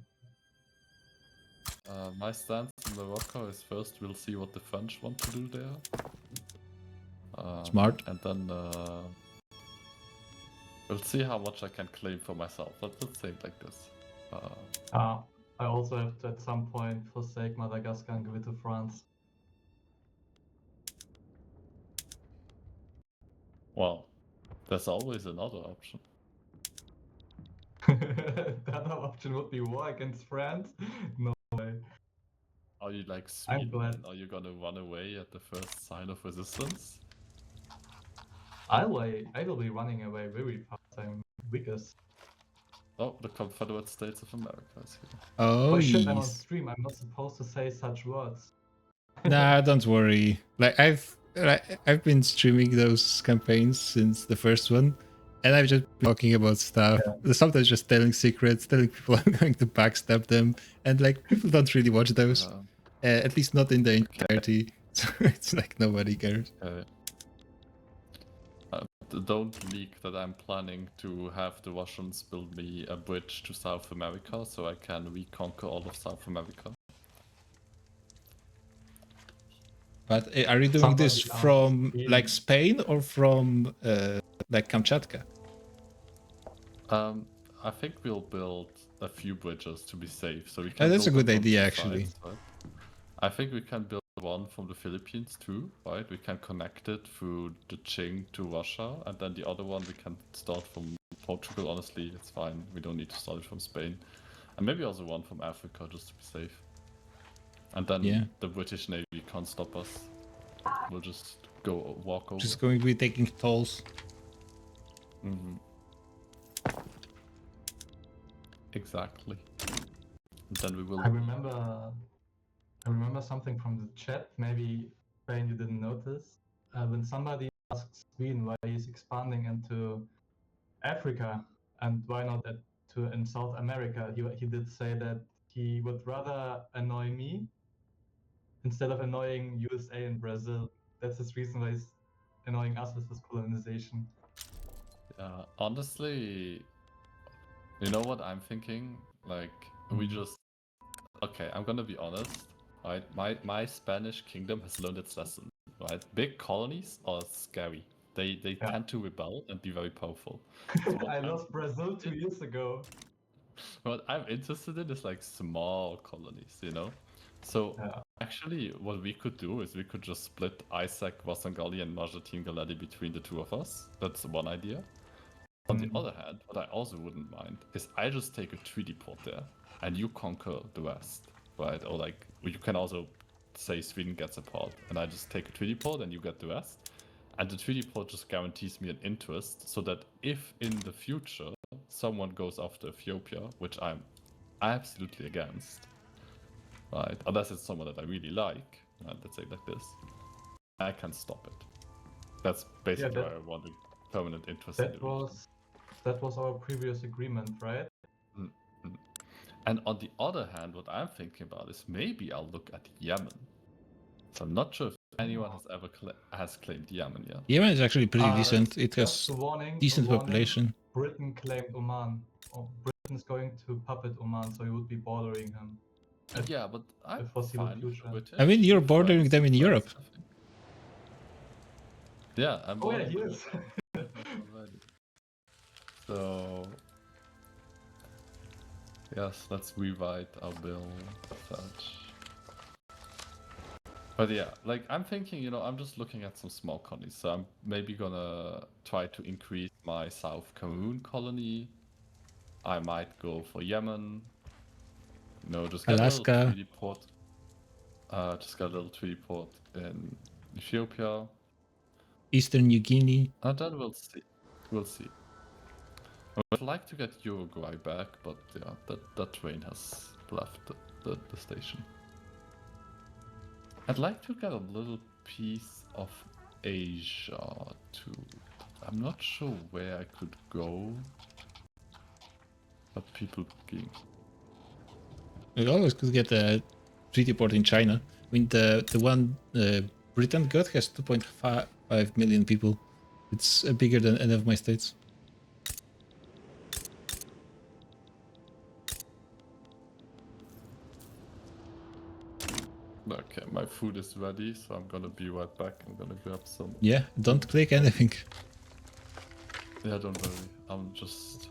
My stance in Morocco is first we'll see what the French want to do there. Smart. And then we'll see how much I can claim for myself. Let's say it like this. I also have to at some point forsake Madagascar and give it to France. Well, there's always another option. The other option would be war against France? No way. Are you like I'm Sweden? glad. Are you gonna run away at the first sign of resistance? I will be running away very fast. I'm weakest. Oh, the Confederate States of America is here. Oh, shit, I'm on yes. stream. I'm not supposed to say such words. Nah, don't worry. Like I've been streaming those campaigns since the first one, and I've just been talking about stuff. Yeah. Sometimes just telling secrets, telling people I'm going to backstab them, and like people don't really watch those. At least not in the entirety. So it's like nobody cares. Don't leak that I'm planning to have the Russians build me a bridge to South America so I can reconquer all of South America. But are you doing this from like Spain or from like Kamchatka? I think we'll build a few bridges to be safe, so we can. That's a build good them on idea, two actually. sides, right? I think we can build one from the Philippines too, right? We can connect it through the Qing to Russia, and then the other one we can start from Portugal. Honestly, it's fine. We don't need to start it from Spain, and maybe also one from Africa just to be safe. And then the British Navy can't stop us. We'll just go walk over. Just going to be taking tolls. Mm-hmm. Exactly. And then we will. I remember something from the chat. Maybe Bane, you didn't notice. When somebody asked Sweden why he's expanding into Africa and why not in South America, he did say that he would rather annoy me instead of annoying USA and Brazil. That's his reason why he's annoying us with this colonization. Honestly, you know what I'm thinking? Like, we just... Okay, I'm gonna be honest, right? My Spanish kingdom has learned its lesson, right? Big colonies are scary. They tend to rebel and be very powerful. So I lost Brazil 2 years ago. What I'm interested in is like small colonies, you know? So actually what we could do is we could just split Isaac, Wasangali and Majatin Galadi between the two of us. That's one idea. On the other hand, what I also wouldn't mind is I just take a treaty port there and you conquer the rest, right? Or like, you can also say Sweden gets a port and I just take a treaty port and you get the rest. And the treaty port just guarantees me an interest so that if in the future someone goes after Ethiopia, which I'm absolutely against, right? Unless it's someone that I really like, let's say like this, I can stop it. That's basically why I want a permanent interest in the region. That was our previous agreement, right? Mm-hmm. And on the other hand, what I'm thinking about is maybe I'll look at Yemen. So I'm not sure if anyone has claimed Yemen yet. Yemen is actually pretty decent. It Just has a warning. decent a warning, population. Britain claimed Oman. Britain is going to puppet Oman, so you would be bordering him. Yeah, but I'm foreseeable fine with the future. British. I mean, you're We've bordering tried them in some Europe. friends, I think. Yeah, I'm Oh yeah, bordering he them is. already. So yes, let's rewrite our bill. Such. But yeah, like I'm thinking, I'm just looking at some small colonies. So I'm maybe gonna try to increase my South Cameroon colony. I might go for Yemen. Just get Alaska. a little treaty port. Just get a little treaty port in Ethiopia. Eastern New Guinea. And then we'll see. We'll see. I'd like to get Uruguay back, but yeah, that train has left the station. I'd like to get a little piece of Asia too. I'm not sure where I could go, but people being. We always could get a treaty port in China. I mean, the one Britain got has 2.5 million people. It's bigger than any of my states. Okay, my food is ready, so I'm gonna be right back. I'm gonna grab some. Yeah, don't click anything. Yeah, don't worry. I'm just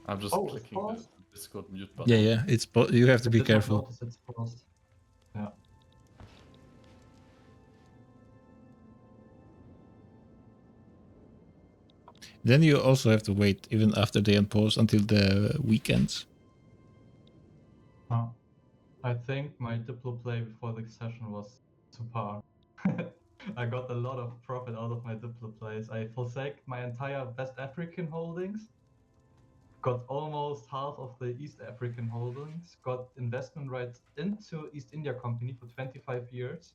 clicking the Discord mute button. Yeah, it's you have to be Did not careful. notice it's paused. Yeah. Then you also have to wait even after they unpause until the weekends. I think my Diplo play before the session was subpar. I got a lot of profit out of my Diplo plays. I forsake my entire West African holdings, got almost half of the East African holdings, got investment rights into East India Company for 25 years.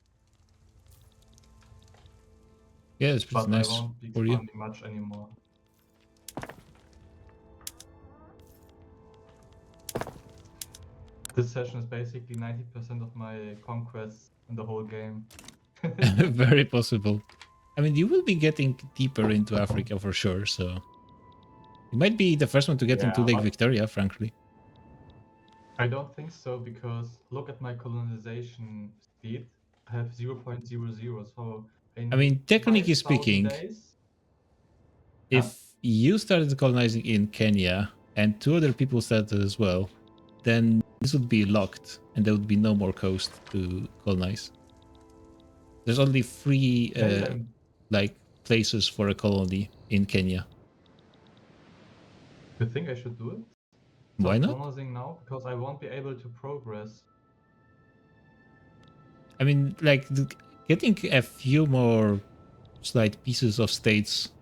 Yeah, it's pretty But nice I won't be for you. expanding much anymore. This session is basically 90% of my conquests in the whole game. Very possible. I mean, you will be getting deeper into Africa for sure, so you might be the first one to get into Lake Victoria, frankly. I don't think so, because look at my colonization speed. I have 0.00, so I mean, technically speaking, days. if you started colonizing in Kenya and 2 other people started as well, then this would be locked and there would be no more coast to colonize. There's only 3 like places for a colony in Kenya. You think I should do it? Why Stop not? colonizing now, because I won't be able to progress. I mean, like getting a few more slight pieces of states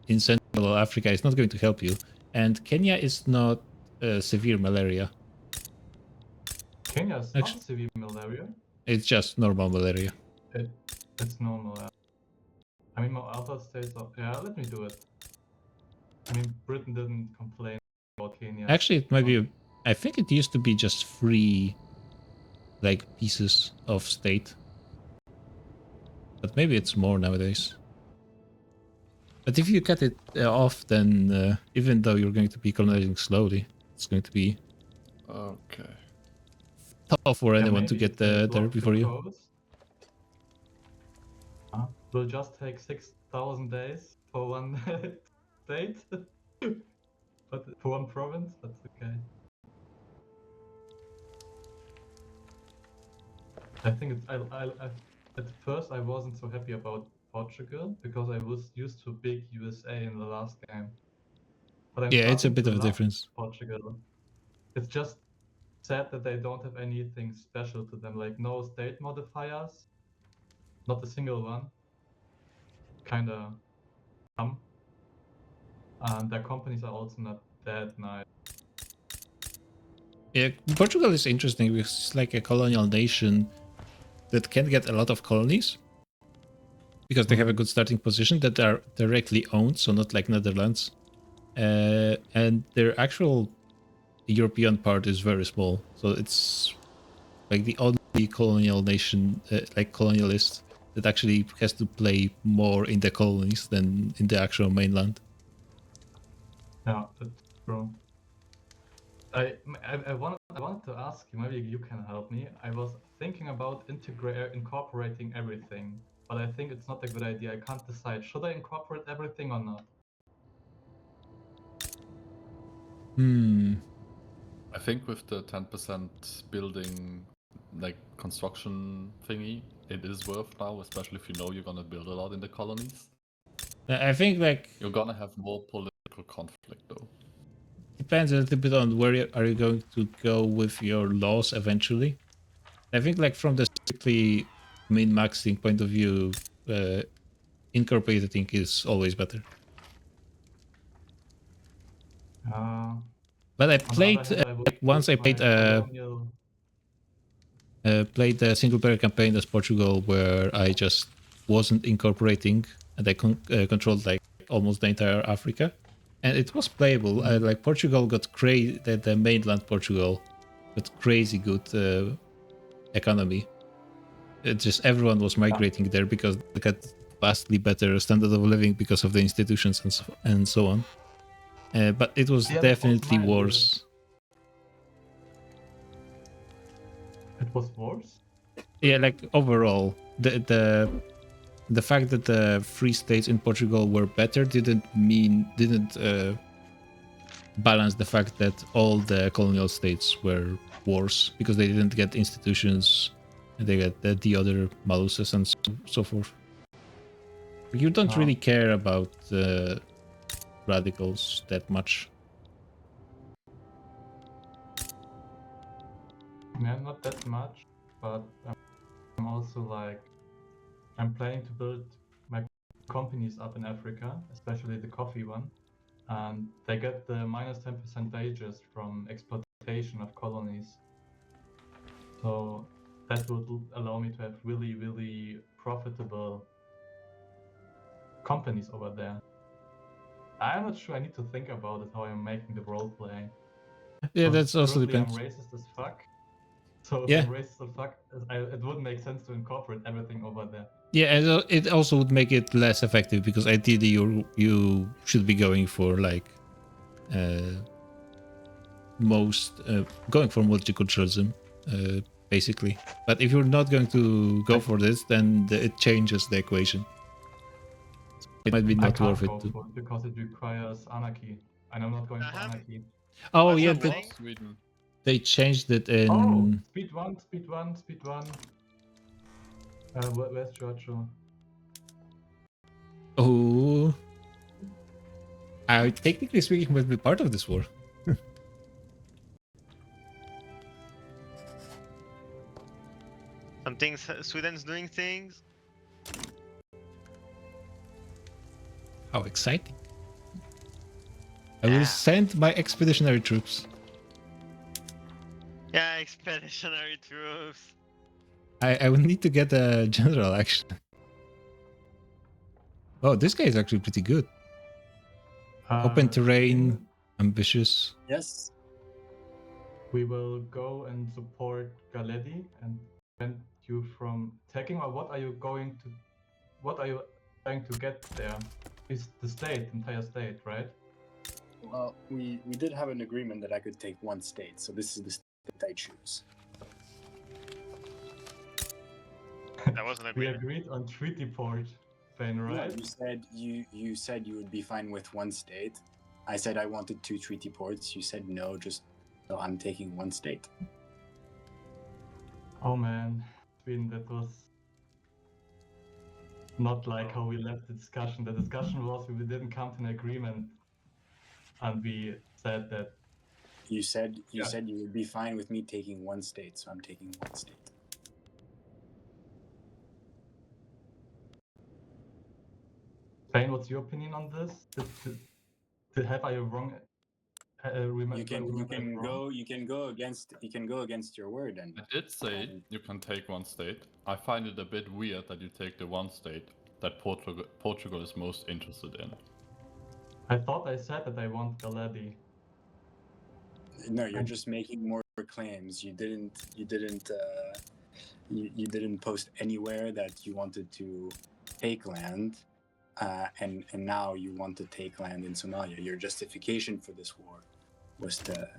in Central Africa is not going to help you. And Kenya is not severe malaria. Kenya is not severe malaria. It's just normal malaria. It's normal. I mean, my other states are. Yeah, let me do it. I mean, Britain didn't complain about Kenya. Actually, it might be. I think it used to be just 3 like pieces of state. But maybe it's more nowadays. But if you cut it off, then even though you're going to be colonizing slowly, it's going to be tough for anyone to get there before you. Will just take 6,000 days for one state, but for one province, that's okay. I think it's. At first, I wasn't so happy about Portugal because I was used to big USA in the last game. But I'm It's a starting bit to of a love difference. Portugal. It's just sad that they don't have anything special to them, like no state modifiers, not a single one. Kinda dumb. And their companies are also not that nice. Yeah, Portugal is interesting because it's like a colonial nation that can get a lot of colonies because they have a good starting position that are directly owned, so not like Netherlands. And their actual European part is very small, so it's like the only the colonial nation, like colonialist, that actually has to play more in the colonies than in the actual mainland. Yeah, that's true. I wanted to ask you, maybe you can help me. I was thinking about incorporating everything, but I think it's not a good idea. I can't decide. Should I incorporate everything or not? I think with the 10% building, like construction thingy, it is worth now, especially if you know you're gonna build a lot in the colonies. I think like you're gonna have more political conflict though. Depends a little bit on where are you going to go with your laws eventually. I think like from the strictly min-maxing point of view, incorporating is always better. But I played like once I played played a single player campaign as Portugal where I just wasn't incorporating and I controlled like almost the entire Africa, and it was playable. Like Portugal got crazy, the mainland Portugal got crazy good economy. It just everyone was migrating there because they got vastly better standard of living because of the institutions and so on. But it was definitely worse. It was worse? Yeah, like overall, the fact that the free states in Portugal were better didn't balance the fact that all the colonial states were worse because they didn't get institutions and they got the other maluses and so forth. You don't really care about radicals that much. Yeah, not that much, but I'm also like, I'm planning to build my companies up in Africa, especially the coffee one, and they get the minus 10% wages from exploitation of colonies. So that would allow me to have really, really profitable companies over there. I'm not sure. I need to think about it, how I'm making the role play. Yeah, that's also depends. I'm racist as fuck. So if Yeah. I'm racist as fuck, it wouldn't make sense to incorporate everything over there. Yeah, and it also would make it less effective because ideally you should be going for like going for multiculturalism, basically. But if you're not going to go for this, then it changes the equation. So it might be not worth it too. Because it requires anarchy, and I'm not going for anarchy. Oh yeah, they changed it in. Oh, speed one. Where's Giorgio? Oh, I technically speaking would be part of this war. Some things, Sweden's doing things. How exciting! I will send my expeditionary troops. Yeah, expeditionary troops. I will need to get a general action. Oh, this guy is actually pretty good. Open terrain, ambitious. Yes. We will go and support Galedi and prevent you from taking. Or what are you going to get there? Is the entire state, right? Well, we did have an agreement that I could take one state, so this is the state I choose. That wasn't We agreed on treaty port, Fane, right? No, you said you would be fine with one state. I said I wanted 2 treaty ports. You said no, so I'm taking one state. Oh man, Sweden, that was not like how we left the discussion. The discussion was we didn't come to an agreement, and we said that. You said you would be fine with me taking one state, so I'm taking one state. Fane, what's your opinion on this? Have I wrong? You can go against your word, and I did say you can take one state. I find it a bit weird that you take the one state that Portugal is most interested in. I thought I said that I want Galedi. No, you're just making more claims. You didn't You didn't post anywhere that you wanted to take land, and now you want to take land in Somalia. Your justification for this war was to,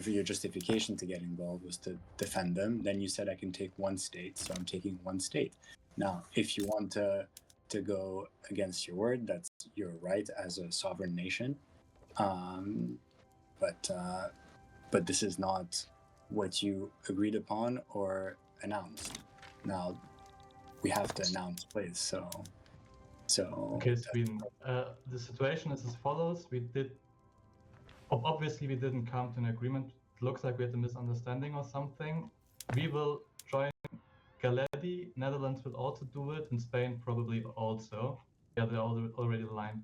your justification to get involved was to defend them. Then you said I can take one state, so I'm taking one state. Now, if you want to go against your word, that's your right as a sovereign nation. But this is not what you agreed upon or announced. Now we have to announce, please. So. Okay, Sweden. The situation is as follows. Obviously we didn't come to an agreement. It looks like we had a misunderstanding or something. We will join Galedi. Netherlands will also do it, and Spain probably also. Yeah, they're already aligned.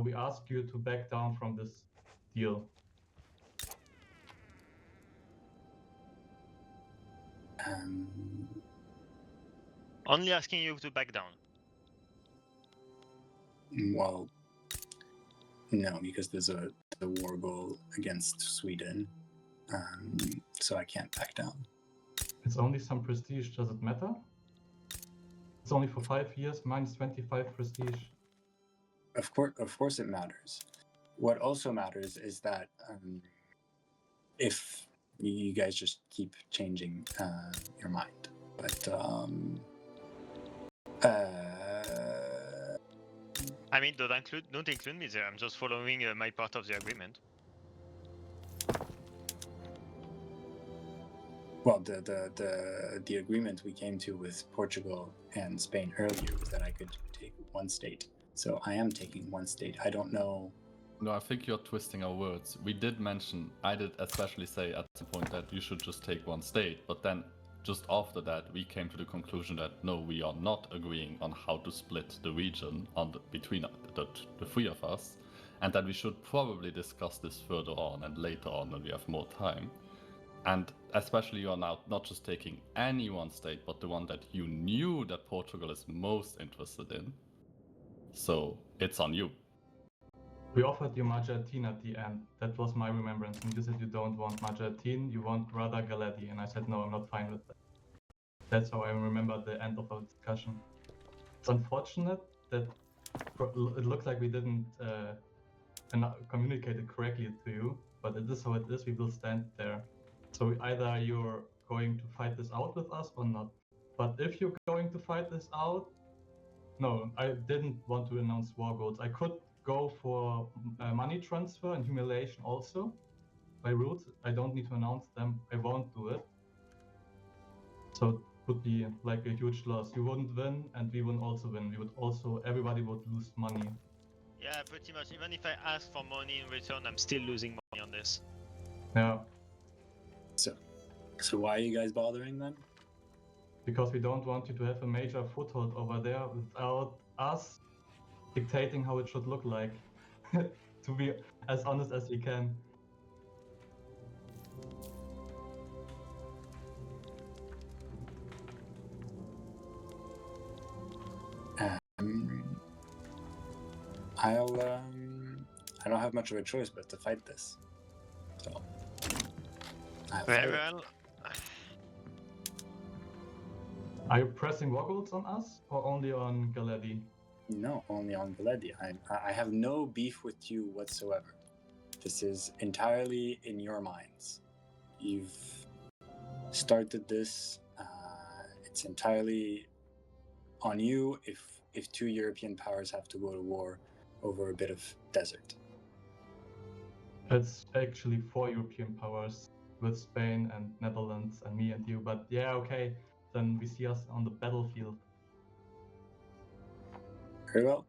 We ask you to back down from this deal. Only asking you to back down. Well, no, because there's a war goal against Sweden, so I can't back down. It's only some prestige. Does it matter? It's only for 5 years, minus 25 prestige. Of course, it matters. What also matters is that if you guys just keep changing your mind, but I mean, don't include me there. I'm just following my part of the agreement. well, the agreement we came to with Portugal and Spain earlier was that I could take one state. So I am taking one state. I don't know. No, I think you're twisting our words. We did mention, I did especially say at the point that you should just take one state, but then just after that, we came to the conclusion that no, we are not agreeing on how to split the region between the three of us, and that we should probably discuss this further on and later on when we have more time. And especially you are now not just taking any one state, but the one that you knew that Portugal is most interested in. So it's on you. We offered you Majatin at the end. That was my remembrance. And you said you don't want Majatin, you want rather Galedi. And I said, no, I'm not fine with that. That's how I remember the end of our discussion. It's unfortunate that it looks like we didn't communicate it correctly to you, but it is how it is. We will stand there. So either you're going to fight this out with us or not. But if you're going to fight this out, no, I didn't want to announce war goals. I could go for money transfer and humiliation also. By rules, I don't need to announce them. I won't do it. So it would be like a huge loss. You wouldn't win, and we wouldn't also win. We would also, everybody would lose money. Yeah, pretty much. Even if I ask for money in return, I'm still losing money on this. Yeah. So why are you guys bothering then? Because we don't want you to have a major foothold over there without us dictating how it should look like. To be as honest as we can. I don't have much of a choice but to fight this. So. Very well. Are you pressing war goals on us or only on Galedi? No, only on Galedi. I have no beef with you whatsoever. This is entirely in your minds. You've started this. It's entirely on you if two European powers have to go to war over a bit of desert. It's actually 4 European powers with Spain and Netherlands and me and you. But yeah, okay. Then we see us on the battlefield. Very well.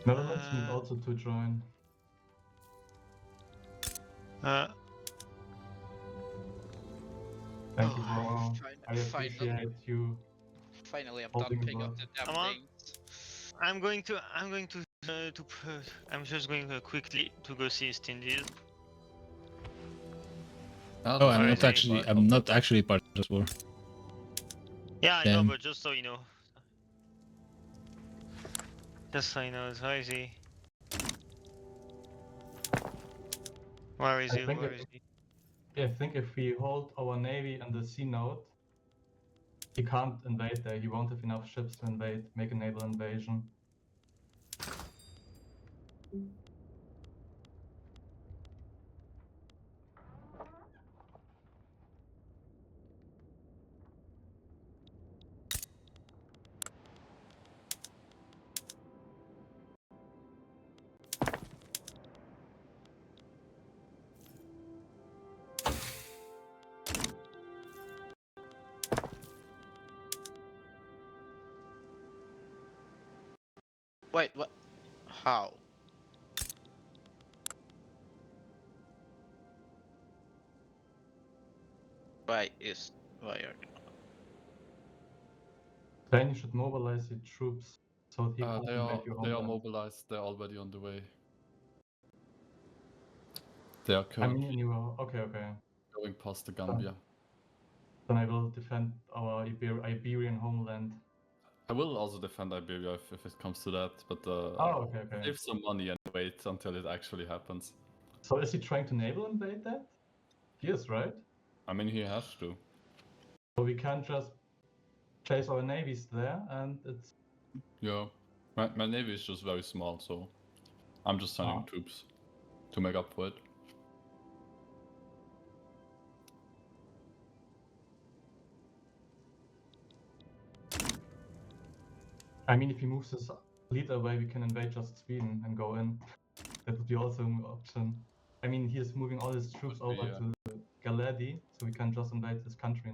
Netherlands need also to join. Thank you, bro. I appreciate you. Finally, I'm done picking up the damn things. I'm just going quickly to go see Stindies. Oh, I'm not actually part of this war. Yeah, I know, but just so you know. Just so he knows. Where is he? Where is he? Where is he? I think if we hold our navy in the sea node, he can't invade there. He won't have enough ships to invade, make a naval invasion. Wait, what? How? Why are you? Then you should mobilize your troops so he can't They are invade your homeland. mobilized. They're already on the way. They are I currently mean, you are okay. going past the Gambia. Then I will defend our Iberian homeland. I will also defend Iberia if it comes to that, but Oh, okay. save some money and wait until it actually happens. So is he trying to naval invade that? He is, right? I mean, he has to. So we can't just chase our navies there, and it's... Yeah, my navy is just very small, so I'm just sending troops to make up for it. I mean, if he moves his fleet away, we can invade just Sweden and go in. That would be also an option. I mean, he is moving all his troops over to Galadi, so we can just invade his country.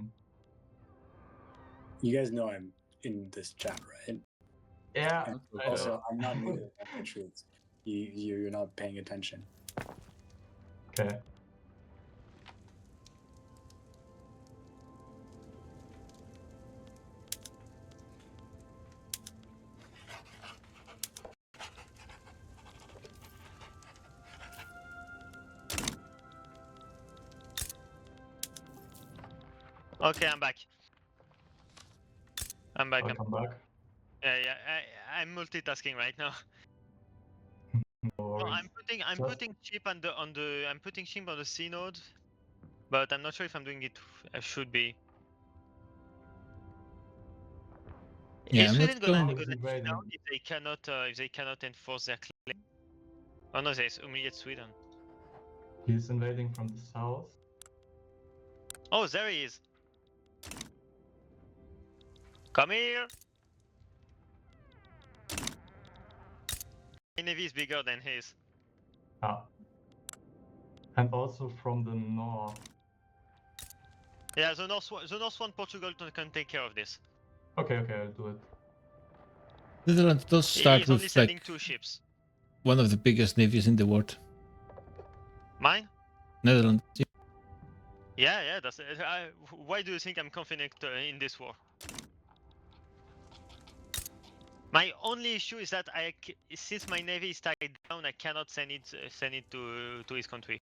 You guys know I'm in this chat, right? Yeah. And also, I'm not moving my troops. You're not paying attention. Okay. Okay, I'm back. I'm back. Welcome back. Yeah, I'm multitasking right now. No worries. I'm putting ship on the sea node, but I'm not sure if I'm doing it. I should be. Yeah, Is I'm Sweden not gonna going. negotiate now if they cannot enforce their claim? Oh no, there's immediate Sweden. He's invading from the south. Oh, there he is. Come here. My navy is bigger than his. Ah. And also from the north. Yeah, the north one, Portugal can take care of this. Okay, I'll do it. Netherlands does start He's only with sending like 2 ships. one of the biggest navies in the world. Mine? Netherlands. Yeah. That's. Why do you think I'm confident in this war? My only issue is that since my navy is tied down, I cannot send it to his country.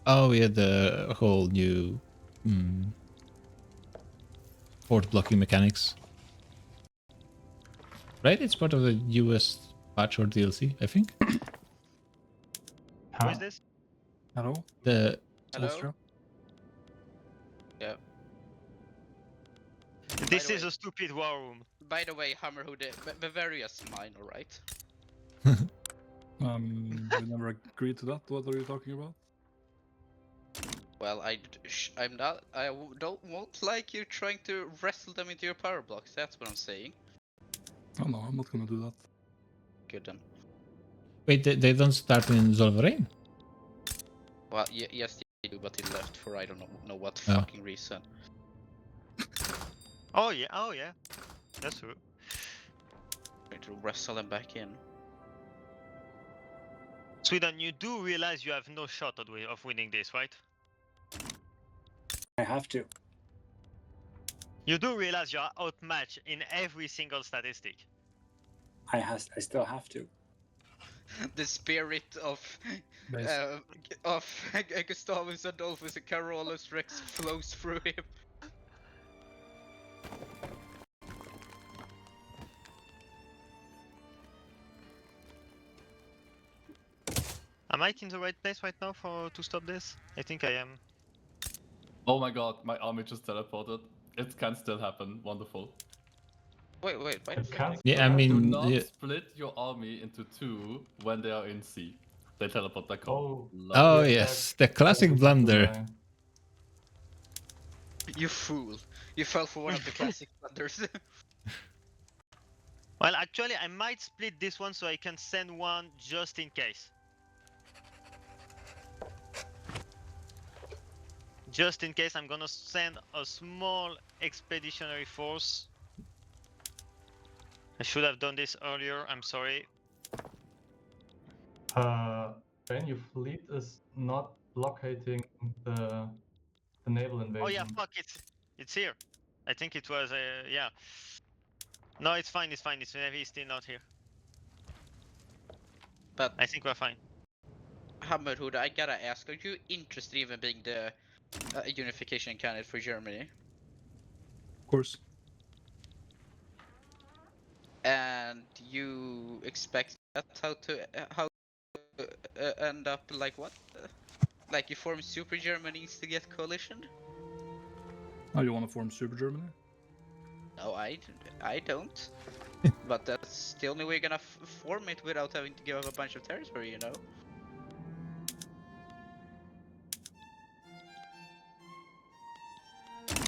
Oh yeah, the whole new port blocking mechanics. Right? It's part of the US patch or DLC, I think. Who is this? Hello? The Hello? Yeah. This is a stupid war room. By the way, Hammerhood, Bavaria's mine, alright? We never agreed to that. What are you talking about? Well, I'm not. Won't like you trying to wrestle them into your power blocks. That's what I'm saying. Oh no, I'm not gonna do that. Good then. Wait, they don't start in Zolvarane? Well, yes, they do, but he left for I don't know what Oh. fucking reason. Oh yeah, that's true. Trying to wrestle them back in. Sweden, you do realize you have no shot of winning this, right? I have to. You do realize you are outmatched in every single statistic. I still have to. The spirit of Gustavus Adolphus and Carolus Rex flows through him. Am I in the right place right now to stop this? I think I am. Oh my god, my army just teleported. It can still happen. Wonderful. Wait, wait, wait. It can Yeah, I Do mean, not yeah. split your army into two when they are in C. They teleport back home. Oh, Oh Lovely. yes, the classic blunder. You fool! You fell for one of the classic blunders. Well, actually, I might split this one so I can send one just in case. Just in case, I'm gonna send a small expeditionary force. I should have done this earlier, I'm sorry. When your fleet is not blockading the naval invasion. Oh yeah, fuck, it's here. I think it was, yeah. No, it's fine, it's fine. It's Navy is still not here. But I think we're fine. Hammerhood, I gotta ask, are you interested in even being the unification candidate for Germany? Of course. And you expect that how end up like what? Like you form Super Germanies to get coalition? Oh, you want to form Super Germany? No, I don't. But that's the only way you're gonna form it without having to give up a bunch of territory, you know?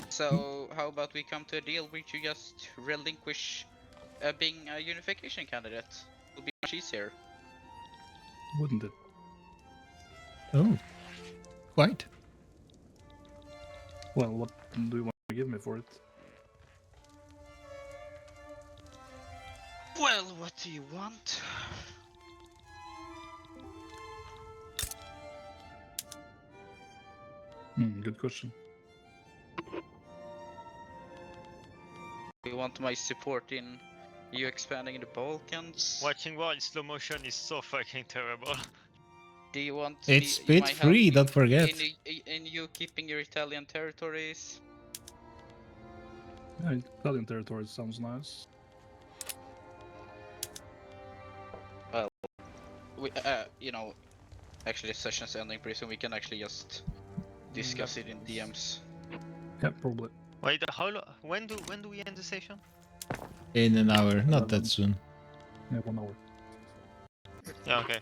So how about we come to a deal which you just relinquish being a unification candidate? It'll be much easier. Wouldn't it? Oh, quite. Well, what do you want to give me for it? Well, what do you want? Good question. You want my support in you expanding the Balkans? Watching war in slow motion is so fucking terrible. Do you want It's my bit free, help don't forget. in you keeping your Italian territories? Yeah, Italian territory sounds nice. Well, we you know, actually the session's ending pretty soon. We can actually just discuss it in DMs. Yeah, probably. Wait, when do we end the session? In an hour, not that soon. Yeah, 1 hour. Yeah, okay.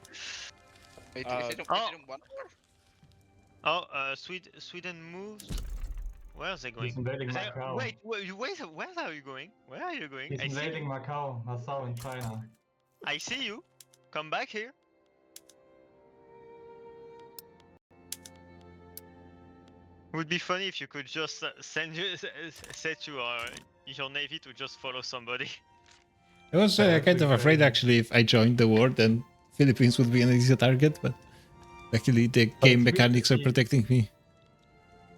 Wait, is it in 1 hour? Oh, Sweden moved. Where are they going? He's invading Macau. Wait, where are you going? Where are you going? He's I see invading you. Macau, Nassau, and China. I see you. Come back here. Would be funny if you could just set your navy to just follow somebody. I was kind of afraid actually if I joined the war, then Philippines would be an easy target, but luckily the game mechanics are protecting me.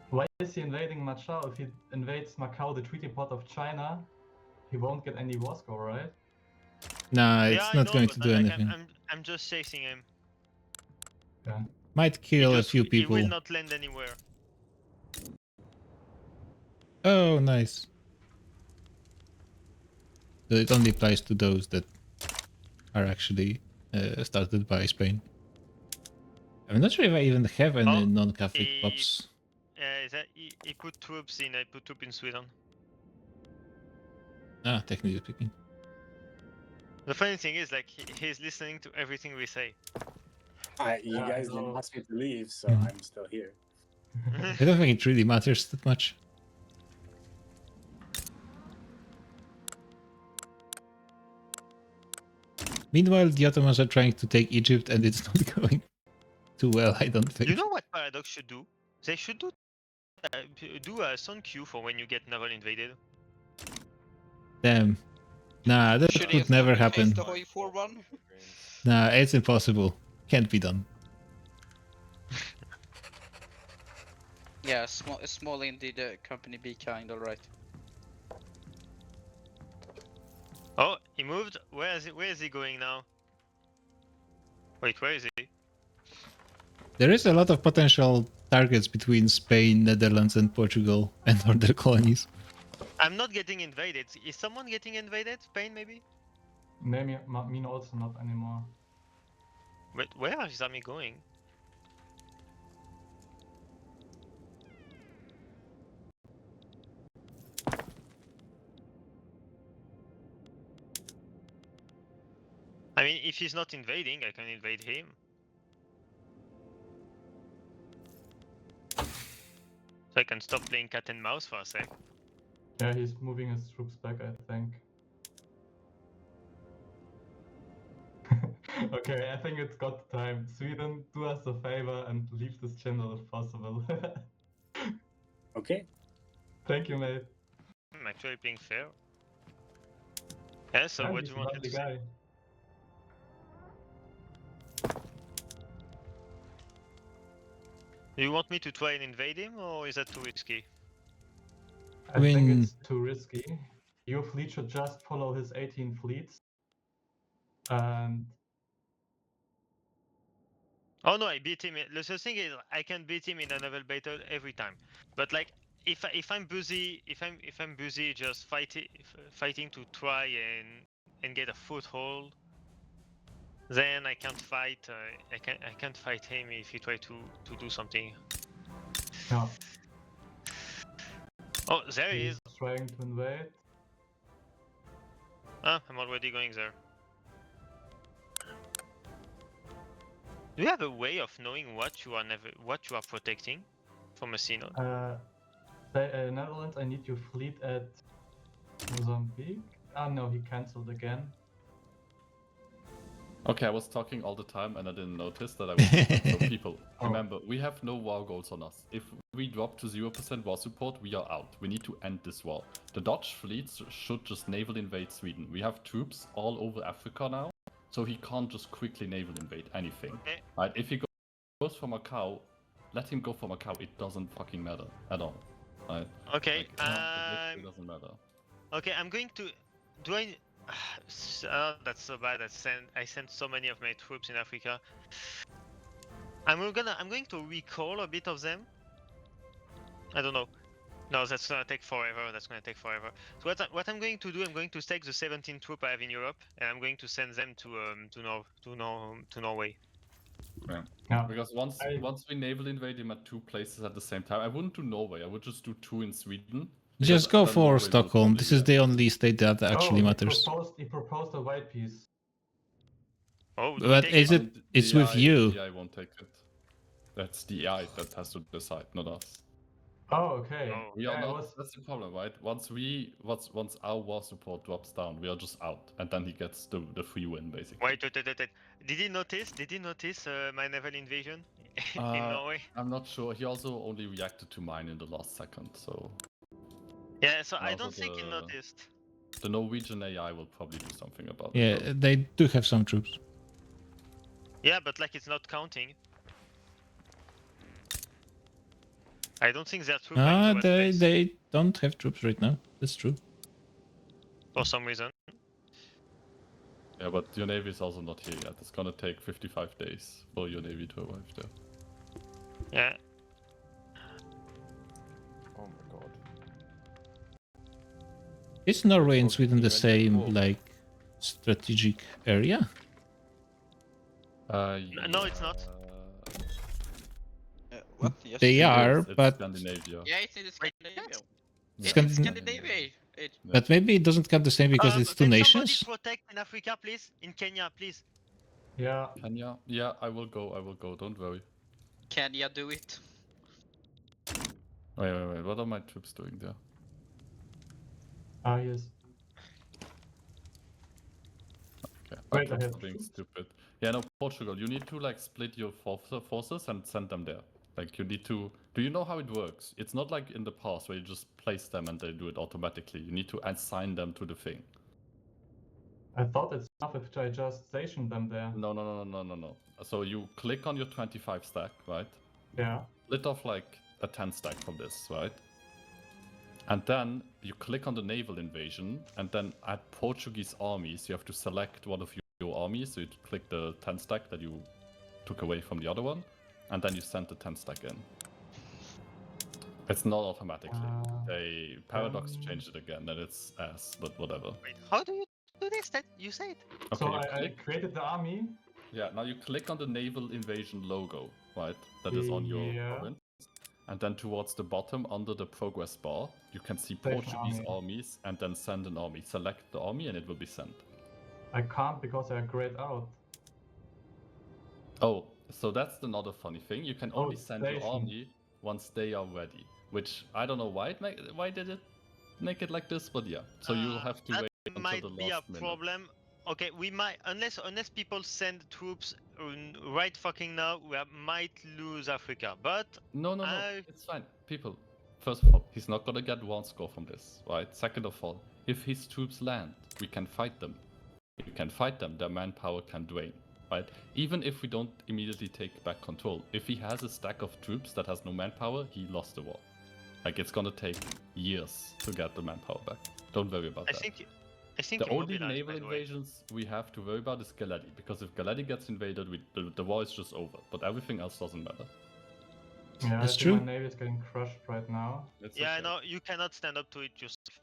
Why is he invading Macau? If he invades Macau, the treaty port of China, he won't get any war score, right? Nah, Yeah, it's I not know, going but to do anything. I'm just chasing him. Yeah. Might kill a few He will people. not land anywhere. Oh, nice. So it only applies to those that are actually started by Spain. I'm not sure if I even have any non-Catholic pops. He put troops in. I put troops in Sweden. Ah, technically speaking. The funny thing is, like, he's listening to everything we say. You guys didn't ask me to leave, so Mhm. I'm still here. I don't think it really matters that much. Meanwhile, the Ottomans are trying to take Egypt and it's not going too well, I don't think. You know what Paradox should do? They should do a Sun Q for when you get naval invaded. Damn. Nah, that Should could never happen. the Hoi 4-1? Nah, it's impossible. Can't be done. Yeah, small indeed. Company be kind, all right. Oh, he moved. Where is he going now? Wait, where is he? There is a lot of potential targets between Spain, Netherlands, and Portugal and other colonies. I'm not getting invaded. Is someone getting invaded? Spain, maybe? Maybe me also not anymore. Wait, where is his army going? I mean, if he's not invading, I can invade him. So I can stop playing cat and mouse for a sec. Yeah, he's moving his troops back, I think. Okay, I think it's got time. Sweden, do us a favor and leave this channel if possible. Okay. Thank you, mate. I'm actually playing fair. Yeah, so Yeah, what he's do a you want lovely to say? guy. Do you want me to try and invade him, or is that too risky? I think it's too risky. Your fleet should just follow his 18 fleets. And Oh no, I beat him. The thing is, I can beat him in a naval battle every time. But like, if I'm busy, if I'm busy just fighting to try and get a foothold, then I can't fight. I can't fight him if he try to do something. yeah, Oh, there he he's is. trying to invade. Ah, I'm already going there. Do you have a way of knowing what you are protecting from a synod? Netherlands, I need your fleet at Mozambique. Ah, no, he cancelled again. Okay, I was talking all the time and I didn't notice that I was so people, remember, we have no war goals on us. If we drop to 0% war support, we are out. We need to end this war. The Dutch fleets should just naval invade Sweden. We have troops all over Africa now, so he can't just quickly naval invade anything. Okay. Right? If he goes for Macau, let him go for Macau. It doesn't fucking matter at all. Right? Okay, like, it literally doesn't matter. Okay, I'm going to. Do I? That's so bad. I sent so many of my troops in Africa. I'm going to recall a bit of them. I don't know. No, that's gonna take forever. That's gonna take forever. So what I'm going to do, I'm going to take the 17 troops I have in Europe, and I'm going to send them to Norway. Yeah. Because once we naval invade him at 2 places at the same time, I wouldn't do Norway. I would just do 2 in Sweden. Just go for Stockholm. This is the only state that actually matters. He proposed a white piece. Oh, but is it? It's with you. The I won't take it. That's the AI that has to decide, not us. Oh, okay. We are not. That's the problem, right? Once our war support drops down, we are just out, and then he gets the free win, basically. Wait. Did he notice my naval invasion in Norway? I'm not sure. He also only reacted to mine in the last second, so. Yeah, so I don't think he noticed. The Norwegian AI will probably do something about Yeah, it. Yeah, they do have some troops. Yeah, but like it's not counting. I don't think their troops are in the right place. They don't have troops right now. That's true. For some reason. Yeah, but your navy is also not here yet. It's gonna take 55 days for your navy to arrive there. Yeah. Oh my god. Is Norway and Sweden the same, like, strategic area? No, it's not. What? Yes. They are, it's but Scandinavia. Yeah, it's in the Scandinavia. It's Scandin- Scandinavia. But maybe it doesn't count the same because it's 2 can nations. somebody protect in Africa, please? In Kenya, please. Yeah. Kenya? Yeah, I will go. Don't worry. Kenya, do it. Wait. What are my troops doing there? Ah, yes. Okay. Wait, I'm I have being stupid. Yeah, no, Portugal. You need to like split your forces and send them there. Like you need to. Do you know how it works? It's not like in the past where you just place them and they do it automatically. You need to assign them to the thing. I thought it's enough if I just station them there. No. So you click on your 25 stack, right? Yeah. Split off like a 10 stack from this, right? And then you click on the naval invasion, and then at Portuguese armies, you have to select one of your armies. So you click the 10 stack that you took away from the other one, and then you send the 10 stack in. It's not automatically. They Paradox changed it again, and it's ass, but whatever. Wait, how do you do this? That you said. Okay, So I created the army, Yeah, now you click on the naval invasion logo, right? That is on your province. And then towards the bottom, under the progress bar, you can see Station Portuguese army. armies and then send an army. Select the army and it will be sent. I can't because they're grayed out. Oh, so that's another funny thing. You can only send your station. army once they are ready. Which I don't know why did it make it like this, but yeah. So you'll have to That wait until might the be a last minute. problem. Okay, we might unless people send troops right fucking now, we might lose Africa. But No, it's fine. People, first of all, he's not gonna get one score from this, right? Second of all, if his troops land, we can fight them. We can fight them, their manpower can drain, right? Even if we don't immediately take back control, if he has a stack of troops that has no manpower, he lost the war. Like, it's gonna take years to get the manpower back. Don't worry about that. I think the only naval invasions we have to worry about is Galadi, because if Galadi gets invaded, the war is just over. But everything else doesn't matter. Yeah, That's I think true. my navy is getting crushed right now. Yeah, I know you cannot stand up to it yourself.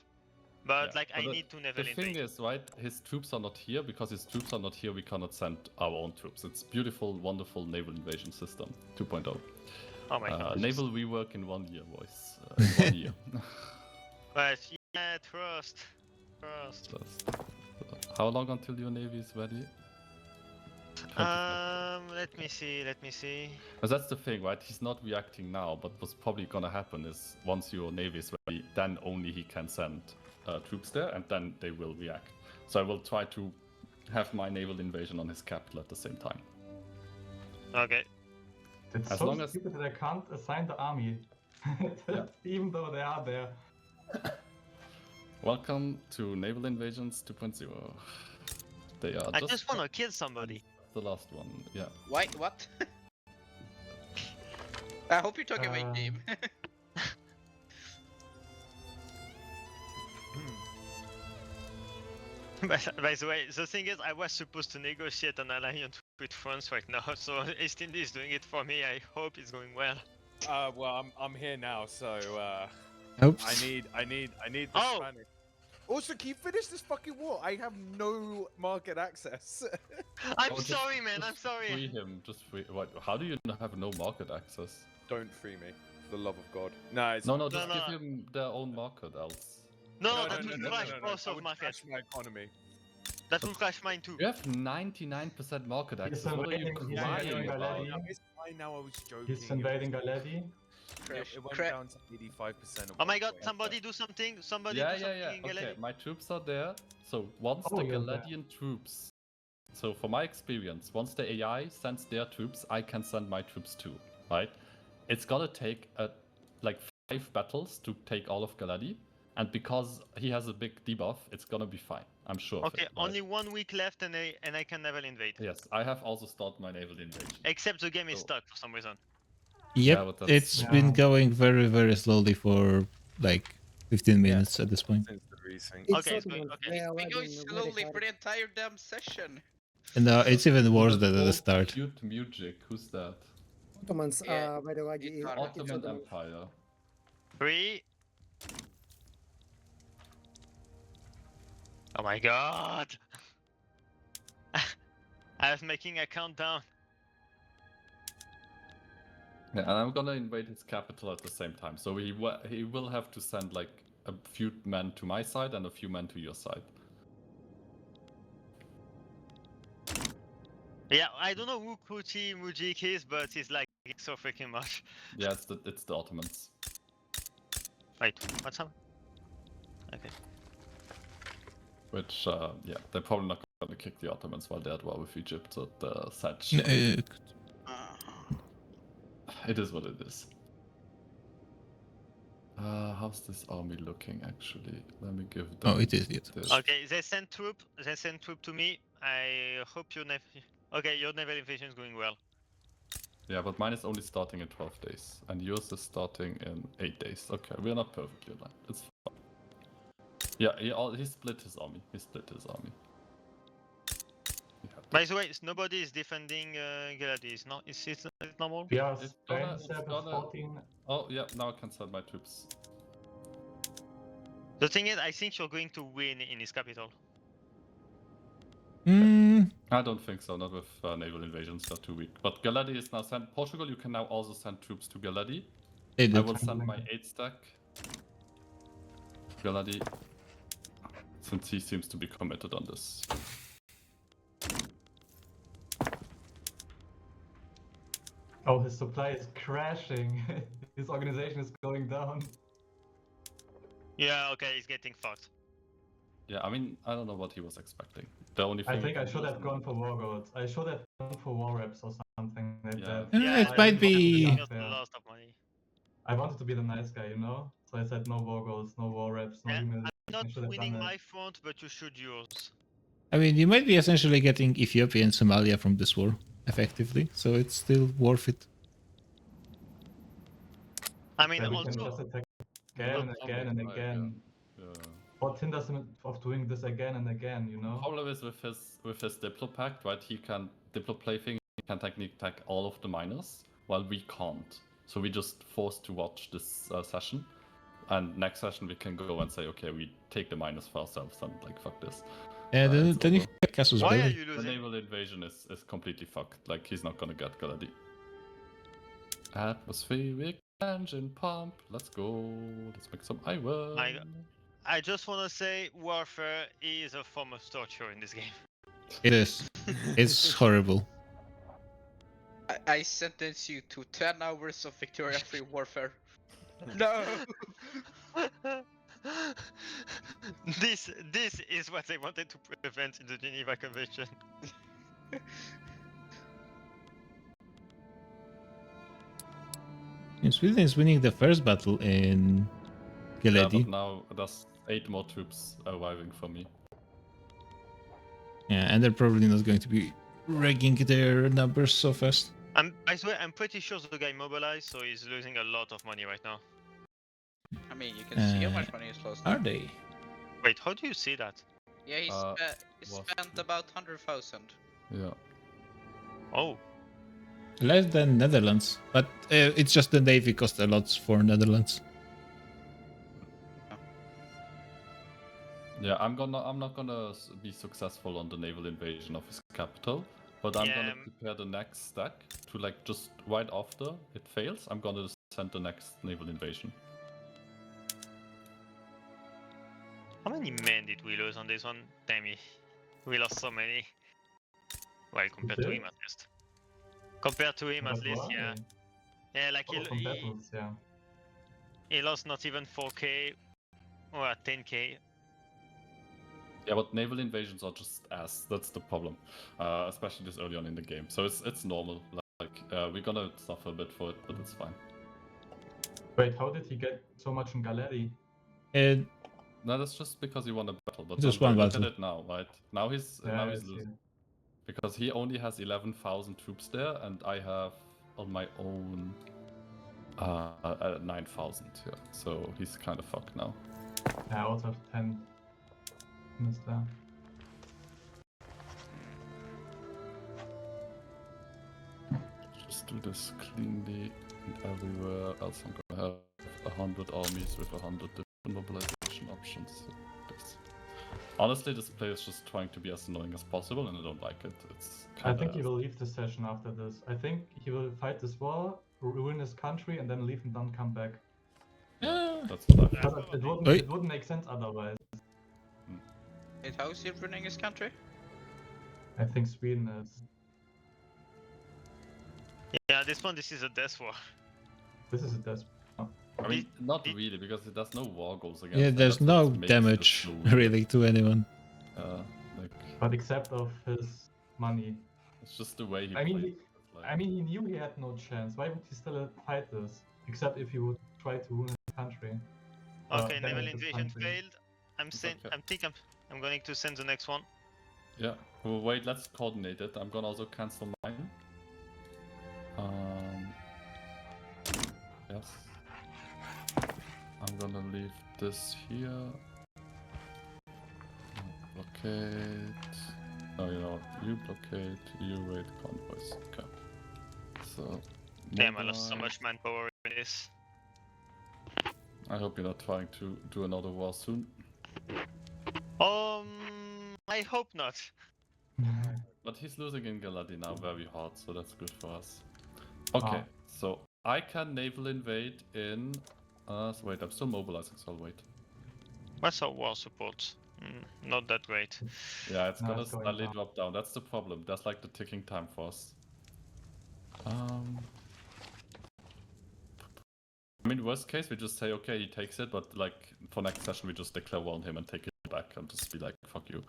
But Yeah, like, I need to naval The invade. thing is, right, his troops are not here. Because his troops are not here, we cannot send our own troops. It's beautiful, wonderful naval invasion system 2.0. Oh my god. Naval rework in 1 year, boys. In 1 year. But yeah, trust. How long until your navy is ready? Let me see. But that's the thing, right? He's not reacting now, but what's probably gonna happen is once your navy is ready, then only he can send troops there, and then they will react. So I will try to have my naval invasion on his capital at the same time. Okay. It's As so long as- stupid that I can't assign the army, even though they are there. Welcome to Naval Invasions 2.0. They are I just wanna kill somebody. The last one, yeah. Why? What? I hope you're talking about game. By the way, the thing is, I was supposed to negotiate an alliance with France right now, so East Indies is doing it for me. I hope it's going well. Well, I'm here now, so Oops. I need the Oh! Spanish. Also, can you finish this fucking war? I have no market access. I'm sorry, man. I'm sorry. Free him, just free. What? How do you have no market access? Don't free me, for the love of God. No, it's... No, just give him their own market, else. No, that will crash both of markets. Crash my economy. That will crash mine too. You have 99% market access. What are you crying about? It's fine now. I was joking. He's invading Galadi. It went down to 85%. Oh my god, somebody do something. Somebody do something. Okay, my troops are there. So once the Galadian troops... So for my experience, once the AI sends their troops, I can send my troops too, right? It's gonna take like 5 battles to take all of Galadi. And because he has a big debuff, it's gonna be fine. I'm sure. Okay, only 1 week left and I can naval invade. Yes, I have also started my naval invasion. Except the game is stuck for some reason. Yep, it's been going very, very slowly for like 15 minutes at this point. Okay, it's good. Okay. It's been going slowly for the entire damn session. And it's even worse than at the start. Cute music. Who's that? Ottomans very laggy. Ottoman Empire. 3. Oh my god! I was making a countdown. Yeah, and I'm gonna invade his capital at the same time. So he will have to send like a few men to my side and a few men to your side. Yeah, I don't know who Kuchi Mujik is, but he's like so freaking much. Yeah, it's the Ottomans. Wait, what's up? Okay. Which, yeah, they're probably not gonna kick the Ottomans while they're at war with Egypt, so the Satch. It is what it is. How's this army looking actually? Let me give them. Oh, it is it. Okay, they send troop to me. I hope your naval invasion is going well. Yeah, but mine is only starting in 12 days, and yours is starting in 8 days. Okay, we're not perfectly aligned. It's fine. Yeah, he split his army. By the way, nobody is defending Galadi. Is it normal? Yeah, It's Spain gonna- set at 14. Oh, yeah, now I can send my troops. The thing is, I think you're going to win in his capital. I I don't think so, not with naval invasions, they're too weak. But Galadi is now sent. Portugal, you can now also send troops to Galadi. They I did. will send my 8 stack. Galadi, since he seems to be committed on this. Oh, his supply is crashing. His organization is going down. Yeah, okay, he's getting fucked. Yeah, I mean, I don't know what he was expecting. The only thing I think we I can should do is have gone for war goals. I should have gone for war reps or something like Yeah. that. Yeah, it might be. Just a lot of money. I wanted to be the nice guy, you know? So I said no war goals, no war reps, no Yeah, email. I'm not I should have winning done that. my front, but you should yours. I mean, you might be essentially getting Ethiopia and Somalia from this war, effectively. So it's still worth it. I mean, Yeah, we can also... just attack again and again and again. What hinders him of doing this again and again, you know? Problem is with his Diplo pact, right? He can Diplo play thing. He can technically attack all of the miners, while we can't. So we just forced to watch this session, and next session we can go and say, okay, we take the miners for ourselves and like fuck this. Yeah, then you can get Casus Why are Belli. you The losing? naval invasion is completely fucked. Like he's not gonna get Galadi. Atmospheric engine pump. Let's go. Let's make some iron. I just want to say warfare is a form of torture in this game. It is. It's horrible. I sentence you to 10 hours of Victoria-free warfare. No! This is what they wanted to prevent in the Geneva Convention. And Sweden is winning the first battle in Yeah, Geledi. but now there's 8 more troops arriving for me. Yeah, and they're probably not going to be rigging their numbers so fast. I swear, I'm pretty sure the guy mobilized, so he's losing a lot of money right now. I mean, you can see how much money he's lost. Are they? Wait, how do you see that? Yeah, he spent about 100,000. Yeah. Oh. Less than Netherlands, but it's just the navy cost a lot for Netherlands. Yeah, I'm not gonna be successful on the naval invasion of his capital, but I'm gonna prepare the next stack to like just right after it fails. I'm gonna send the next naval invasion. How many men did we lose on this one? Damn, we lost so many. Well, compared to him at least. Compared to him at least, yeah. Yeah, like he lost not even 4k or 10k. Yeah, but naval invasions are just ass. That's the problem, especially this early on in the game. So it's normal. Like we're gonna suffer a bit for it, but it's fine. Wait, how did he get so much in Gallery? No, that's just because he won a battle. But Just one look battle. at it now, right? Now he's losing because he only has 11,000 troops there, and I have on my own 9,000. Yeah, so he's kind of fucked now. Yeah, I also have 10. Mister. Just do this cleanly and everywhere else. I'm gonna have 100 armies with 100 different mobilization options. Honestly, this play is just trying to be as annoying as possible, and I don't like it. It's I think he will leave the session after this. I think he will fight this war, ruin his country, and then leave and then come back. Yeah, that's what I Because it wouldn't make sense otherwise. Wait, how is he ruining his country? I think Sweden is. Yeah, this is a death war. This is a death. I mean, not really, because there's no war goals against. Yeah, them. there's That's no what makes damage this so really to anyone. But except of his money. It's just the way he I mean, plays. I mean, he knew he had no chance. Why would he still fight this? Except if he would try to ruin his country. Okay, naval invasion failed. I'm going to send the next one. Yeah. Well, wait, let's coordinate it. I'm gonna also cancel mine. Yes. I'm gonna leave this here. Blockade. Oh, you know what? You blockade, you raid convoys. Okay. So. Damn, I lost so much manpower in this. I hope you're not trying to do another war soon. I hope not. But but he's losing in Galadi now very hard, so that's good for us. Okay, so I can naval invade in... wait, I'm still mobilizing, so I'll wait. What's our war support? Not that great. Yeah, it's No, gonna it's going slightly down. drop down. That's the problem. That's like the ticking time for us. I mean, worst case, we just say, okay, he takes it, but like for next session, we just declare war on him and take it back and just be like, fuck you.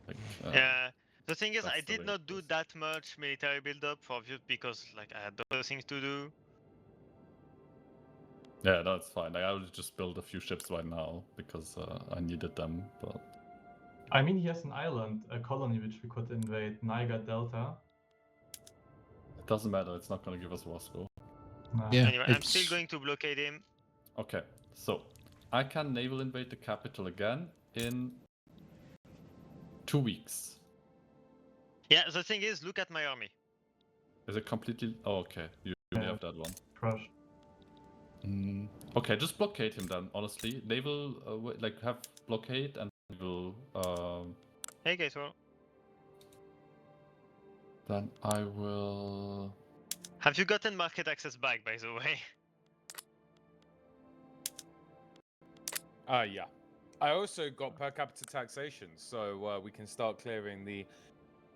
Like, Yeah. The thing is, I that's the did way not it do goes. that much military build-up for you because like I had other things to do. Yeah, no, it's fine. Like, I will just build a few ships right now because I needed them. But I mean, he has an island, a colony which we could invade, Niger Delta. it doesn't matter. It's not gonna give us war score. No. Yeah, Anyway, I'm still going to blockade him. Okay, so I can naval invade the capital again in 2 weeks. Yeah, the thing is, look at my army. Is it completely? Oh, okay. You only have that one. Crushed. Okay, just blockade him then. Honestly, naval like have blockade and naval. Hey guys, well. Then I will. Have you gotten market access back, by the way? Yeah. I also got per capita taxation, so we can start clearing the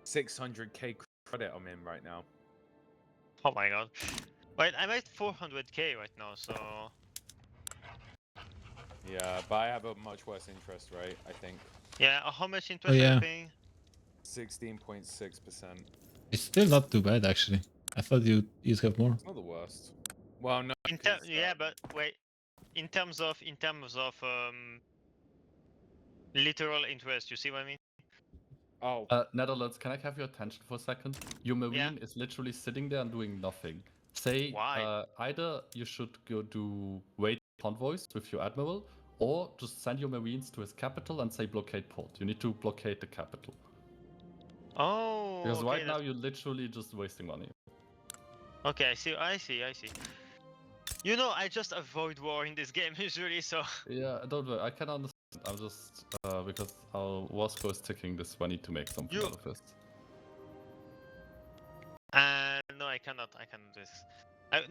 600k credit I'm in right now. Oh my god. Wait, I'm at 400k right now, so... Yeah, but I have a much worse interest rate, I think. Yeah, how much interest are you paying? 16.6%. It's still not too bad, actually. I thought you'd have more. It's not the worst. Well, no. Yeah, but wait. In terms of literal interest, you see what I mean? Oh. Netherlands, can I have your attention for a second? Your marine is literally sitting there and doing nothing. Say, either you should go do wait convoys with your admiral, or just send your marines to his capital and say blockade port. You need to blockade the capital. Oh, because okay, right now you're literally just wasting money. Okay, I see. You know, I just avoid war in this game usually, so... Yeah, don't worry, I can understand. I'm just, because our war score is ticking this, I need to make something out of this. No, I cannot do this.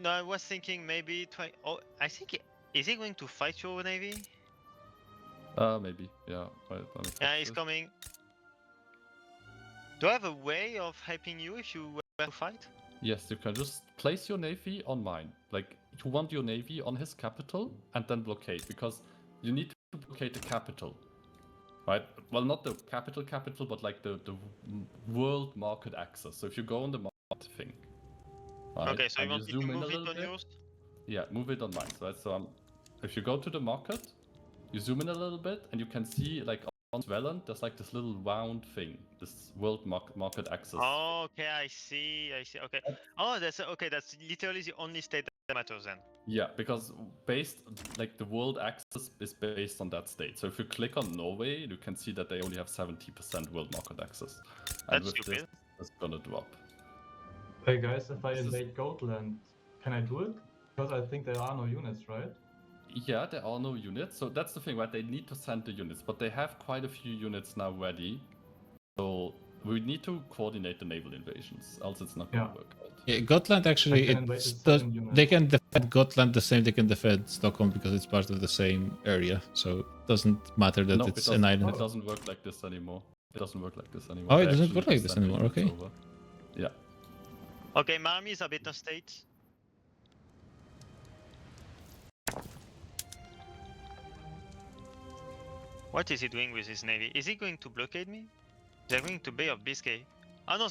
No, I was thinking maybe try... Oh, I think... Is he going to fight your navy? Maybe, yeah. Wait, let me Yeah, check he's this. coming. Do I have a way of hyping you if you were to fight? Yes, you can just place your navy on mine. Like, you want your navy on his capital and then blockade, because you need to blockade the capital. Right? Well, not the capital, but like the world market access. So if you go on the market thing, right? Okay, so you and want me to zoom in move a it little on bit. yours? Yeah, move it on mine. So that's if you go to the market, you zoom in a little bit, and you can see like on Welland, there's like this little round thing, this world market access. Oh, okay, I see. Okay. Oh, that's literally the only state that matters then. Yeah, because like the world access is based on that state. So if you click on Norway, you can see that they only have 70% world market access. And That's with stupid. this, it's gonna drop. Hey guys, if I invade Goatland, can I do it? Because I think there are no units, right? Yeah, there are no units. So that's the thing, right? They need to send the units, but they have quite a few units now ready. So we need to coordinate the naval invasions, else it's not gonna work out. Yeah, Gotland actually, they can defend Gotland the same they can defend Stockholm because it's part of the same area. So it doesn't matter that it's an island. It doesn't work like this anymore. It doesn't work like this anymore. Oh, it They doesn't actually work like just this send the anymore, units okay. over. Yeah. Okay, my army is a beta state. What is he doing with his navy? Is he going to blockade me? They're going to Bay of Biscay. Oh no,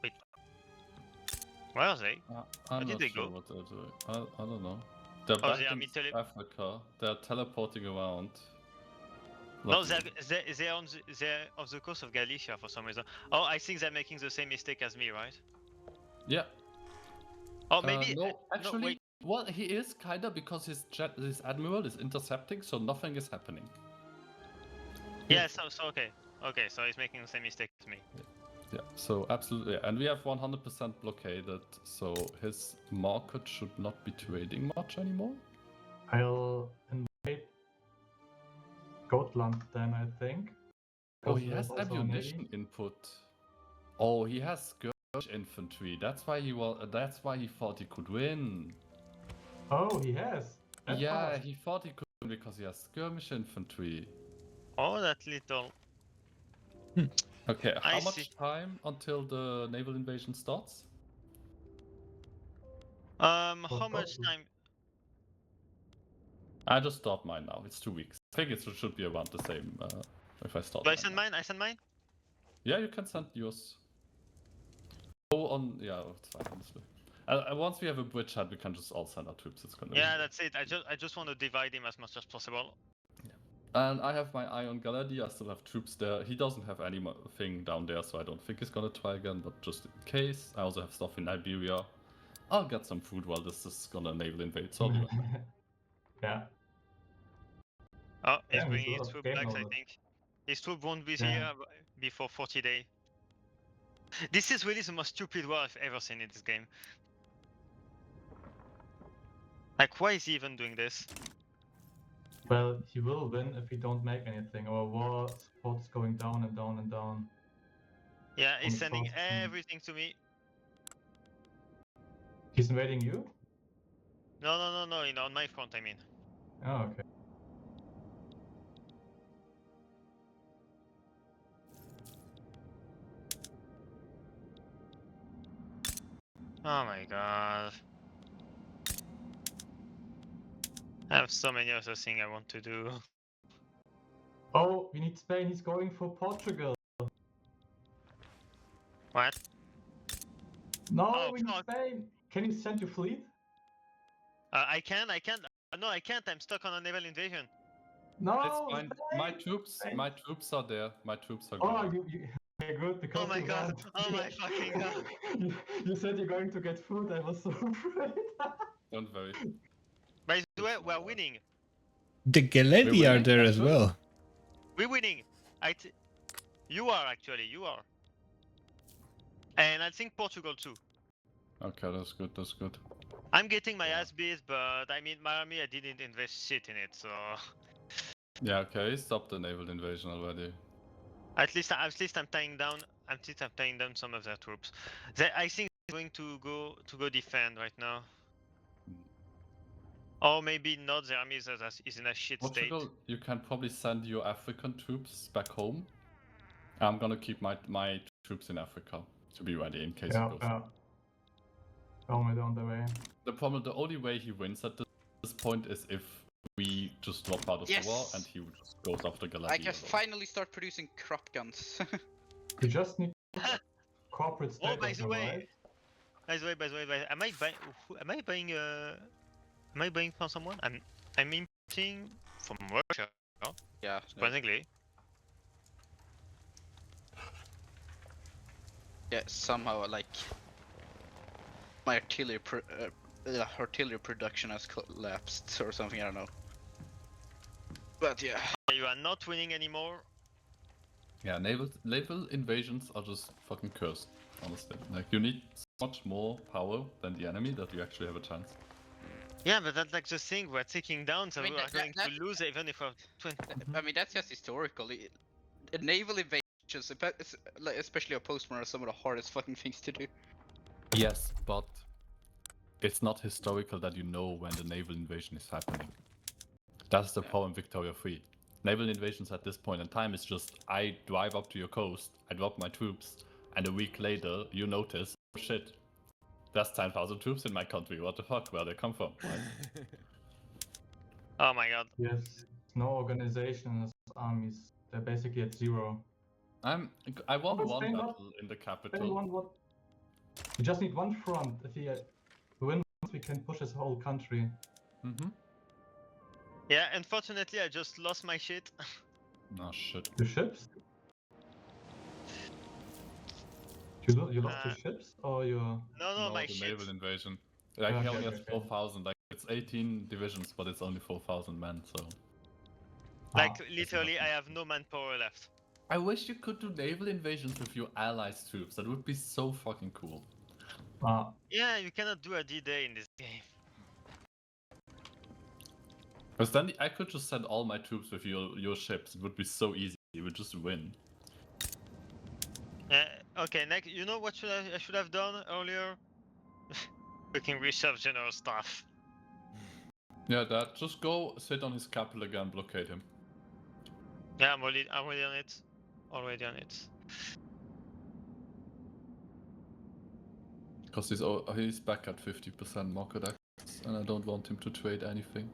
wait. Where are they? I'm Where did not they sure go? what they're doing. I don't know. They're Oh, back they are in Africa. They're teleporting around. No, Lovely. they're off the coast of Galicia for some reason. Oh, I think they're making the same mistake as me, right? Yeah. Oh, maybe. No, actually, wait. well, he is kinda because his admiral is intercepting, so nothing is happening. Yeah, so okay. Okay, so he's making the same mistake as me. Yeah, so absolutely, and we have 100% blockaded, so his market should not be trading much anymore. I'll invade Goatland then, I think. Oh, because he there's has also a ammunition navy. input. Oh, he has skirmish infantry. That's why he thought he could win. Oh, he has. That's Yeah, fast. he thought he could win because he has skirmish infantry. Oh, that little. Okay, I how see. much time until the naval invasion starts? How much time? I just start mine now. It's 2 weeks. I think it should be around the same if I start Do I mine send now. mine? I send mine? Yeah, you can send yours. Oh, on yeah, it's fine. Honestly, once we have a bridgehead, we can just all send our troops. It's gonna. Yeah, that's it. I just want to divide him as much as possible. And I have my eye on Galadi. I still have troops there. He doesn't have anything down there, so I don't think he's gonna try again. But just in case, I also have stuff in Iberia. I'll get some food while this is gonna naval invade. So I'll do it. Yeah. Oh, he's Damn, bringing a lot his of troop game back, I knowledge. think. His troop won't be Yeah. here before 40 days. This is really the most stupid war I've ever seen in this game. Like, why is he even doing this? Well, he will win if we don't make anything. Our war support is going down and down and down. Yeah, he's On the sending coast and- everything to me. He's invading you? No, you know, on my front, I mean. Oh, okay. Oh my god. I have so many other things I want to do. Oh, we need Spain. He's going for Portugal. What? No, Oh, we need fuck. Spain. Can you send your fleet? I can't. No, I can't. I'm stuck on a naval invasion. No, It's fine. My Spain. troops are there. My troops are Oh, good. you okay, good because Oh my you god. went. Oh my fucking god. You said you're going to get food. I was so afraid. Don't worry. By the way, we're winning. The Galedi are winning? there That's as good. well. We're winning. You are actually. You are. And I think Portugal too. Okay, that's good. That's good. I'm getting my ass beat, but I mean, my army, I didn't invest shit in it, so Yeah, okay. Stop the naval invasion already. at least I'm tying down. I'm tying down some of their troops. I think they're going to go defend right now. Or maybe not. Their army is in a shit state. Portugal, you can probably send your African troops back home. I'm gonna keep my troops in Africa to be ready in case Yeah, he goes. yeah. Almost on the way. The only way he wins at this point is if we just drop out of the war and he just goes after Galadi. I can finally start producing crop guns. You just need corporate state. Oh, by the way, right? by the way, am I buying from someone? I'm importing from Russia. Yeah. Surprisingly. Yeah, somehow like my artillery production has collapsed or something. I don't know. But yeah. You are not winning anymore. Yeah, naval invasions are just fucking cursed, honestly. Like, you need so much more power than the enemy that you actually have a chance. Yeah, but that's like the thing, we're taking down, so I mean, we are going to lose even if we're 20. I mean, that's just historical. Naval invasions, especially a postmodern, are some of the hardest fucking things to do. Yes, but it's not historical that you know when the naval invasion is happening. That's the problem Victoria 3. Naval invasions at this point in time is just, I drive up to your coast, I drop my troops, and a week later you notice, oh shit, there's 10,000 troops in my country, what the fuck, where they come from, right? Oh my god. Yes, no organization has armies. They're basically at zero. I won Oh, one Spain battle won. in the Spain capital. won what? We just need one front. If he wins, we can push his whole country. Mm-hmm. Yeah, unfortunately I just lost my shit. Oh shit. Your ships? You lost your ships or your? No, my the shit. naval invasion. Like, he Okay, only has okay. 4,000, like, it's 18 divisions, but it's only 4,000 men, so... Like, literally, I have no manpower left. I wish you could do naval invasions with your allies' troops, that would be so fucking cool. Yeah, you cannot do a D-Day in this game. Because then I could just send all my troops with your ships, it would be so easy, you would just win. Okay, next, you know what I should have done earlier? Fucking research general staff. Yeah, Dad, just go sit on his capital again, blockade him. Yeah, I'm already on it. Already on it. Because he's back at 50% market access, and I don't want him to trade anything.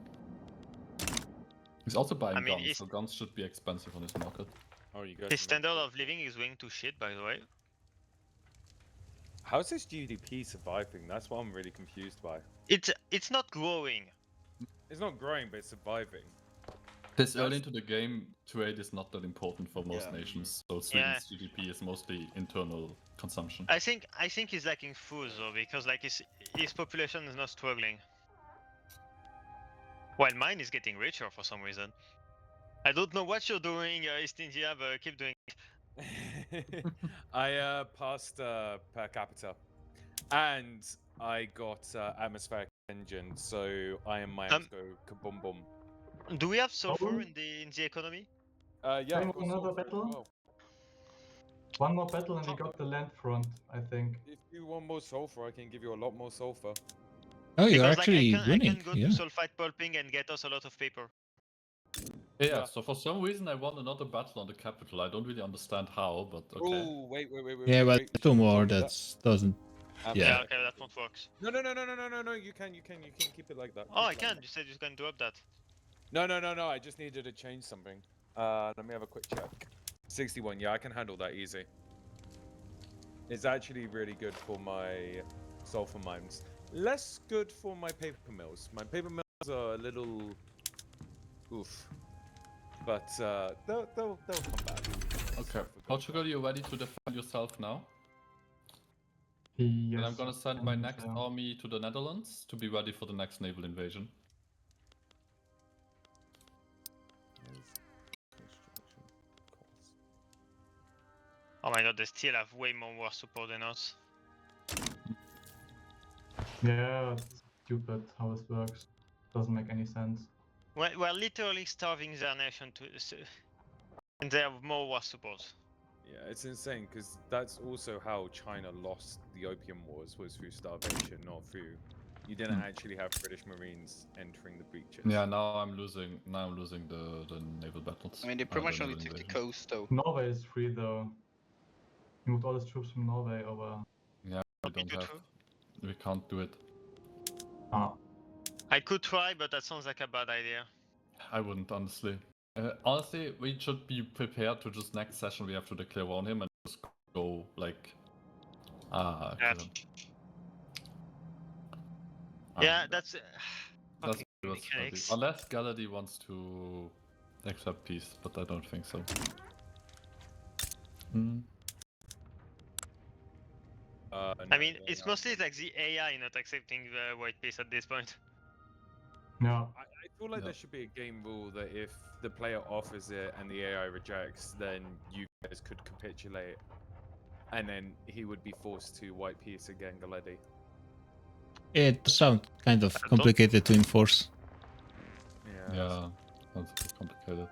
He's also buying mean, guns, so guns should be expensive on his market. Oh, you guys. His standard of living is going to shit, by the way. How's this GDP surviving? That's what I'm really confused by. It's not growing. It's not growing, but it's surviving. This early into the game, trade is not that important for most Yeah. nations, so Sweden's GDP is mostly internal consumption. I think he's lacking food though, because like his population is not struggling. While mine is getting richer for some reason. I don't know what you're doing, East India, but keep doing it. I passed per capita, and I got atmospheric engine, so I am my go kaboom boom. Do we have sulfur in the economy? Yeah, I've got another sulfur as battle? well. One more battle and we got the land front, I think. If you want more sulfur, I can give you a lot more sulfur. Oh, you're Because actually like, I winning. can go Yeah. to sulfite pulping and get us a lot of paper. Yeah, so for some reason I won another battle on the capital. I don't really understand how, but okay. Oh, wait. Yeah, but wait. two more. Don't do That doesn't. Yeah, Yeah. okay, that won't work. No. You can keep it like that. Oh, I can. You said you can do up that. No. I just needed to change something. Let me have a quick check. 61. Yeah, I can handle that easy. It's actually really good for my sulfur mines. Less good for my paper mills. My paper mills are a little oof, but they'll come back. Okay, Portugal, you ready to defend yourself now? Yes. And I'm gonna send my next army to the Netherlands to be ready for the next naval invasion. Oh my god, they still have way more war support than us. Yeah, it's stupid how this works. Doesn't make any sense. We're literally starving their nation and they have more war support. Yeah, it's insane because that's also how China lost the Opium Wars, was through starvation, not through. You didn't actually have British Marines entering the breaches. Yeah, now I'm losing. Now I'm losing the naval battles. I mean, they pretty much the only naval took the invasion. coast, though. Norway is free though. He moved all his troops from Norway over. Yeah, we don't have. We can't do it. Ah. I could try, but that sounds like a bad idea. I wouldn't, honestly. Honestly, we should be prepared to just next session we have to declare on him and just go like. Yeah, kill him. yeah, that's. That's fucking what's gonna be. mechanics. Unless Galady wants to accept peace, but I don't think so. I mean, it's mostly like the AI not accepting the white peace at this point. No. I feel like there should be a game rule that if the player offers it and the AI rejects, then you guys could capitulate, and then he would be forced to white peace again, Galedi. It does sound kind of complicated to enforce. Yeah, sounds a bit complicated.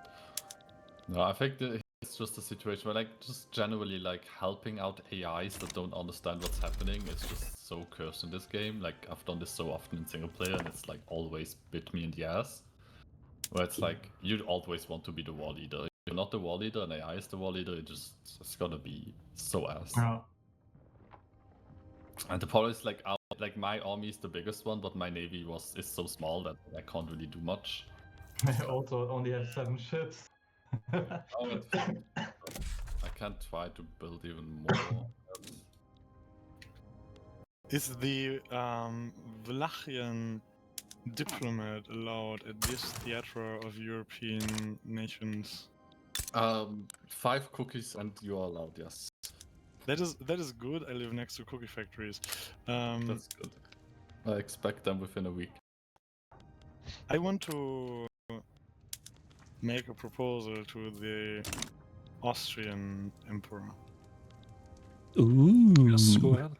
No, I think it's just a situation where, like, just generally, like, helping out AIs that don't understand what's happening is just so cursed in this game. Like, I've done this so often in single player, and it's, like, always bit me in the ass. Where it's like, you always want to be the war leader. If you're not the war leader and AI is the war leader, it's gonna be so ass. Yeah. And the problem is, like, my army is the biggest one, but my navy is so small that I can't really do much. I also only have 7 ships. I can try to build even more. Is the Wallachian diplomat allowed at this theater of European nations? 5 cookies and you are allowed, yes. That is good. I live next to cookie factories. That's good. I expect them within a week. I want to make a proposal to the Austrian emperor. Ooh. Yes, go ahead.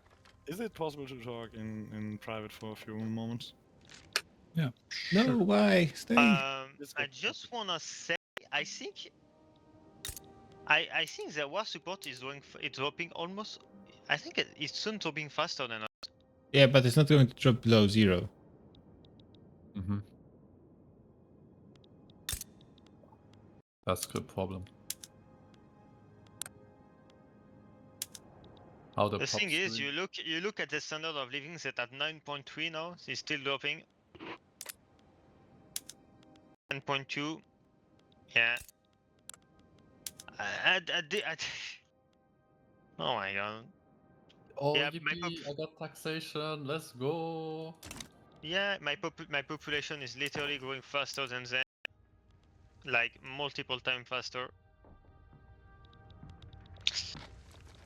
Is it possible to talk in private for a few moments? Yeah. No, why? Stay. I just wanna say, I think I think the war support is dropping almost. I think it's soon dropping faster than us. Yeah, but it's not going to drop below 0. Mm-hmm. That's a good problem. How The pop's thing is, doing? you look at the standard of living set at 9.3 now. It's still dropping. 10.2. Yeah. Oh my god. Oh, Yeah, yippee! I got taxation. Let's go. yeah, my population is literally growing faster than them, like multiple times faster.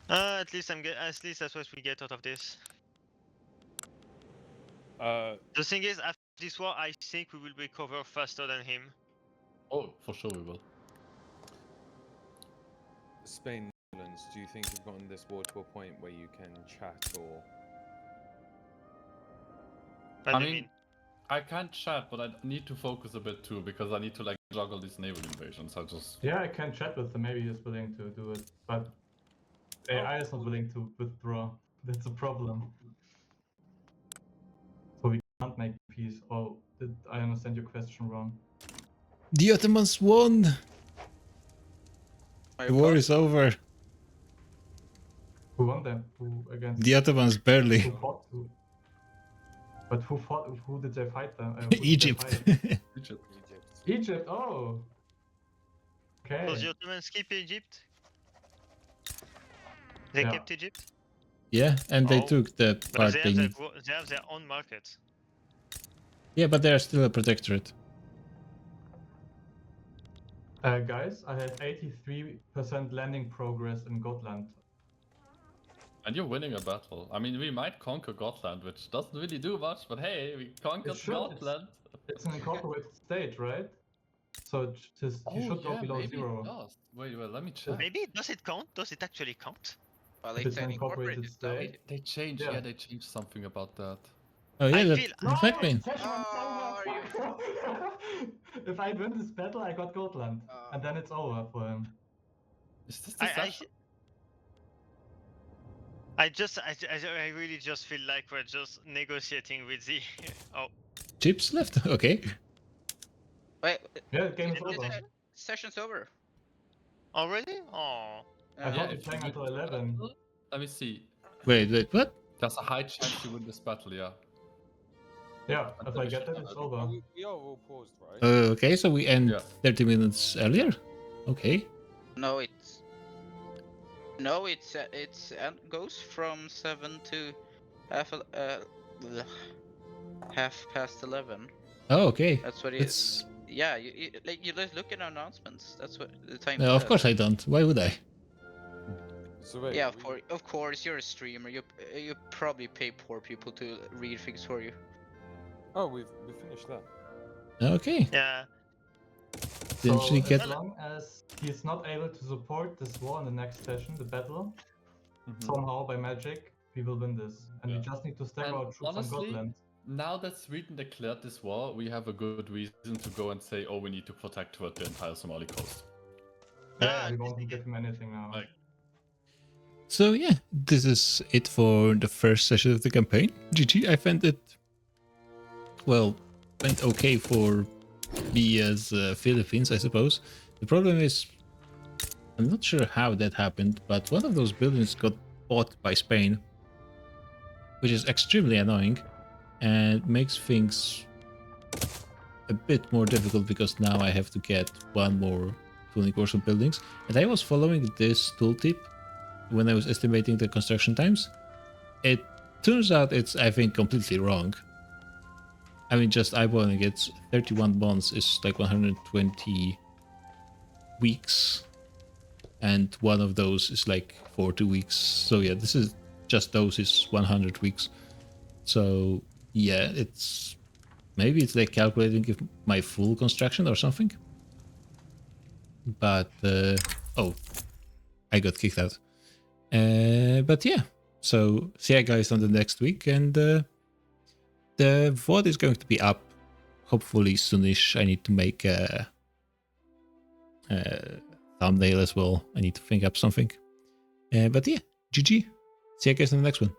At least at least that's what we get out of this. The thing is, after this war, I think we will recover faster than him. Oh, for sure we will. Spain, Netherlands, do you think you've gotten this war to a point where you can chat or? What I do you mean, I can't chat, but I need to focus a bit too because I need to like juggle these naval invasions. I just Yeah, I can chat with him. Maybe he's willing to do it, but AI is not willing to withdraw. That's a problem. So we can't make peace. Oh, did I understand your question wrong? The Ottomans won! The war is over. Who won then? Who against? The Ottomans barely. Who fought? But who fought? Who did they fight then? Who did they Egypt. fight? Egypt. Oh. Okay. So the Ottomans keep Egypt? They Yeah. kept Egypt? Yeah, and they Oh, took the but part they they need. have their own market. Yeah, but they are still a protectorate. Guys, I have 83% landing progress in Gotland. and you're winning a battle. I mean, we might conquer Gotland, which doesn't really do much, but hey, we conquered Gotland. It's an incorporated state, right? So it should go below maybe 0. it does. Wait, let me check. Maybe does it count? Does it actually count? Well, If it's an incorporated state. They changed. Yeah. Yeah, they changed something about that. Oh yeah, I that feel- might mean. If I win this battle, I got Gotland, and then it's over for him. Is this the session? I really just feel like we're just negotiating with the. Oh. Chips left? Okay. Wait. Yeah, the game is over. Session's over. Already? Oh. I thought you're playing until 11. Let me see. Wait, what? There's a high chance you win this battle, yeah. Yeah, if I get it, it's over. We are all paused, right? Okay, so we end 30 minutes earlier? Okay. No, it's goes from 7 to half past 11. Oh, okay. That's what it is. Yeah, you just look at announcements. That's what the time. No, of says. course I don't. Why would I? So wait, Yeah, of course, you're a streamer. You probably pay poor people to read things for you. Oh, we finished that. Okay. Yeah. Didn't So she get... as long as he's not able to support this war in the next session, the battle, somehow by magic, we will win this. And we just need to stack And our troops on Gotland. now that Sweden declared this war, we have a good reason to go and say, oh, we need to protect the entire Somali coast. Yeah, we won't give him anything now. So yeah, this is it for the first session of the campaign. GG, I found it, well, went okay for me as Philippines, I suppose. The problem is, I'm not sure how that happened, but one of those buildings got bought by Spain, which is extremely annoying and makes things a bit more difficult because now I have to get one more 20 course of buildings. And I was following this tooltip when I was estimating the construction times. It turns out it's, I think, completely wrong. I mean, just eyeballing it, 31 months is like 120 weeks, and one of those is like 40 weeks. So yeah, this is just those is 100 weeks. So yeah, it's maybe it's like calculating if my full construction or something. But oh, I got kicked out. But yeah, so see you guys on the next week, and the VOD is going to be up hopefully soonish. I need to make a thumbnail as well. I need to think up something. But yeah, GG. See you guys in the next one.